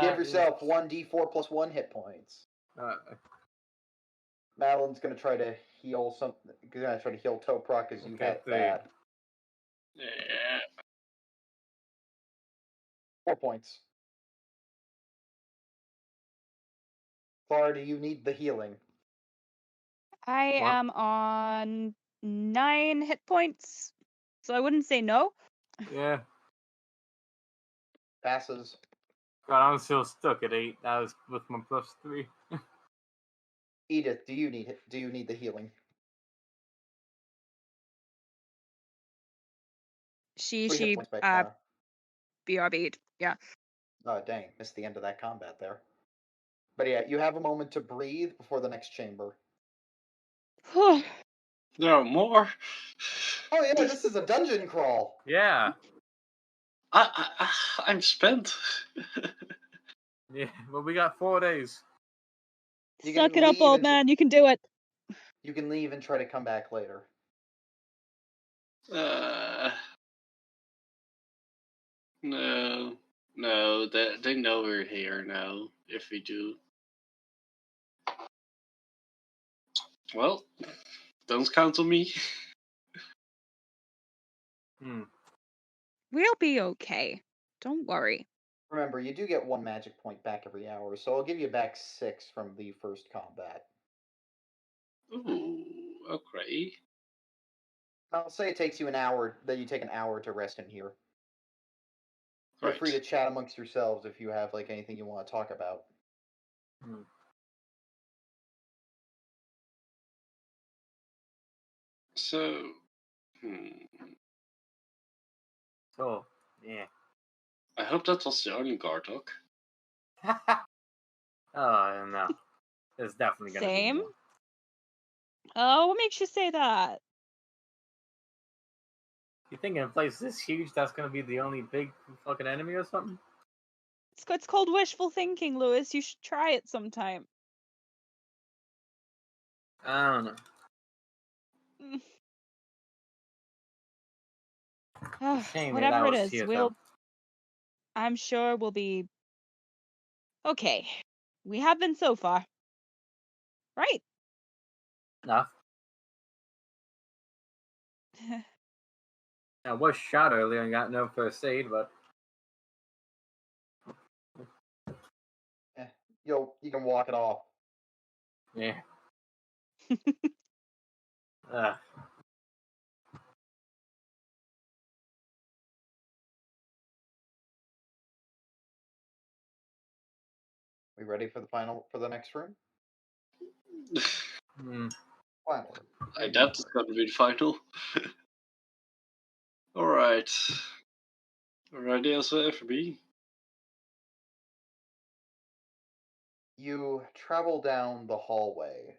Give yourself is... 1d4 plus 1 hit points. Madeline's gonna try to heal Toprak because you had that. Yeah. 4 points. Clara, do you need the healing? I am on 9 hit points, so I wouldn't say no. Yeah. Passes. God, I'm still stuck at 8. That was with my +3. Edith, do you need the healing? She BRB'd. Yeah. Oh dang, missed the end of that combat there. But yeah, you have a moment to breathe before the next chamber. There are more. Oh yeah, this is a dungeon crawl. Yeah. I'm spent. Yeah, well, we got 4 days. Suck it up, old man. You can do it. You can leave and try to come back later. No, they know we're here now. If we do, well, don't count on me. We'll be okay. Don't worry. Remember, you do get 1 magic point back every hour, so I'll give you back 6 from the first combat. Ooh, okay. I'll say it takes you an hour, that you take an hour to rest in here. Feel Right. free to chat amongst yourselves if you have anything you want to talk about. So, So, yeah. I hope that was the only guard dog. Oh, no. There's definitely gonna be more. Oh, what makes you say that? You think in a place this huge, that's gonna be the only big fucking enemy or something? It's called wishful thinking, Lewis. You should try it sometime. I don't know. Whatever it is, I'm sure we'll be okay. We have been so far. Right? No. I was shot earlier and got no first aid, but you can walk it off. yeah. We ready for the next room? Final. I doubt it's gonna be the final. Alright. Ready as will ever be. You travel down the hallway,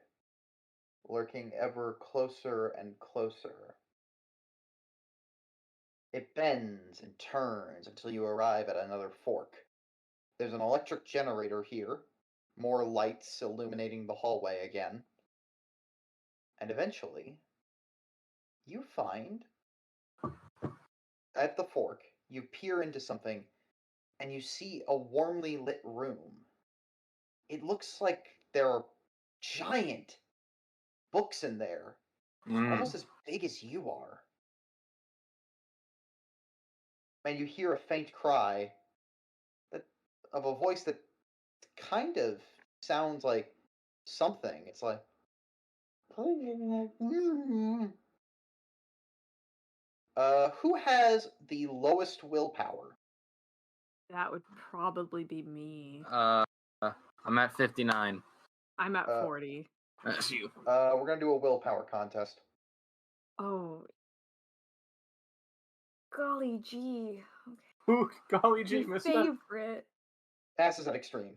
lurking ever closer and closer. It bends and turns until you arrive at another fork. There's an electric generator here, more lights illuminating the hallway again. And eventually, you find, at the fork, you peer into something, and you see a warmly lit room. It looks like there are giant books in there, almost as big as you are. And you hear a faint cry of a voice that kind of sounds like something. It's like, who has the lowest willpower? That would probably be me. I'm at 59. I'm at 40. That's you. We're gonna do a willpower contest. Oh. Golly gee. Okay. Ooh, golly gee, Your mister. favorite. Passes at extreme.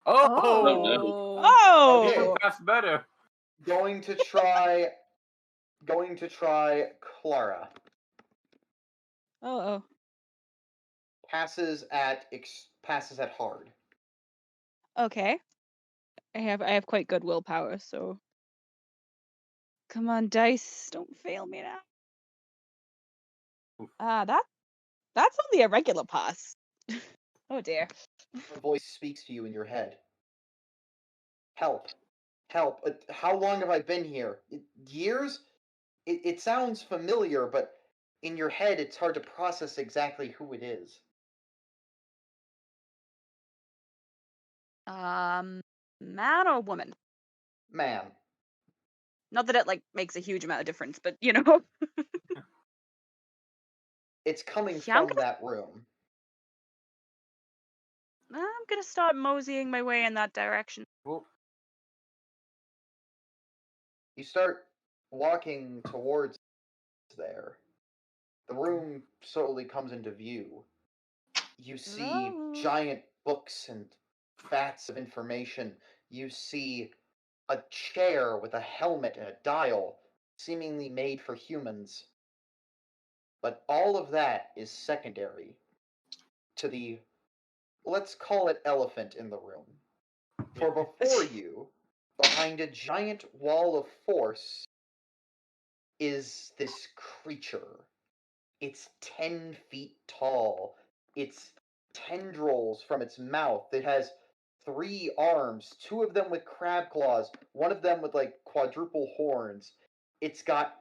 Oh! Oh! Okay. That's better. Going to try Clara. Oh. Passes at hard. Okay. I have quite good willpower, so come on, dice, don't fail me now. That's only a regular pass. Oh dear. A voice speaks to you in your head. Help. Help. How long have I been here? Years? It sounds familiar, but in your head it's hard to process exactly who it is. Man or woman? Man. Not that it makes a huge amount of difference, but you know. It's coming Yeah, from that room. I'm gonna start moseying my way in that direction. Well, You start walking towards there. The room slowly comes into view. You see giant books and vats of information. You see a chair with a helmet and a dial, seemingly made for humans. But all of that is secondary to the, let's call it, elephant in the room. For before you, behind a giant wall of force, is this creature. It's 10 feet tall. It's tendrils from its mouth. It has 3 arms, 2 of them with crab claws, one of them with quadruple horns. It's got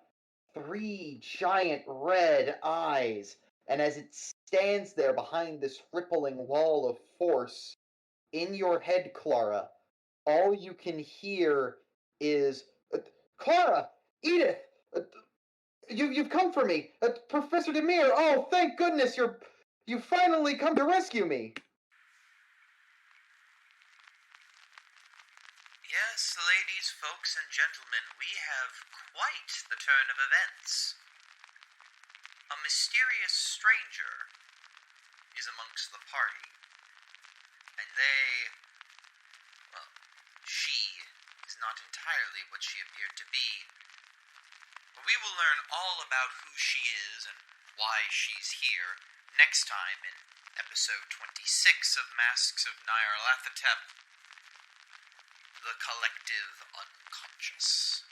3 giant red eyes, and as it stands there behind this rippling wall of force, in your head, Clara, all you can hear is, Clara! Edith! You've come for me! Professor Dimir! Oh, thank goodness you've finally come to rescue me! Yes, ladies, folks, and gentlemen, we have quite the turn of events. A mysterious stranger is amongst the party, and she is not entirely what she appeared to be. But we will learn all about who she is and why she's here next time in episode 26 of Masks of Nyarlathotep, The Collective Unconscious.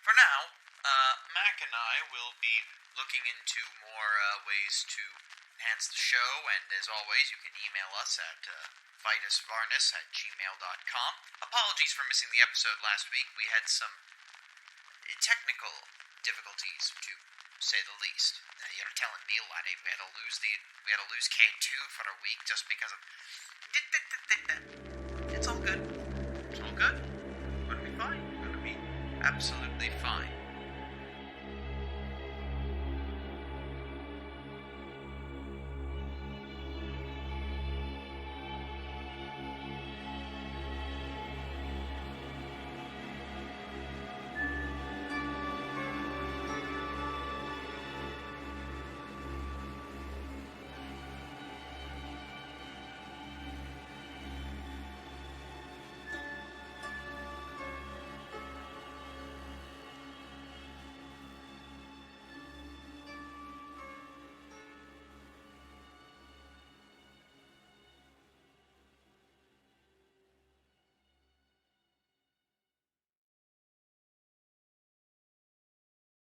For now, Mac and I will be looking into more ways to enhance the show, and as always, you can email us at vitusvarnus@gmail.com. Apologies for missing the episode last week. We had some technical difficulties, to say the least. You're telling me, laddie, we had to lose K2 for a week just because of. It's all good. It's all good. We're gonna be fine. We're gonna be absolutely fine.